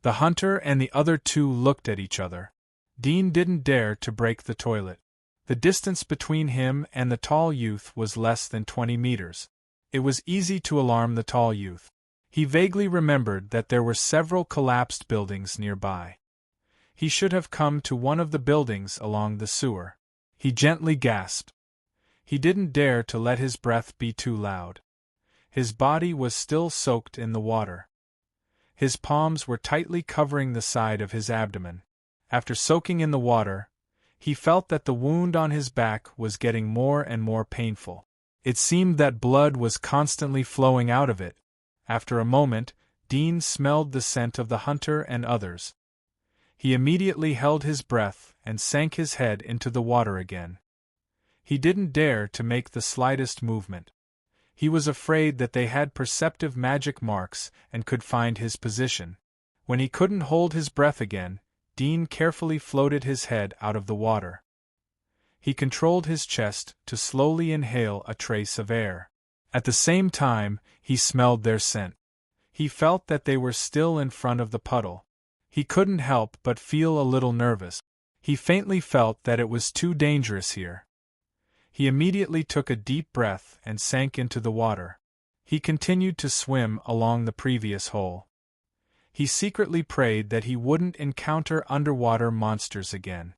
The hunter and the other 2 looked at each other. Dean didn't dare to break the toilet. The distance between him and the tall youth was less than 20 meters. It was easy to alarm the tall youth. He vaguely remembered that there were several collapsed buildings nearby. He should have come to one of the buildings along the sewer. He gently gasped. He didn't dare to let his breath be too loud. His body was still soaked in the water. His palms were tightly covering the side of his abdomen. After soaking in the water, he felt that the wound on his back was getting more and more painful. It seemed that blood was constantly flowing out of it. After a moment, Dean smelled the scent of the hunter and others. He immediately held his breath and sank his head into the water again. He didn't dare to make the slightest movement. He was afraid that they had perceptive magic marks and could find his position. When he couldn't hold his breath again, Dean carefully floated his head out of the water. He controlled his chest to slowly inhale a trace of air. At the same time, he smelled their scent. He felt that they were still in front of the puddle. He couldn't help but feel a little nervous. He faintly felt that it was too dangerous here. He immediately took a deep breath and sank into the water. He continued to swim along the previous hole. He secretly prayed that he wouldn't encounter underwater monsters again.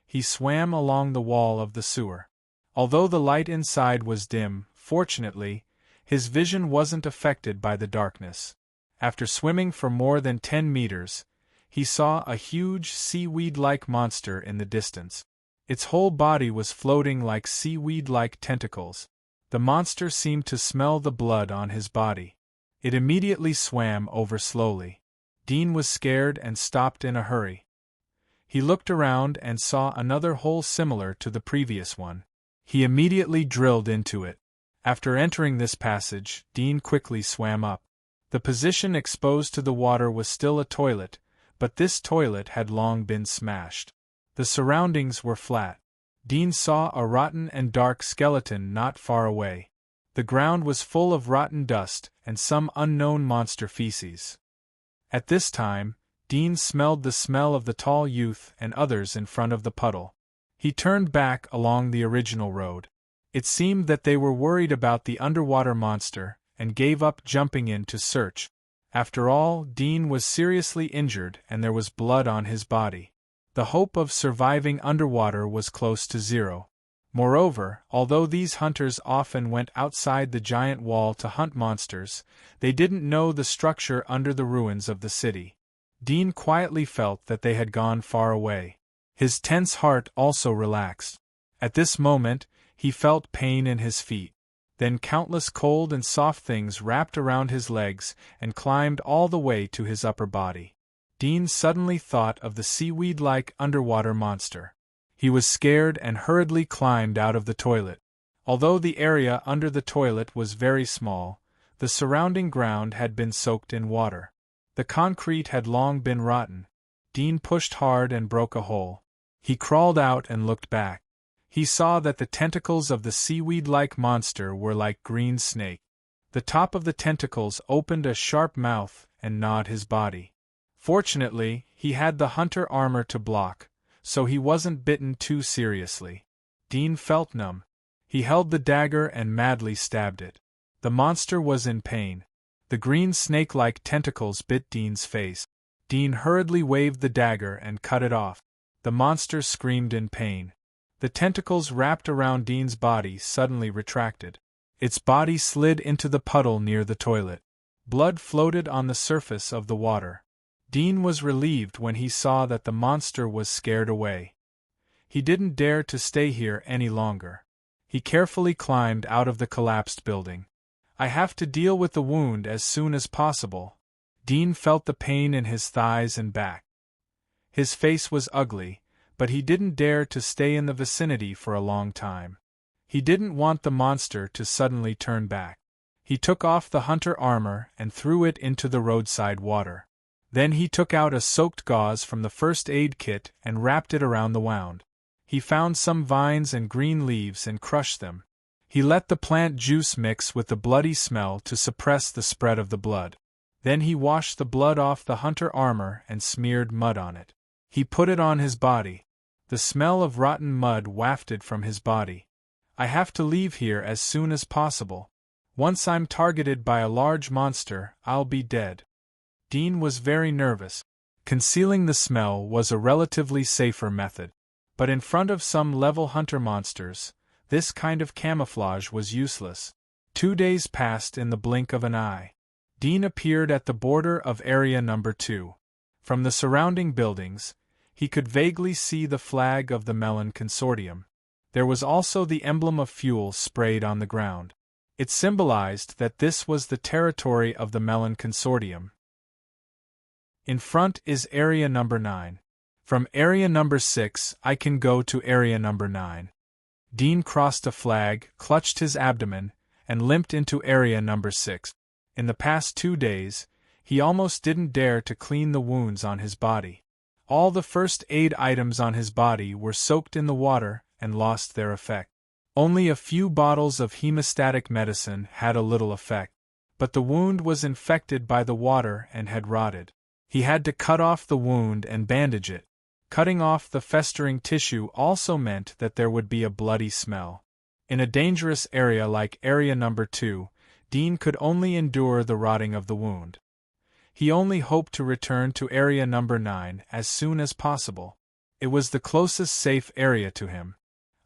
He swam along the wall of the sewer. Although the light inside was dim, fortunately, his vision wasn't affected by the darkness. After swimming for more than 10 meters, he saw a huge seaweed-like monster in the distance. Its whole body was floating like seaweed-like tentacles. The monster seemed to smell the blood on his body. It immediately swam over slowly. Dean was scared and stopped in a hurry. He looked around and saw another hole similar to the previous one. He immediately drilled into it. After entering this passage, Dean quickly swam up. The position exposed to the water was still a toilet, but this toilet had long been smashed. The surroundings were flat. Dean saw a rotten and dark skeleton not far away. The ground was full of rotten dust and some unknown monster feces. At this time, Dean smelled the smell of the tall youth and others in front of the puddle. He turned back along the original road. It seemed that they were worried about the underwater monster and gave up jumping in to search. After all, Dean was seriously injured and there was blood on his body. The hope of surviving underwater was close to zero. Moreover, although these hunters often went outside the giant wall to hunt monsters, they didn't know the structure under the ruins of the city. Dean quietly felt that they had gone far away. His tense heart also relaxed. At this moment, he felt pain in his feet. Then countless cold and soft things wrapped around his legs and climbed all the way to his upper body. Dean suddenly thought of the seaweed-like underwater monster. He was scared and hurriedly climbed out of the toilet. Although the area under the toilet was very small, the surrounding ground had been soaked in water. The concrete had long been rotten. Dean pushed hard and broke a hole. He crawled out and looked back. He saw that the tentacles of the seaweed-like monster were like green snake. The top of the tentacles opened a sharp mouth and gnawed his body. Fortunately, he had the hunter armor to block, so he wasn't bitten too seriously. Dean felt numb. He held the dagger and madly stabbed it. The monster was in pain. The green snake-like tentacles bit Dean's face. Dean hurriedly waved the dagger and cut it off. The monster screamed in pain. The tentacles wrapped around Dean's body suddenly retracted. Its body slid into the puddle near the toilet. Blood floated on the surface of the water. Dean was relieved when he saw that the monster was scared away. He didn't dare to stay here any longer. He carefully climbed out of the collapsed building. "I have to deal with the wound as soon as possible." Dean felt the pain in his thighs and back. His face was ugly, but he didn't dare to stay in the vicinity for a long time. He didn't want the monster to suddenly turn back. He took off the hunter armor and threw it into the roadside water. Then he took out a soaked gauze from the first aid kit and wrapped it around the wound. He found some vines and green leaves and crushed them. He let the plant juice mix with the bloody smell to suppress the spread of the blood. Then he washed the blood off the hunter armor and smeared mud on it. He put it on his body. The smell of rotten mud wafted from his body. "I have to leave here as soon as possible. Once I'm targeted by a large monster, I'll be dead." Dean was very nervous. Concealing the smell was a relatively safer method. But in front of some level hunter monsters, this kind of camouflage was useless. 2 days passed in the blink of an eye. Dean appeared at the border of Area Number 2. From the surrounding buildings, he could vaguely see the flag of the Melon Consortium. There was also the emblem of fuel sprayed on the ground. It symbolized that this was the territory of the Melon Consortium. In front is Area Number 9. From Area Number 6 I can go to Area Number 9. Dean crossed a flag, clutched his abdomen, and limped into Area Number 6. In the past 2 days, he almost didn't dare to clean the wounds on his body. All the first aid items on his body were soaked in the water, and lost their effect. Only a few bottles of hemostatic medicine had a little effect, but the wound was infected by the water and had rotted. He had to cut off the wound and bandage it. Cutting off the festering tissue also meant that there would be a bloody smell. In a dangerous area like Area Number 2, Dean could only endure the rotting of the wound. He only hoped to return to Area Number 9 as soon as possible. It was the closest safe area to him.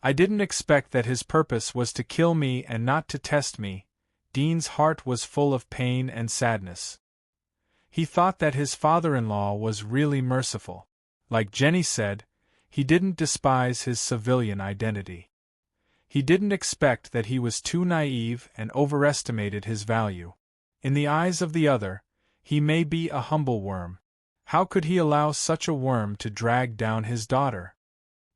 I didn't expect that his purpose was to kill me and not to test me. Dean's heart was full of pain and sadness. He thought that his father-in-law was really merciful. Like Jenny said, he didn't despise his civilian identity. He didn't expect that he was too naive and overestimated his value. In the eyes of the other, he may be a humble worm. How could he allow such a worm to drag down his daughter?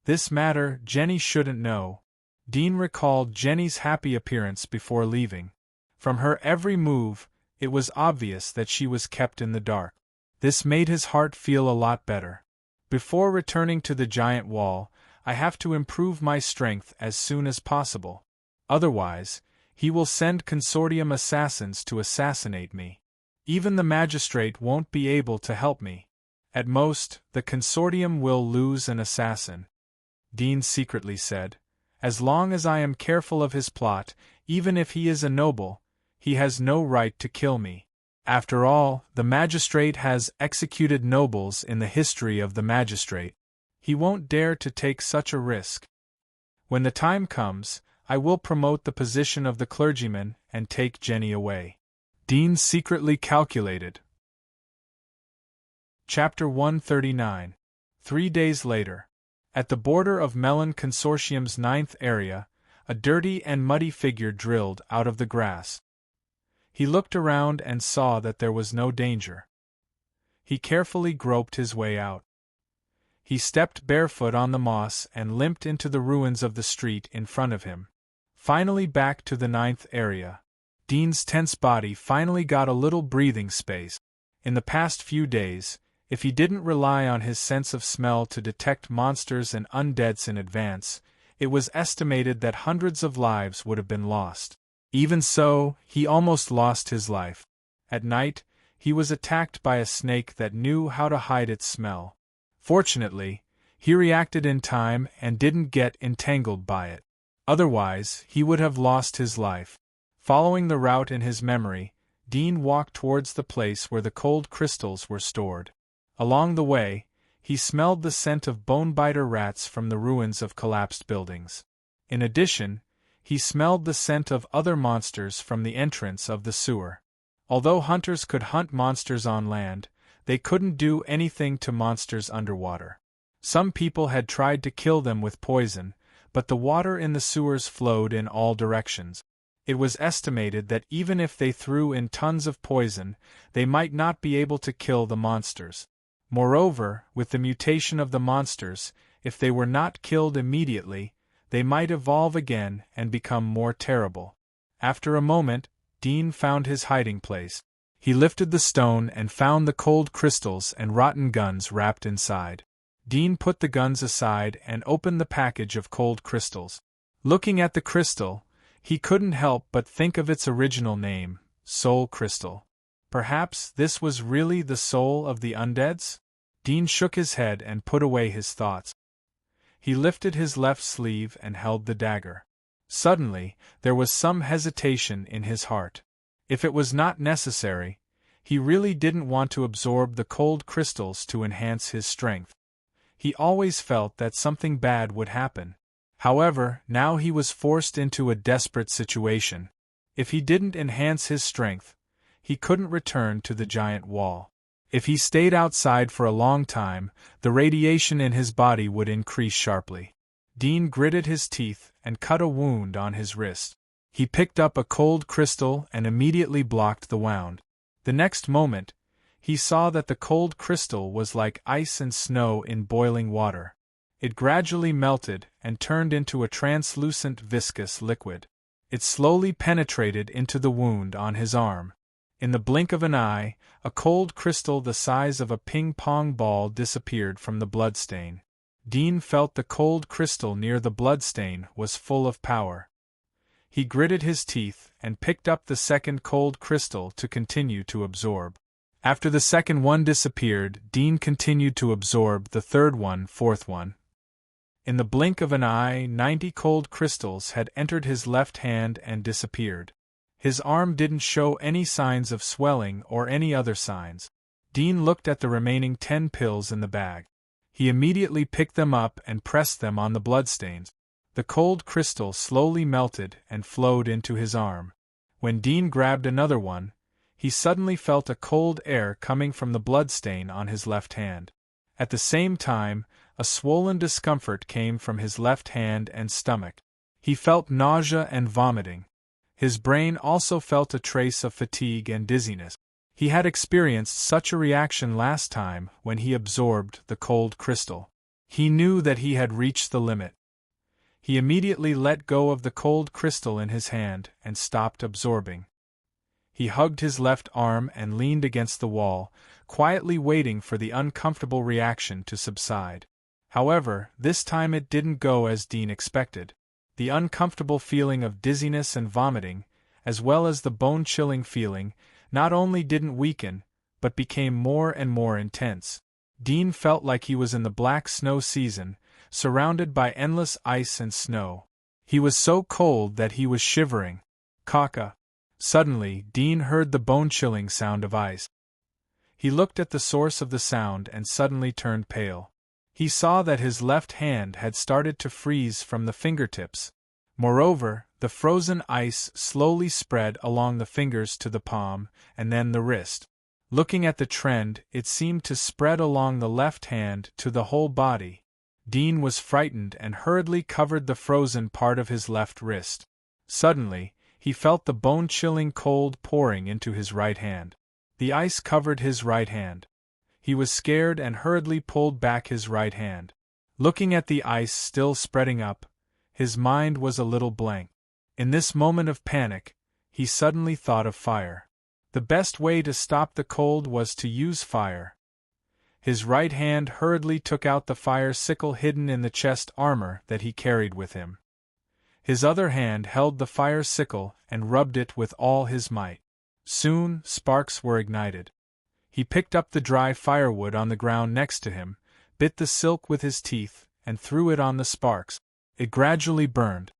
This matter Jenny shouldn't know. Dean recalled Jenny's happy appearance before leaving. From her every move, it was obvious that she was kept in the dark. This made his heart feel a lot better. Before returning to the giant wall, I have to improve my strength as soon as possible. Otherwise, he will send consortium assassins to assassinate me. Even the magistrate won't be able to help me. At most, the consortium will lose an assassin. Dean secretly said, "As long as I am careful of his plot, even if he is a noble, he has no right to kill me. After all, the magistrate has executed nobles in the history of the magistrate. He won't dare to take such a risk. When the time comes, I will promote the position of the clergyman and take Jenny away." Dean secretly calculated. Chapter 139. 3 days later. At the border of Melon Consortium's 9th area, a dirty and muddy figure drilled out of the grass. He looked around and saw that there was no danger. He carefully groped his way out. He stepped barefoot on the moss and limped into the ruins of the street in front of him. Finally back to the 9th area. Dean's tense body finally got a little breathing space. In the past few days, if he didn't rely on his sense of smell to detect monsters and undeads in advance, it was estimated that hundreds of lives would have been lost. Even so, he almost lost his life. At night, he was attacked by a snake that knew how to hide its smell. Fortunately, he reacted in time and didn't get entangled by it. Otherwise, he would have lost his life. Following the route in his memory, Dean walked towards the place where the cold crystals were stored. Along the way, he smelled the scent of bone-biter rats from the ruins of collapsed buildings. In addition, he smelled the scent of other monsters from the entrance of the sewer. Although hunters could hunt monsters on land, they couldn't do anything to monsters underwater. Some people had tried to kill them with poison, but the water in the sewers flowed in all directions. It was estimated that even if they threw in tons of poison, they might not be able to kill the monsters. Moreover, with the mutation of the monsters, if they were not killed immediately, they might evolve again and become more terrible. After a moment, Dean found his hiding place. He lifted the stone and found the cold crystals and rotten guns wrapped inside. Dean put the guns aside and opened the package of cold crystals. Looking at the crystal, he couldn't help but think of its original name, Soul Crystal. Perhaps this was really the soul of the undeads? Dean shook his head and put away his thoughts. He lifted his left sleeve and held the dagger. Suddenly, there was some hesitation in his heart. If it was not necessary, he really didn't want to absorb the cold crystals to enhance his strength. He always felt that something bad would happen. However, now he was forced into a desperate situation. If he didn't enhance his strength, he couldn't return to the giant wall. If he stayed outside for a long time, the radiation in his body would increase sharply. Dean gritted his teeth and cut a wound on his wrist. He picked up a cold crystal and immediately blocked the wound. The next moment, he saw that the cold crystal was like ice and snow in boiling water. It gradually melted and turned into a translucent viscous liquid. It slowly penetrated into the wound on his arm. In the blink of an eye, a cold crystal the size of a ping-pong ball disappeared from the bloodstain. Dean felt the cold crystal near the bloodstain was full of power. He gritted his teeth and picked up the second cold crystal to continue to absorb. After the second one disappeared, Dean continued to absorb the third one, fourth one. In the blink of an eye, 90 cold crystals had entered his left hand and disappeared. His arm didn't show any signs of swelling or any other signs. Dean looked at the remaining 10 pills in the bag. He immediately picked them up and pressed them on the bloodstains. The cold crystal slowly melted and flowed into his arm. When Dean grabbed another one, he suddenly felt a cold air coming from the bloodstain on his left hand. At the same time, a swollen discomfort came from his left hand and stomach. He felt nausea and vomiting. His brain also felt a trace of fatigue and dizziness. He had experienced such a reaction last time when he absorbed the cold crystal. He knew that he had reached the limit. He immediately let go of the cold crystal in his hand and stopped absorbing. He hugged his left arm and leaned against the wall, quietly waiting for the uncomfortable reaction to subside. However, this time it didn't go as Dean expected. The uncomfortable feeling of dizziness and vomiting, as well as the bone-chilling feeling, not only didn't weaken, but became more and more intense. Dean felt like he was in the black snow season, surrounded by endless ice and snow. He was so cold that he was shivering. Caca. Suddenly, Dean heard the bone-chilling sound of ice. He looked at the source of the sound and suddenly turned pale. He saw that his left hand had started to freeze from the fingertips. Moreover, the frozen ice slowly spread along the fingers to the palm, and then the wrist. Looking at the trend, it seemed to spread along the left hand to the whole body. Dean was frightened and hurriedly covered the frozen part of his left wrist. Suddenly, he felt the bone-chilling cold pouring into his right hand. The ice covered his right hand. He was scared and hurriedly pulled back his right hand. Looking at the ice still spreading up, his mind was a little blank. In this moment of panic, he suddenly thought of fire. The best way to stop the cold was to use fire. His right hand hurriedly took out the fire sickle hidden in the chest armor that he carried with him. His other hand held the fire sickle and rubbed it with all his might. Soon, sparks were ignited. He picked up the dry firewood on the ground next to him, bit the silk with his teeth, and threw it on the sparks. It gradually burned.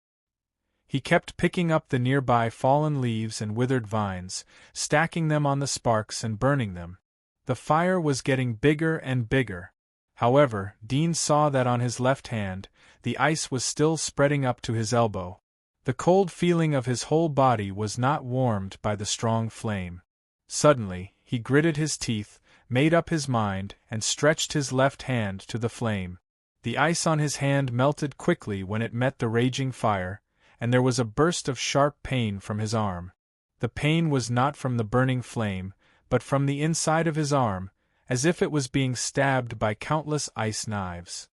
He kept picking up the nearby fallen leaves and withered vines, stacking them on the sparks and burning them. The fire was getting bigger and bigger. However, Dean saw that on his left hand, the ice was still spreading up to his elbow. The cold feeling of his whole body was not warmed by the strong flame. Suddenly, he gritted his teeth, made up his mind, and stretched his left hand to the flame. The ice on his hand melted quickly when it met the raging fire, and there was a burst of sharp pain from his arm. The pain was not from the burning flame, but from the inside of his arm, as if it was being stabbed by countless ice knives.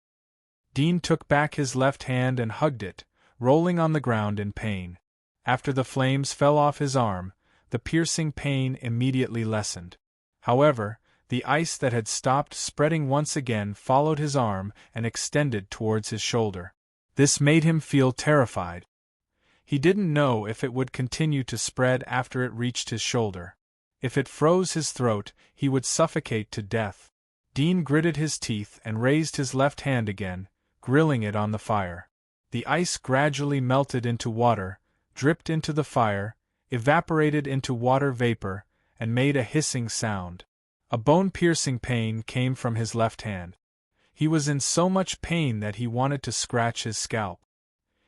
Dean took back his left hand and hugged it, rolling on the ground in pain. After the flames fell off his arm, the piercing pain immediately lessened. However, the ice that had stopped spreading once again followed his arm and extended towards his shoulder. This made him feel terrified. He didn't know if it would continue to spread after it reached his shoulder. If it froze his throat, he would suffocate to death. Dean gritted his teeth and raised his left hand again, grilling it on the fire. The ice gradually melted into water, dripped into the fire, evaporated into water vapor, and made a hissing sound. A bone-piercing pain came from his left hand. He was in so much pain that he wanted to scratch his scalp.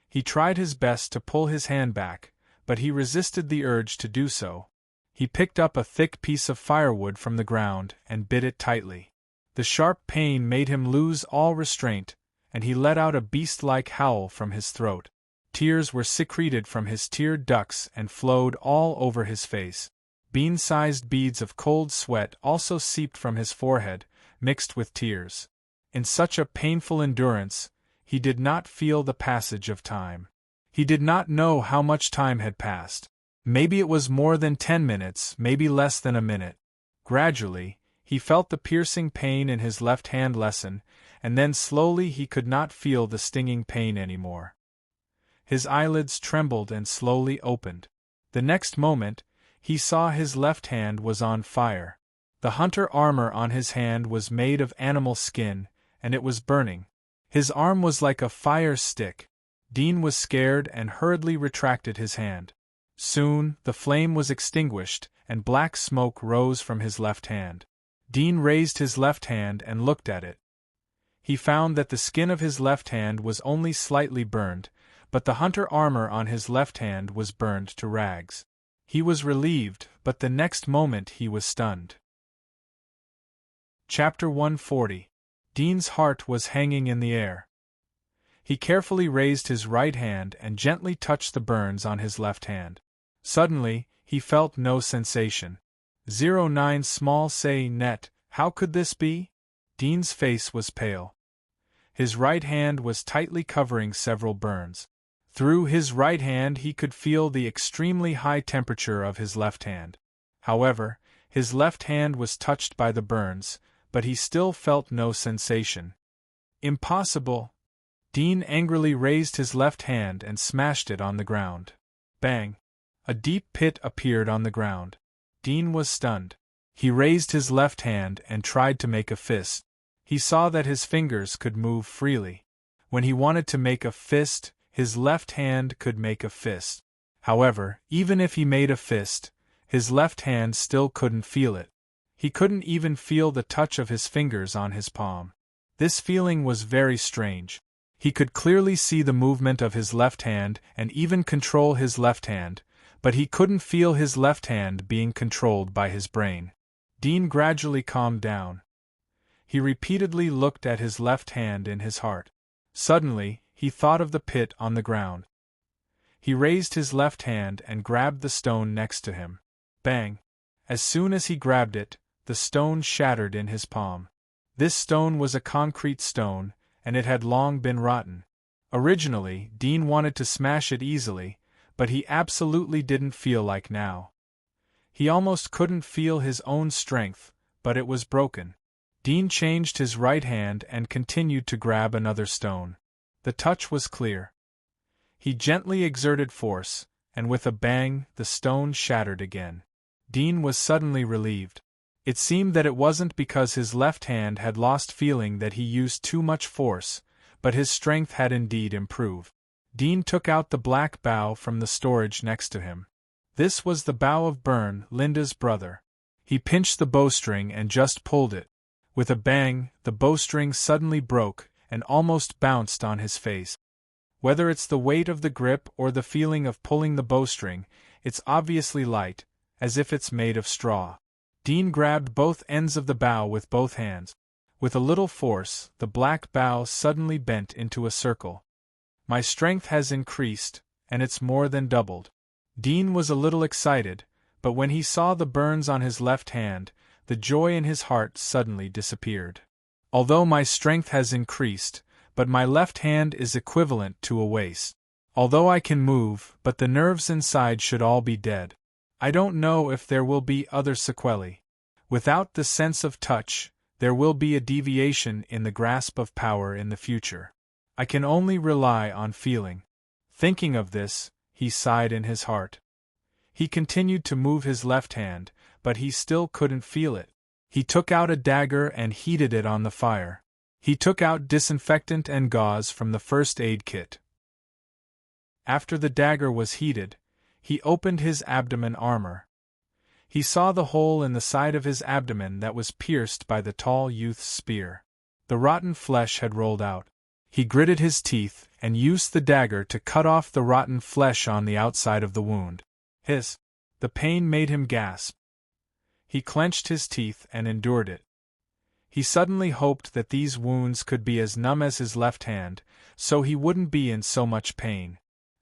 He tried his best to pull his hand back, but he resisted the urge to do so. He picked up a thick piece of firewood from the ground and bit it tightly. The sharp pain made him lose all restraint, and he let out a beast-like howl from his throat. Tears were secreted from his tear ducts and flowed all over his face. Bean-sized beads of cold sweat also seeped from his forehead, mixed with tears. In such a painful endurance, he did not feel the passage of time. He did not know how much time had passed. Maybe it was more than 10 minutes, maybe less than a minute. Gradually, He felt the piercing pain in his left hand lessen, and then slowly he could not feel the stinging pain anymore. His eyelids trembled and slowly opened. The next moment, he saw his left hand was on fire. The hunter armor on his hand was made of animal skin, and it was burning. His arm was like a fire stick. Dean was scared and hurriedly retracted his hand. Soon, the flame was extinguished, and black smoke rose from his left hand. Dean raised his left hand and looked at it. He found that the skin of his left hand was only slightly burned, but the hunter armor on his left hand was burned to rags. He was relieved, but the next moment he was stunned. Chapter 140. Dean's heart was hanging in the air. He carefully raised his right hand and gently touched the burns on his left hand. Suddenly, he felt no sensation. 09 small say net, how could this be? Dean's face was pale. His right hand was tightly covering several burns. Through his right hand he could feel the extremely high temperature of his left hand. However, his left hand was touched by the burns, but he still felt no sensation. Impossible! Dean angrily raised his left hand and smashed it on the ground. Bang! A deep pit appeared on the ground. Dean was stunned. He raised his left hand and tried to make a fist. He saw that his fingers could move freely. When he wanted to make a fist, his left hand could make a fist. However, even if he made a fist, his left hand still couldn't feel it. He couldn't even feel the touch of his fingers on his palm. This feeling was very strange. He could clearly see the movement of his left hand and even control his left hand, but he couldn't feel his left hand being controlled by his brain. Dean gradually calmed down. He repeatedly looked at his left hand in his heart. Suddenly, he thought of the pit on the ground. He raised his left hand and grabbed the stone next to him. Bang! As soon as he grabbed it, the stone shattered in his palm. This stone was a concrete stone, and it had long been rotten. Originally, Dean wanted to smash it easily, but he absolutely didn't feel like now. He almost couldn't feel his own strength, but it was broken. Dean changed his right hand and continued to grab another stone. The touch was clear. He gently exerted force, and with a bang, the stone shattered again. Dean was suddenly relieved. It seemed that it wasn't because his left hand had lost feeling that he used too much force, but his strength had indeed improved. Dean took out the black bow from the storage next to him. This was the bow of Byrne, Linda's brother. He pinched the bowstring and just pulled it. With a bang, the bowstring suddenly broke and almost bounced on his face. Whether it's the weight of the grip or the feeling of pulling the bowstring, it's obviously light, as if it's made of straw. Dean grabbed both ends of the bow with both hands. With a little force, the black bow suddenly bent into a circle. My strength has increased, and it's more than doubled. Dean was a little excited, but when he saw the burns on his left hand, the joy in his heart suddenly disappeared. Although my strength has increased, but my left hand is equivalent to a waste. Although I can move, but the nerves inside should all be dead. I don't know if there will be other sequelae. Without the sense of touch, there will be a deviation in the grasp of power in the future. I can only rely on feeling. Thinking of this, he sighed in his heart. He continued to move his left hand, but he still couldn't feel it. He took out a dagger and heated it on the fire. He took out disinfectant and gauze from the first aid kit. After the dagger was heated, he opened his abdomen armor. He saw the hole in the side of his abdomen that was pierced by the tall youth's spear. The rotten flesh had rolled out. He gritted his teeth and used the dagger to cut off the rotten flesh on the outside of the wound. The pain made him gasp. He clenched his teeth and endured it. He suddenly hoped that these wounds could be as numb as his left hand, so he wouldn't be in so much pain.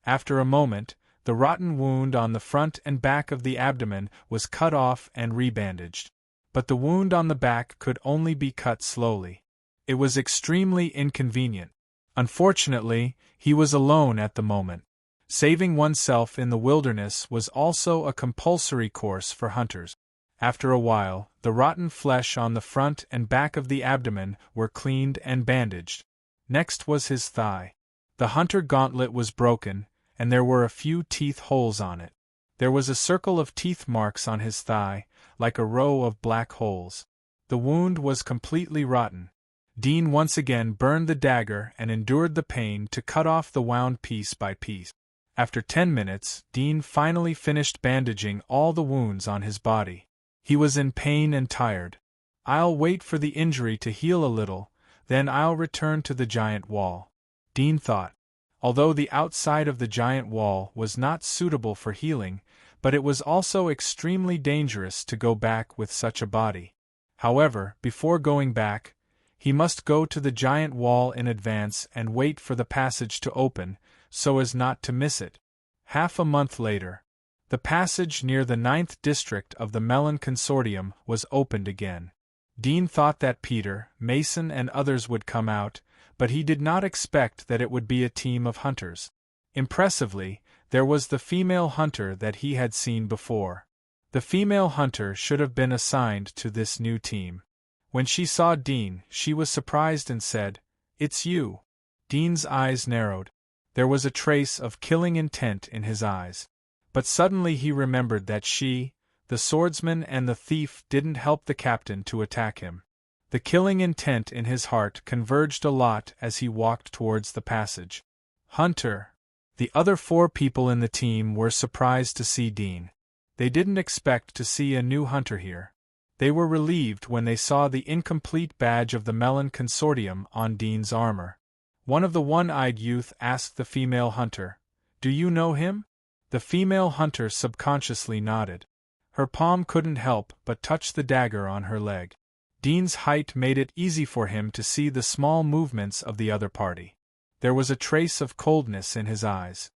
After a moment, the rotten wound on the front and back of the abdomen was cut off and rebandaged. But the wound on the back could only be cut slowly. It was extremely inconvenient. Unfortunately, he was alone at the moment. Saving oneself in the wilderness was also a compulsory course for hunters. After a while, the rotten flesh on the front and back of the abdomen were cleaned and bandaged. Next was his thigh. The hunter gauntlet was broken, and there were a few teeth holes on it. There was a circle of teeth marks on his thigh, like a row of black holes. The wound was completely rotten. Dean once again burned the dagger and endured the pain to cut off the wound piece by piece. After 10 minutes, Dean finally finished bandaging all the wounds on his body. He was in pain and tired. "I'll wait for the injury to heal a little, then I'll return to the giant wall," Dean thought. Although the outside of the giant wall was not suitable for healing, but it was also extremely dangerous to go back with such a body. However, before going back, he must go to the giant wall in advance and wait for the passage to open, so as not to miss it. Half a month later, the passage near the 9th district of the Melon Consortium was opened again. Dean thought that Peter, Mason and others would come out, but he did not expect that it would be a team of hunters. Impressively, there was the female hunter that he had seen before. The female hunter should have been assigned to this new team. When she saw Dean, she was surprised and said, "It's you." Dean's eyes narrowed. There was a trace of killing intent in his eyes. But suddenly he remembered that she, the swordsman and the thief didn't help the captain to attack him. The killing intent in his heart converged a lot as he walked towards the passage. "Hunter." The other 4 people in the team were surprised to see Dean. They didn't expect to see a new hunter here. They were relieved when they saw the incomplete badge of the Melon Consortium on Dean's armor. One of the one-eyed youth asked the female hunter, "Do you know him?" The female hunter subconsciously nodded. Her palm couldn't help but touch the dagger on her leg. Dean's height made it easy for him to see the small movements of the other party. There was a trace of coldness in his eyes.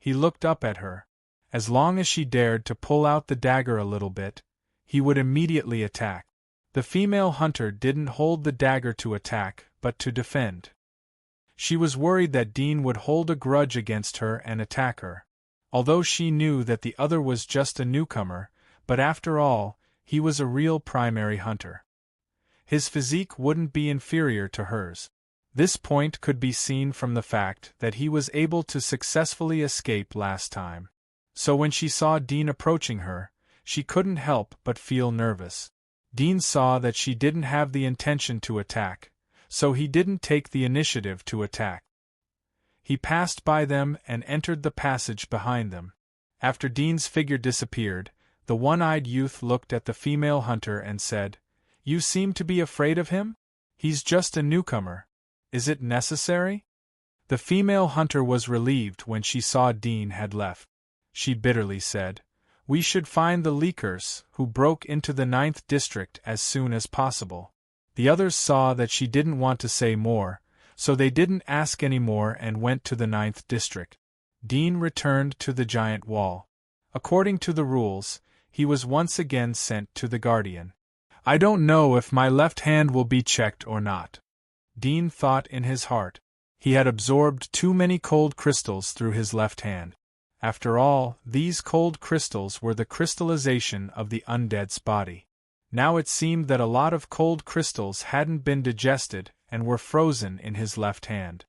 He looked up at her. As long as she dared to pull out the dagger a little bit, he would immediately attack. The female hunter didn't hold the dagger to attack, but to defend. She was worried that Dean would hold a grudge against her and attack her. Although she knew that the other was just a newcomer, but after all, he was a real primary hunter. His physique wouldn't be inferior to hers. This point could be seen from the fact that he was able to successfully escape last time. So when she saw Dean approaching her, she couldn't help but feel nervous. Dean saw that she didn't have the intention to attack, so he didn't take the initiative to attack. He passed by them and entered the passage behind them. After Dean's figure disappeared, the one-eyed youth looked at the female hunter and said, "You seem to be afraid of him? He's just a newcomer. Is it necessary?" The female hunter was relieved when she saw Dean had left. She bitterly said, "We should find the leakers who broke into the 9th district as soon as possible." The others saw that she didn't want to say more, so they didn't ask any more and went to the 9th district. Dean returned to the giant wall. According to the rules, he was once again sent to the Guardian. "I don't know if my left hand will be checked or not," Dean thought in his heart. He had absorbed too many cold crystals through his left hand. After all, these cold crystals were the crystallization of the undead's body. Now it seemed that a lot of cold crystals hadn't been digested and were frozen in his left hand.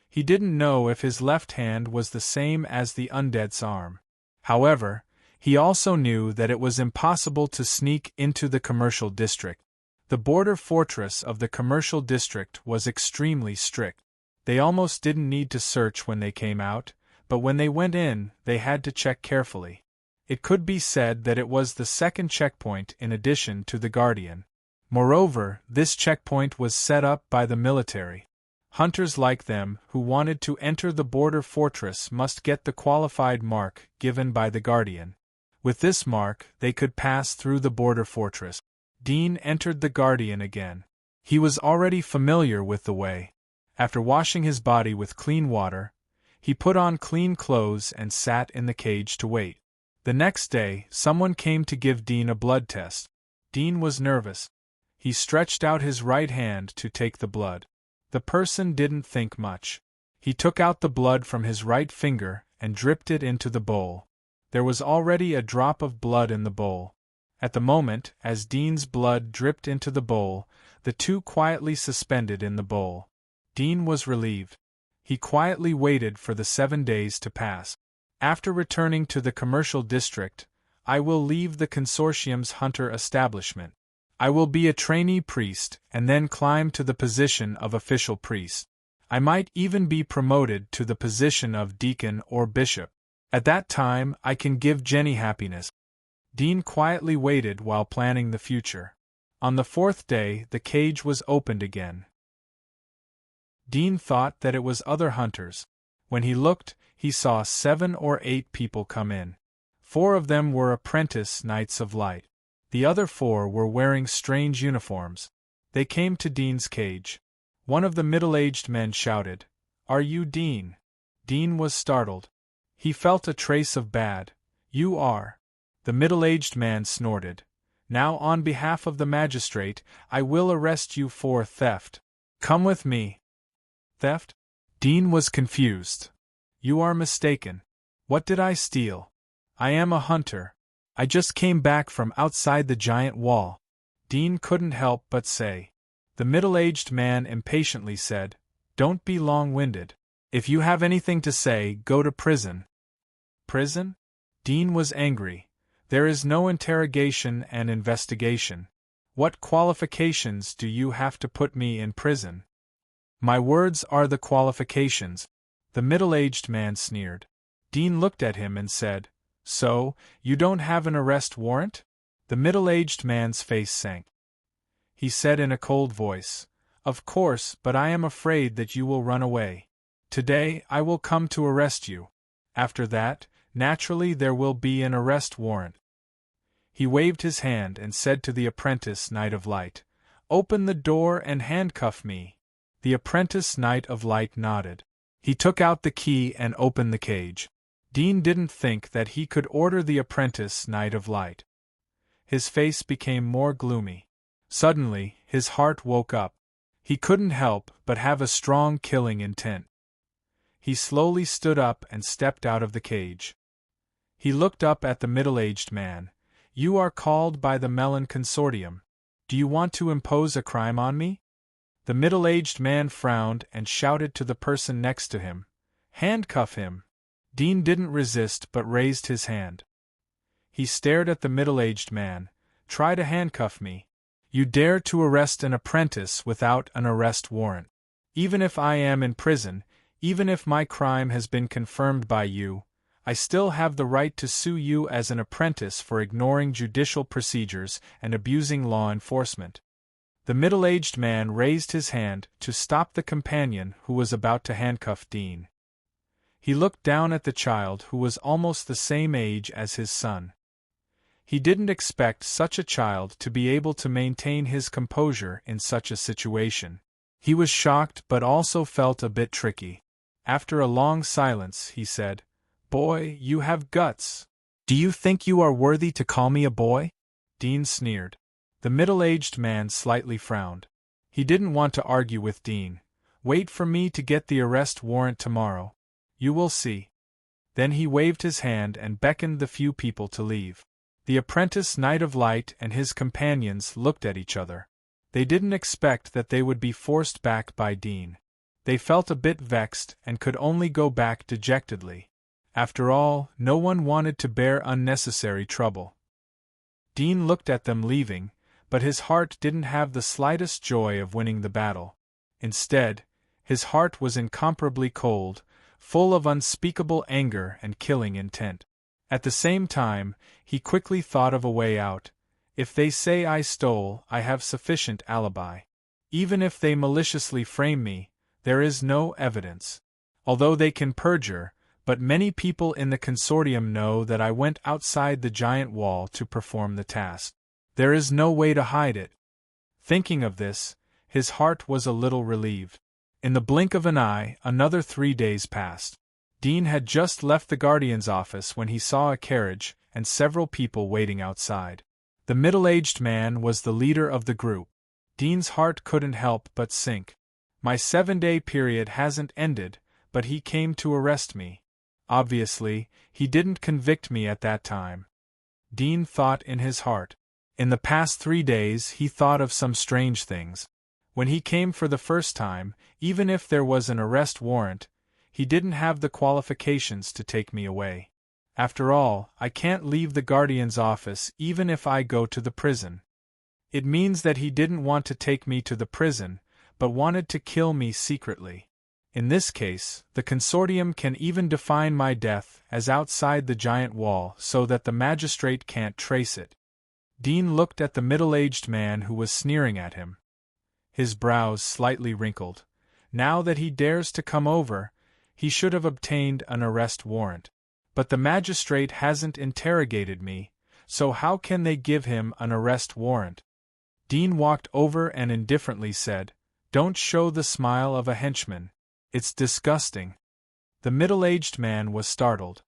He didn't know if his left hand was the same as the undead's arm. However, he also knew that it was impossible to sneak into the commercial district. The border fortress of the commercial district was extremely strict. They almost didn't need to search when they came out, but when they went in, they had to check carefully. It could be said that it was the second checkpoint in addition to the Guardian. Moreover, this checkpoint was set up by the military. Hunters like them who wanted to enter the border fortress must get the qualified mark given by the Guardian. With this mark, they could pass through the border fortress. Dean entered the Guardian again. He was already familiar with the way. After washing his body with clean water, he put on clean clothes and sat in the cage to wait. The next day, someone came to give Dean a blood test. Dean was nervous. He stretched out his right hand to take the blood. The person didn't think much. He took out the blood from his right finger and dripped it into the bowl. There was already a drop of blood in the bowl. At the moment, as Dean's blood dripped into the bowl, the two quietly suspended in the bowl. Dean was relieved. He quietly waited for the 7 days to pass. After returning to the commercial district, I will leave the consortium's hunter establishment. I will be a trainee priest and then climb to the position of official priest. I might even be promoted to the position of deacon or bishop. At that time, I can give Jenny happiness. Dean quietly waited while planning the future. On the 4th day, the cage was opened again. Dean thought that it was other hunters. When he looked, he saw 7 or 8 people come in. 4 of them were apprentice Knights of Light. The other 4 were wearing strange uniforms. They came to Dean's cage. One of the middle-aged men shouted, "Are you Dean?" Dean was startled. He felt a trace of bad. "You are." The middle-aged man snorted. "Now, on behalf of the magistrate, I will arrest you for theft. Come with me." "Theft?" Dean was confused. "You are mistaken. What did I steal? I am a hunter. I just came back from outside the giant wall." Dean couldn't help but say. The middle-aged man impatiently said, "Don't be long-winded. If you have anything to say, go to prison." "Prison?" Dean was angry. "There is no interrogation and investigation. What qualifications do you have to put me in prison?" "My words are the qualifications," the middle-aged man sneered. Dean looked at him and said, "So, you don't have an arrest warrant?" The middle-aged man's face sank. He said in a cold voice, "Of course, but I am afraid that you will run away. Today, I will come to arrest you. After that, naturally there will be an arrest warrant." He waved his hand and said to the apprentice Knight of Light, "Open the door and handcuff me." The apprentice Knight of Light nodded. He took out the key and opened the cage. Dean didn't think that he could order the apprentice Knight of Light. His face became more gloomy. Suddenly, his heart woke up. He couldn't help but have a strong killing intent. He slowly stood up and stepped out of the cage. He looked up at the middle-aged man. "You are called by the Melon Consortium. Do you want to impose a crime on me?" The middle-aged man frowned and shouted to the person next to him, "Handcuff him." Dean didn't resist but raised his hand. He stared at the middle-aged man. "Try to handcuff me. You dare to arrest an apprentice without an arrest warrant. Even if I am in prison, even if my crime has been confirmed by you, I still have the right to sue you as an apprentice for ignoring judicial procedures and abusing law enforcement." The middle-aged man raised his hand to stop the companion who was about to handcuff Dean. He looked down at the child who was almost the same age as his son. He didn't expect such a child to be able to maintain his composure in such a situation. He was shocked but also felt a bit tricky. After a long silence, he said, "Boy, you have guts. Do you think you are worthy to call me a boy?" Dean sneered. The middle-aged man slightly frowned. He didn't want to argue with Dean. "Wait for me to get the arrest warrant tomorrow. You will see." Then he waved his hand and beckoned the few people to leave. The apprentice Knight of Light and his companions looked at each other. They didn't expect that they would be forced back by Dean. They felt a bit vexed and could only go back dejectedly. After all, no one wanted to bear unnecessary trouble. Dean looked at them leaving, but his heart didn't have the slightest joy of winning the battle. Instead, his heart was incomparably cold, full of unspeakable anger and killing intent. At the same time, he quickly thought of a way out. If they say I stole, I have sufficient alibi. Even if they maliciously frame me, there is no evidence. Although they can perjure, but many people in the consortium know that I went outside the giant wall to perform the task. There is no way to hide it. Thinking of this, his heart was a little relieved. In the blink of an eye, another 3 days passed. Dean had just left the guardian's office when he saw a carriage and several people waiting outside. The middle-aged man was the leader of the group. Dean's heart couldn't help but sink. My 7-day period hasn't ended, but he came to arrest me. Obviously, he didn't convict me at that time. Dean thought in his heart. In the past 3 days he thought of some strange things. When he came for the first time, even if there was an arrest warrant, he didn't have the qualifications to take me away. After all, I can't leave the guardian's office even if I go to the prison. It means that he didn't want to take me to the prison, but wanted to kill me secretly. In this case, the consortium can even define my death as outside the giant wall so that the magistrate can't trace it. Dean looked at the middle-aged man who was sneering at him. His brows slightly wrinkled. Now that he dares to come over, he should have obtained an arrest warrant. But the magistrate hasn't interrogated me, so how can they give him an arrest warrant? Dean walked over and indifferently said, "Don't show the smile of a henchman. It's disgusting." The middle-aged man was startled.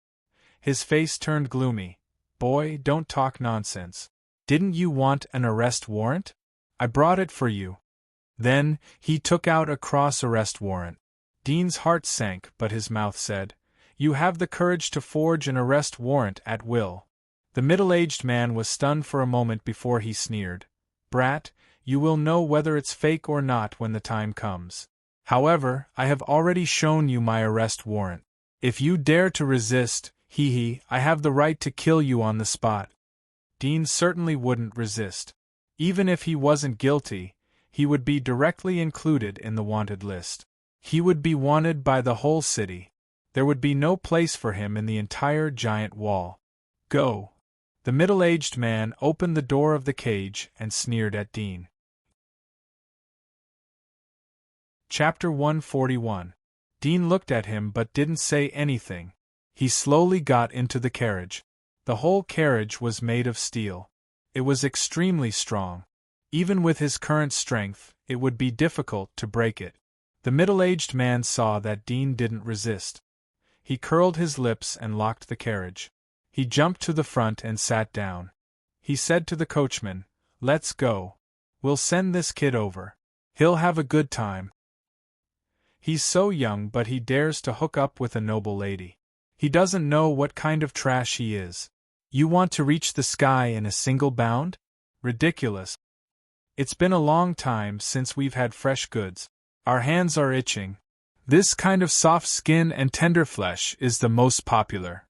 His face turned gloomy. "Boy, don't talk nonsense. Didn't you want an arrest warrant? I brought it for you." Then, he took out a cross-arrest warrant. Dean's heart sank, but his mouth said, "You have the courage to forge an arrest warrant at will." The middle-aged man was stunned for a moment before he sneered. "Brat, you will know whether it's fake or not when the time comes. However, I have already shown you my arrest warrant. If you dare to resist, I have the right to kill you on the spot." Dean certainly wouldn't resist. Even if he wasn't guilty, he would be directly included in the wanted list. He would be wanted by the whole city. There would be no place for him in the entire giant wall. "Go." The middle-aged man opened the door of the cage and sneered at Dean. Chapter 141. Dean looked at him but didn't say anything. He slowly got into the carriage. The whole carriage was made of steel. It was extremely strong. Even with his current strength, it would be difficult to break it. The middle-aged man saw that Dean didn't resist. He curled his lips and locked the carriage. He jumped to the front and sat down. He said to the coachman, "Let's go. We'll send this kid over. He'll have a good time. He's so young but he dares to hook up with a noble lady. He doesn't know what kind of trash he is. You want to reach the sky in a single bound? Ridiculous. It's been a long time since we've had fresh goods. Our hands are itching. This kind of soft skin and tender flesh is the most popular."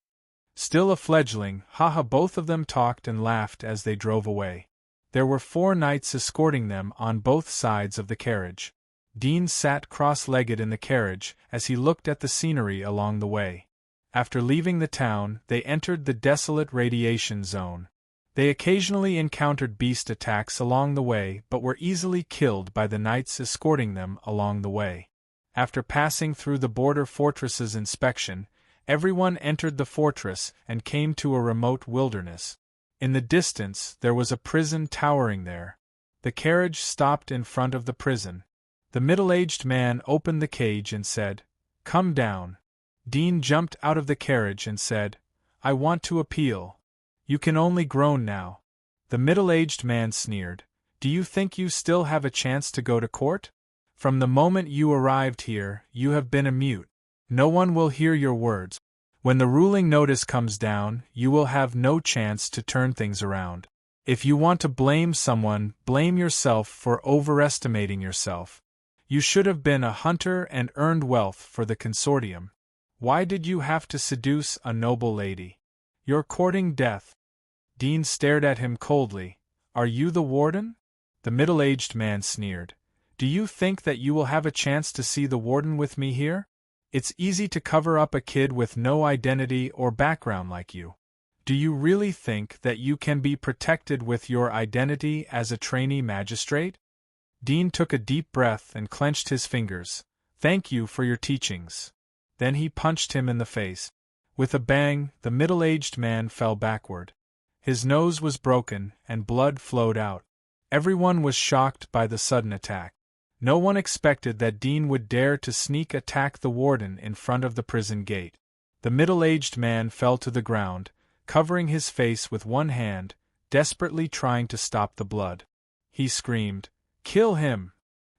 Still a fledgling, both of them talked and laughed as they drove away. There were 4 knights escorting them on both sides of the carriage. Dean sat cross-legged in the carriage as he looked at the scenery along the way. After leaving the town, they entered the desolate radiation zone. They occasionally encountered beast attacks along the way but were easily killed by the knights escorting them along the way. After passing through the border fortress's inspection, everyone entered the fortress and came to a remote wilderness. In the distance, there was a prison towering there. The carriage stopped in front of the prison. The middle-aged man opened the cage and said, "Come down." Dean jumped out of the carriage and said, "I want to appeal." "You can only groan now." The middle-aged man sneered. "Do you think you still have a chance to go to court? From the moment you arrived here, you have been a mute. No one will hear your words. When the ruling notice comes down, you will have no chance to turn things around. If you want to blame someone, blame yourself for overestimating yourself. You should have been a hunter and earned wealth for the consortium. Why did you have to seduce a noble lady? You're courting death." Dean stared at him coldly. "Are you the warden?" The middle-aged man sneered. "Do you think that you will have a chance to see the warden with me here? It's easy to cover up a kid with no identity or background like you. Do you really think that you can be protected with your identity as a trainee magistrate?" Dean took a deep breath and clenched his fingers. "Thank you for your teachings." Then he punched him in the face. With a bang, the middle-aged man fell backward. His nose was broken, and blood flowed out. Everyone was shocked by the sudden attack. No one expected that Dean would dare to sneak attack the warden in front of the prison gate. The middle-aged man fell to the ground, covering his face with one hand, desperately trying to stop the blood. He screamed, "Kill him!"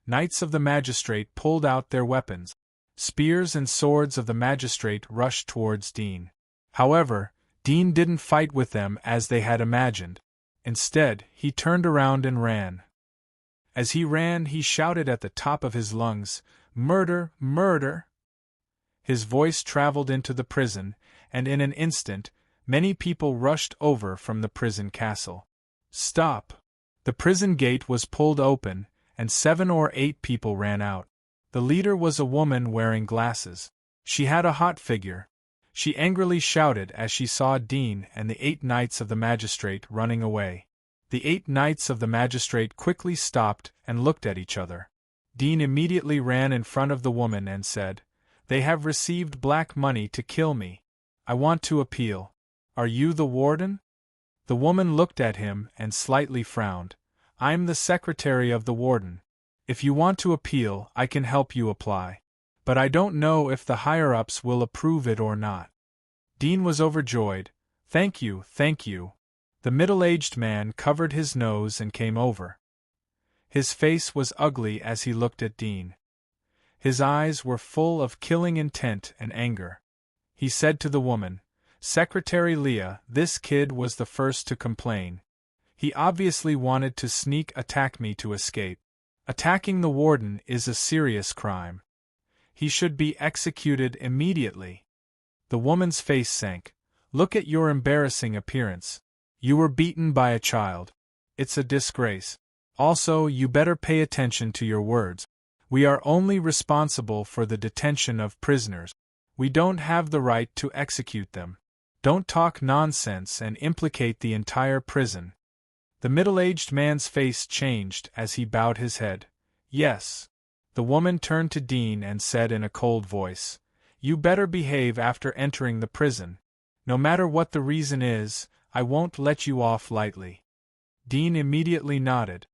Knights of the magistrate pulled out their weapons. Spears and swords of the magistrate rushed towards Dean. However, Dean didn't fight with them as they had imagined. Instead, he turned around and ran. As he ran, he shouted at the top of his lungs, "Murder! Murder!" His voice traveled into the prison, and in an instant, many people rushed over from the prison castle. Stop! The prison gate was pulled open, and 7 or 8 people ran out. The leader was a woman wearing glasses. She had a hot figure. She angrily shouted as she saw Dean and the 8 knights of the magistrate running away. The 8 knights of the magistrate quickly stopped and looked at each other. Dean immediately ran in front of the woman and said, "They have received black money to kill me. I want to appeal. Are you the warden?" The woman looked at him and slightly frowned. "I'm the secretary of the warden. If you want to appeal, I can help you apply. But I don't know if the higher-ups will approve it or not." Dean was overjoyed. Thank you, thank you." The middle-aged man covered his nose and came over. His face was ugly as he looked at Dean. His eyes were full of killing intent and anger. He said to the woman, "Secretary Leah, this kid was the first to complain. He obviously wanted to sneak attack me to escape. Attacking the warden is a serious crime. He should be executed immediately." The woman's face sank. "Look at your embarrassing appearance. You were beaten by a child. It's a disgrace. Also, you better pay attention to your words. We are only responsible for the detention of prisoners. We don't have the right to execute them. Don't talk nonsense and implicate the entire prison." The middle-aged man's face changed as he bowed his head. "Yes." The woman turned to Dean and said in a cold voice, "You better behave after entering the prison. No matter what the reason is, I won't let you off lightly." Dean immediately nodded.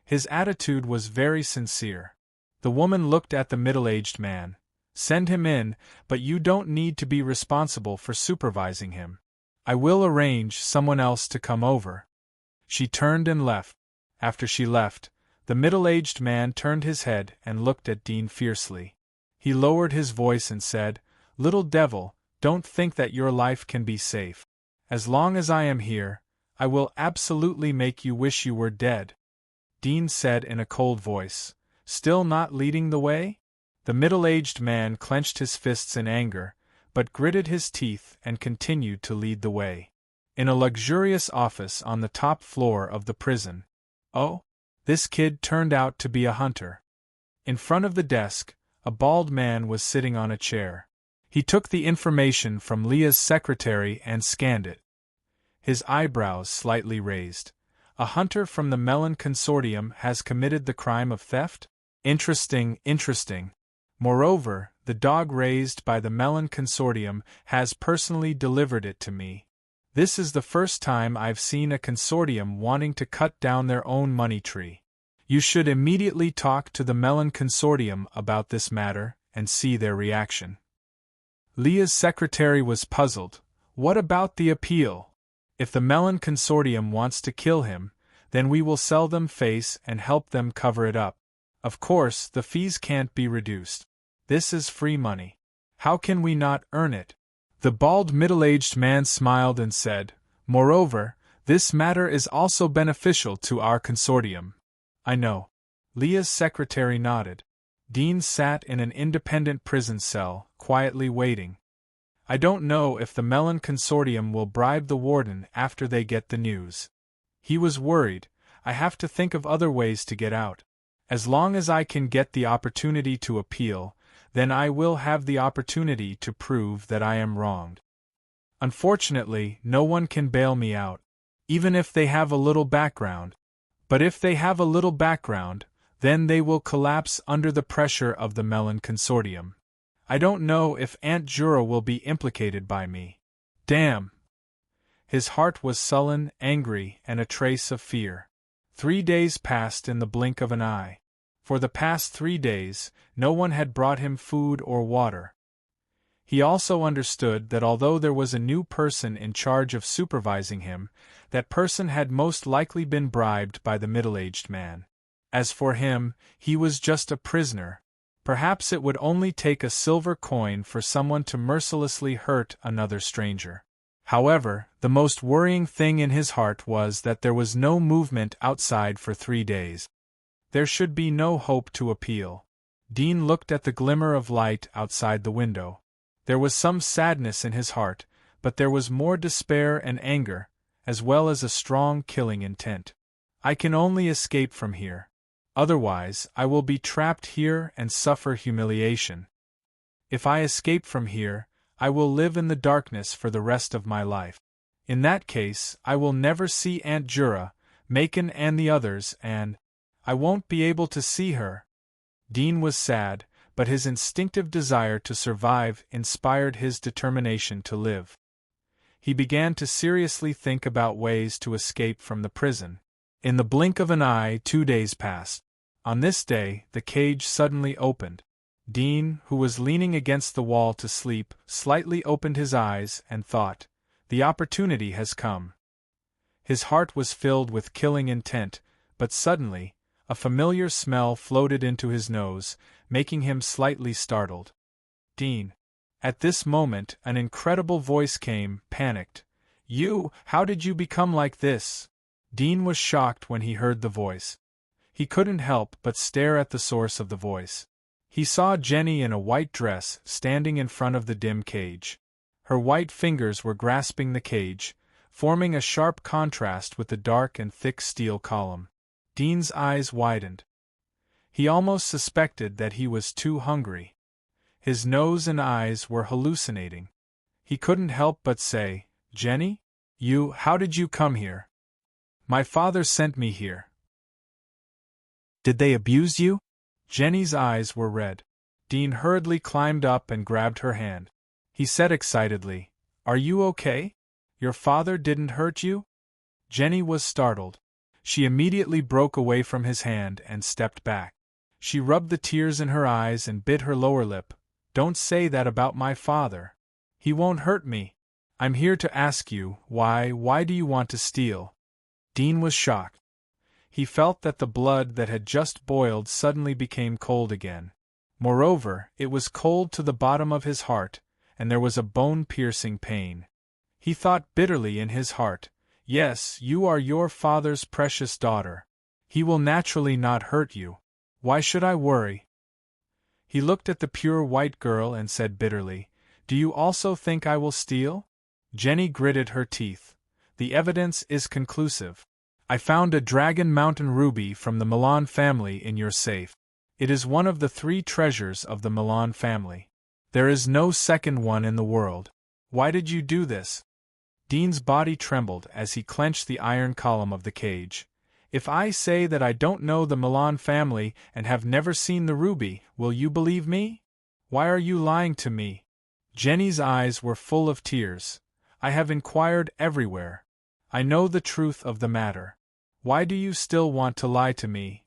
His attitude was very sincere. The woman looked at the middle-aged man. "Send him in, but you don't need to be responsible for supervising him. I will arrange someone else to come over." She turned and left. After she left, the middle-aged man turned his head and looked at Dean fiercely. He lowered his voice and said, "Little devil, don't think that your life can be safe. As long as I am here, I will absolutely make you wish you were dead." Dean said in a cold voice, "Still not leading the way?" The middle-aged man clenched his fists in anger, but gritted his teeth and continued to lead the way. In a luxurious office on the top floor of the prison. Oh, this kid turned out to be a hunter. In front of the desk, a bald man was sitting on a chair. He took the information from Leah's secretary and scanned it. His eyebrows slightly raised. "A hunter from the Melon Consortium has committed the crime of theft? Interesting, interesting. Moreover, the dog raised by the Melon Consortium has personally delivered it to me. This is the first time I've seen a consortium wanting to cut down their own money tree. You should immediately talk to the Melon Consortium about this matter and see their reaction." Leah's secretary was puzzled. What about the appeal? If the Melon Consortium wants to kill him, then we will sell them face and help them cover it up. Of course, the fees can't be reduced. This is free money. How can we not earn it? The bald middle-aged man smiled and said, "Moreover, this matter is also beneficial to our consortium." "I know." Leah's secretary nodded. Dean sat in an independent prison cell, quietly waiting. "I don't know if the Melon Consortium will bribe the warden after they get the news." He was worried. "I have to think of other ways to get out. As long as I can get the opportunity to appeal, then I will have the opportunity to prove that I am wronged. Unfortunately, no one can bail me out, even if they have a little background. But if they have a little background, then they will collapse under the pressure of the Melon Consortium. I don't know if Aunt Jura will be implicated by me. Damn!" His heart was sullen, angry, and a trace of fear. 3 days passed in the blink of an eye. For the past 3 days, no one had brought him food or water. He also understood that although there was a new person in charge of supervising him, that person had most likely been bribed by the middle-aged man. As for him, he was just a prisoner. Perhaps it would only take a silver coin for someone to mercilessly hurt another stranger. However, the most worrying thing in his heart was that there was no movement outside for 3 days. There should be no hope to appeal. Dean looked at the glimmer of light outside the window. There was some sadness in his heart, but there was more despair and anger, as well as a strong killing intent. I can only escape from here. Otherwise, I will be trapped here and suffer humiliation. If I escape from here, I will live in the darkness for the rest of my life. In that case, I will never see Aunt Jura, Macon and the others, and I won't be able to see her. Dean was sad, but his instinctive desire to survive inspired his determination to live. He began to seriously think about ways to escape from the prison. In the blink of an eye, 2 days passed. On this day, the cage suddenly opened. Dean, who was leaning against the wall to sleep, slightly opened his eyes and thought, "The opportunity has come." His heart was filled with killing intent, but suddenly, a familiar smell floated into his nose, making him slightly startled. Dean. At this moment, an incredible voice came, panicked. "You, how did you become like this?" Dean was shocked when he heard the voice. He couldn't help but stare at the source of the voice. He saw Jenny in a white dress standing in front of the dim cage. Her white fingers were grasping the cage, forming a sharp contrast with the dark and thick steel column. Dean's eyes widened. He almost suspected that he was too hungry. His nose and eyes were hallucinating. He couldn't help but say, "Jenny? How did you come here?" "My father sent me here." "Did they abuse you?" Jenny's eyes were red. Dean hurriedly climbed up and grabbed her hand. He said excitedly, "Are you okay? Your father didn't hurt you?" Jenny was startled. She immediately broke away from his hand and stepped back. She rubbed the tears in her eyes and bit her lower lip. "Don't say that about my father. He won't hurt me. I'm here to ask you, why do you want to steal?" Dean was shocked. He felt that the blood that had just boiled suddenly became cold again. Moreover, it was cold to the bottom of his heart, and there was a bone-piercing pain. He thought bitterly in his heart, "Yes, you are your father's precious daughter. He will naturally not hurt you. Why should I worry?" He looked at the pure white girl and said bitterly, "Do you also think I will steal?" Jenny gritted her teeth. "The evidence is conclusive. I found a Dragon Mountain ruby from the Milan family in your safe. It is one of the 3 treasures of the Milan family. There is no second one in the world. Why did you do this?" Dean's body trembled as he clenched the iron column of the cage. "If I say that I don't know the Milan family and have never seen the ruby, will you believe me? Why are you lying to me?" Jenny's eyes were full of tears. "I have inquired everywhere. I know the truth of the matter. Why do you still want to lie to me?"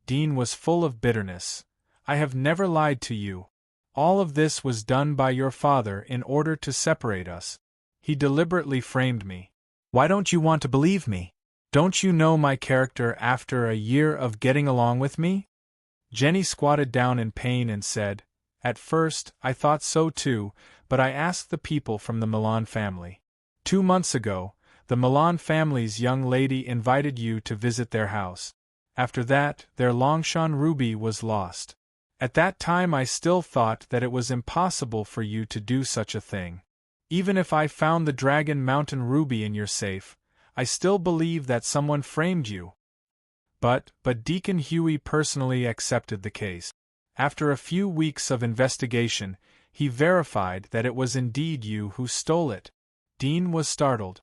Dean was full of bitterness. "I have never lied to you. All of this was done by your father in order to separate us. He deliberately framed me. Why don't you want to believe me? Don't you know my character after a year of getting along with me?" Jenny squatted down in pain and said, "At first, I thought so too, but I asked the people from the Milan family. 2 months ago, the Milan family's young lady invited you to visit their house. After that, their Longshan ruby was lost. At that time I still thought that it was impossible for you to do such a thing. Even if I found the Dragon Mountain ruby in your safe, I still believe that someone framed you. But Deacon Huey personally accepted the case. After a few weeks of investigation, he verified that it was indeed you who stole it." Dean was startled.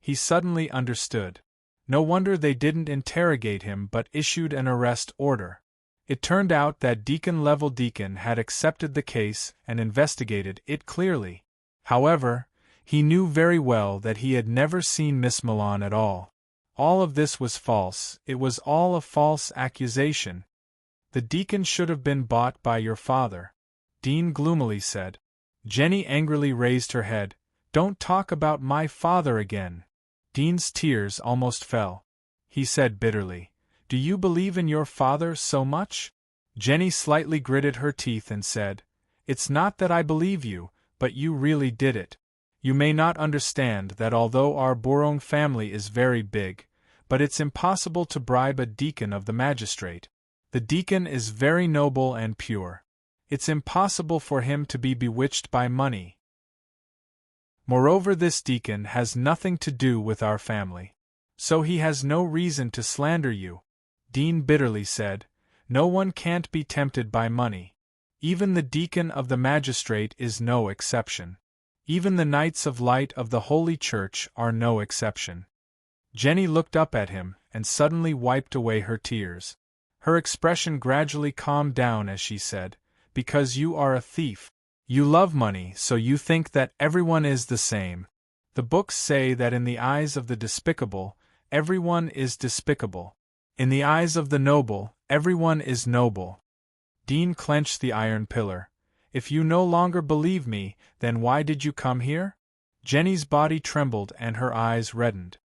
He suddenly understood. No wonder they didn't interrogate him but issued an arrest order. It turned out that Deacon Deacon had accepted the case and investigated it clearly. However, he knew very well that he had never seen Miss Milan at all. All of this was false. It was all a false accusation. The deacon should have been bought by your father," Dean gloomily said. Jenny angrily raised her head. "Don't talk about my father again." Dean's tears almost fell. He said bitterly, "Do you believe in your father so much?" Jenny slightly gritted her teeth and said, "It's not that I believe you, but you really did it. You may not understand that although our Bourong family is very big, but it's impossible to bribe a deacon of the magistrate. The deacon is very noble and pure. It's impossible for him to be bewitched by money. Moreover, this deacon has nothing to do with our family. So he has no reason to slander you. Dean bitterly said, No one can't be tempted by money. Even the deacon of the magistrate is no exception. Even the Knights of Light of the Holy Church are no exception. Jenny looked up at him and suddenly wiped away her tears. Her expression gradually calmed down as she said, Because you are a thief. You love money, so you think that everyone is the same. The books say that in the eyes of the despicable, everyone is despicable. In the eyes of the noble, everyone is noble. Dean clenched the iron pillar. If you no longer believe me, then why did you come here? Jenny's body trembled and her eyes reddened.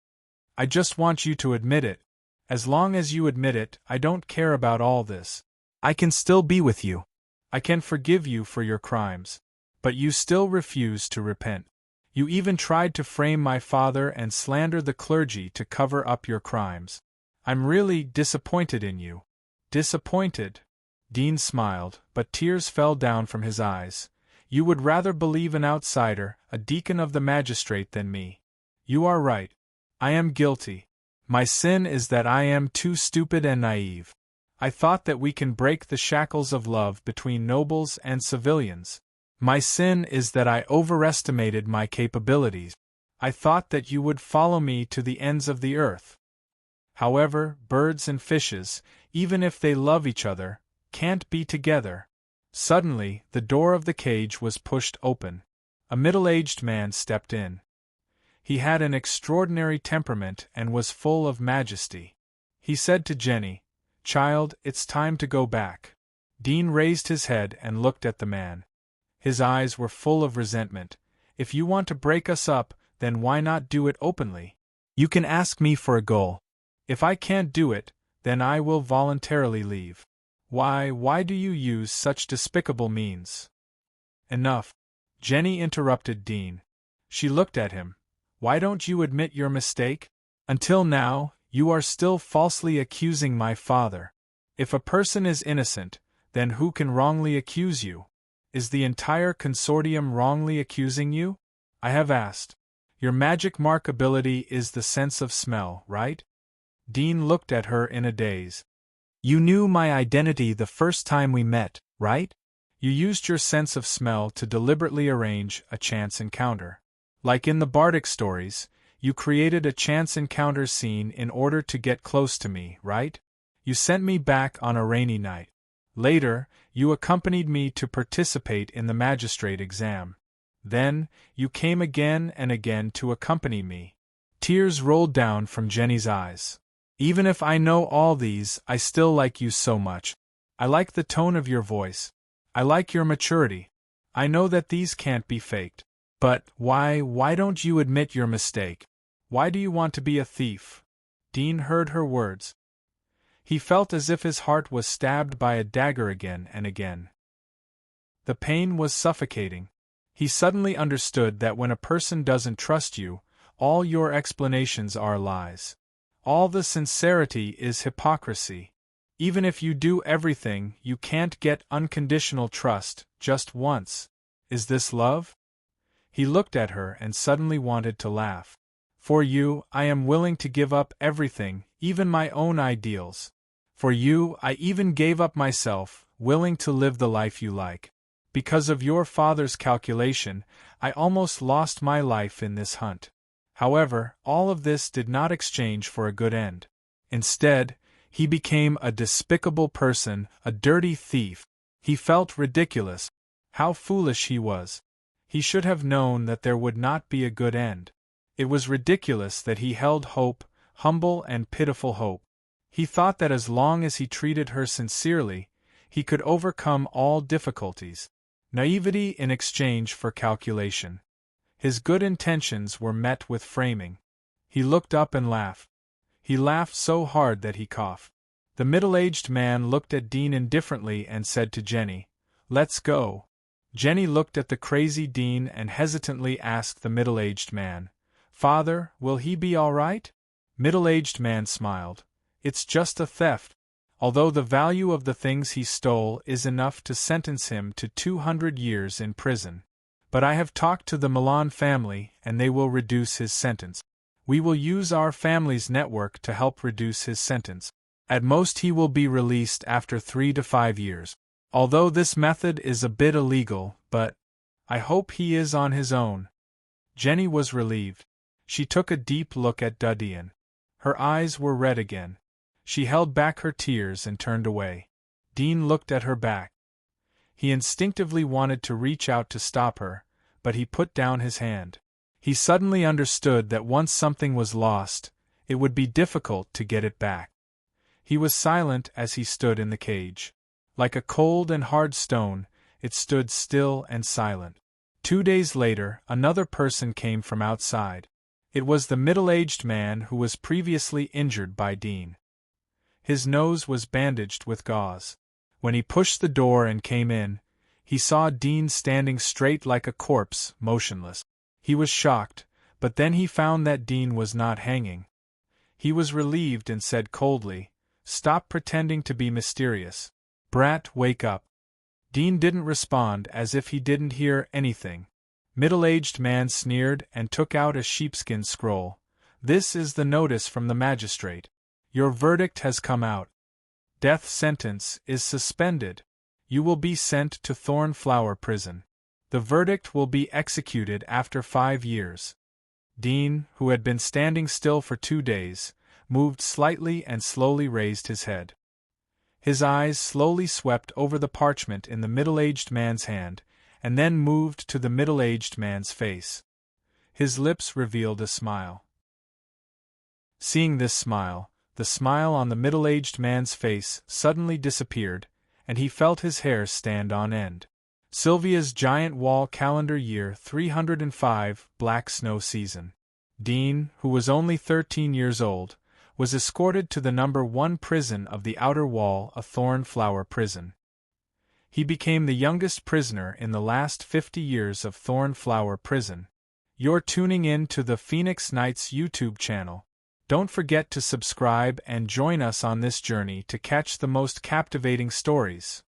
I just want you to admit it. As long as you admit it, I don't care about all this. I can still be with you. I can forgive you for your crimes. But you still refuse to repent. You even tried to frame my father and slander the clergy to cover up your crimes. I'm really disappointed in you. Disappointed? Dean smiled, but tears fell down from his eyes. You would rather believe an outsider, a deacon of the magistrate, than me. You are right. I am guilty. My sin is that I am too stupid and naive. I thought that we can break the shackles of love between nobles and civilians. My sin is that I overestimated my capabilities. I thought that you would follow me to the ends of the earth. However, birds and fishes, even if they love each other, can't be together. Suddenly, the door of the cage was pushed open. A middle-aged man stepped in. He had an extraordinary temperament and was full of majesty. He said to Jenny, Child, it's time to go back. Dean raised his head and looked at the man. His eyes were full of resentment. If you want to break us up, then why not do it openly? You can ask me for a goal. If I can't do it, then I will voluntarily leave. Why do you use such despicable means? Enough. Jenny interrupted Dean. She looked at him. Why don't you admit your mistake? Until now, you are still falsely accusing my father. If a person is innocent, then who can wrongly accuse you? Is the entire consortium wrongly accusing you? I have asked. Your magic mark ability is the sense of smell, right? Dean looked at her in a daze. You knew my identity the first time we met, right? You used your sense of smell to deliberately arrange a chance encounter. Like in the Bardic stories, you created a chance encounter scene in order to get close to me, right? You sent me back on a rainy night. Later, you accompanied me to participate in the magistrate exam. Then, you came again and again to accompany me. Tears rolled down from Jenny's eyes. Even if I know all these, I still like you so much. I like the tone of your voice. I like your maturity. I know that these can't be faked. But why don't you admit your mistake? Why do you want to be a thief? Dean heard her words. He felt as if his heart was stabbed by a dagger again and again. The pain was suffocating. He suddenly understood that when a person doesn't trust you, all your explanations are lies. All the sincerity is hypocrisy. Even if you do everything, you can't get unconditional trust, just once. Is this love? He looked at her and suddenly wanted to laugh. For you, I am willing to give up everything, even my own ideals. For you, I even gave up myself, willing to live the life you like. Because of your father's calculation, I almost lost my life in this hunt. However, all of this did not exchange for a good end. Instead, he became a despicable person, a dirty thief. He felt ridiculous. How foolish he was. He should have known that there would not be a good end. It was ridiculous that he held hope, humble and pitiful hope. He thought that as long as he treated her sincerely, he could overcome all difficulties. Naivety in exchange for calculation. His good intentions were met with framing. He looked up and laughed. He laughed so hard that he coughed. The middle-aged man looked at Dean indifferently and said to Jenny, "Let's go." Jenny looked at the crazy Dean and hesitantly asked the middle-aged man, "Father, will he be all right?" Middle-aged man smiled. "It's just a theft, although the value of the things he stole is enough to sentence him to 200 years in prison. But I have talked to the Milan family and they will reduce his sentence. We will use our family's network to help reduce his sentence. At most he will be released after 3 to 5 years. Although this method is a bit illegal, but I hope he is on his own." Jenny was relieved. She took a deep look at Dudian. Her eyes were red again. She held back her tears and turned away. Dean looked at her back. He instinctively wanted to reach out to stop her, but he put down his hand. He suddenly understood that once something was lost, it would be difficult to get it back. He was silent as he stood in the cage. Like a cold and hard stone, it stood still and silent. 2 days later, another person came from outside. It was the middle-aged man who was previously injured by Dean. His nose was bandaged with gauze. When he pushed the door and came in, he saw Dean standing straight like a corpse, motionless. He was shocked, but then he found that Dean was not hanging. He was relieved and said coldly, "Stop pretending to be mysterious. Brat, wake up." Dean didn't respond, as if he didn't hear anything. Middle-aged man sneered and took out a sheepskin scroll. "This is the notice from the magistrate. Your verdict has come out. Death sentence is suspended. You will be sent to Thornflower Prison. The verdict will be executed after 5 years." Dean, who had been standing still for 2 days, moved slightly and slowly raised his head. His eyes slowly swept over the parchment in the middle-aged man's hand, and then moved to the middle-aged man's face. His lips revealed a smile. Seeing this smile, the smile on the middle-aged man's face suddenly disappeared, and he felt his hair stand on end. Sylvia's giant wall calendar year 305 Black Snow Season. Dean, who was only 13 years old, was escorted to the number 1 prison of the outer wall, a Thornflower Prison. He became the youngest prisoner in the last 50 years of Thornflower Prison. You're tuning in to the Phoenix Nights YouTube channel. Don't forget to subscribe and join us on this journey to catch the most captivating stories.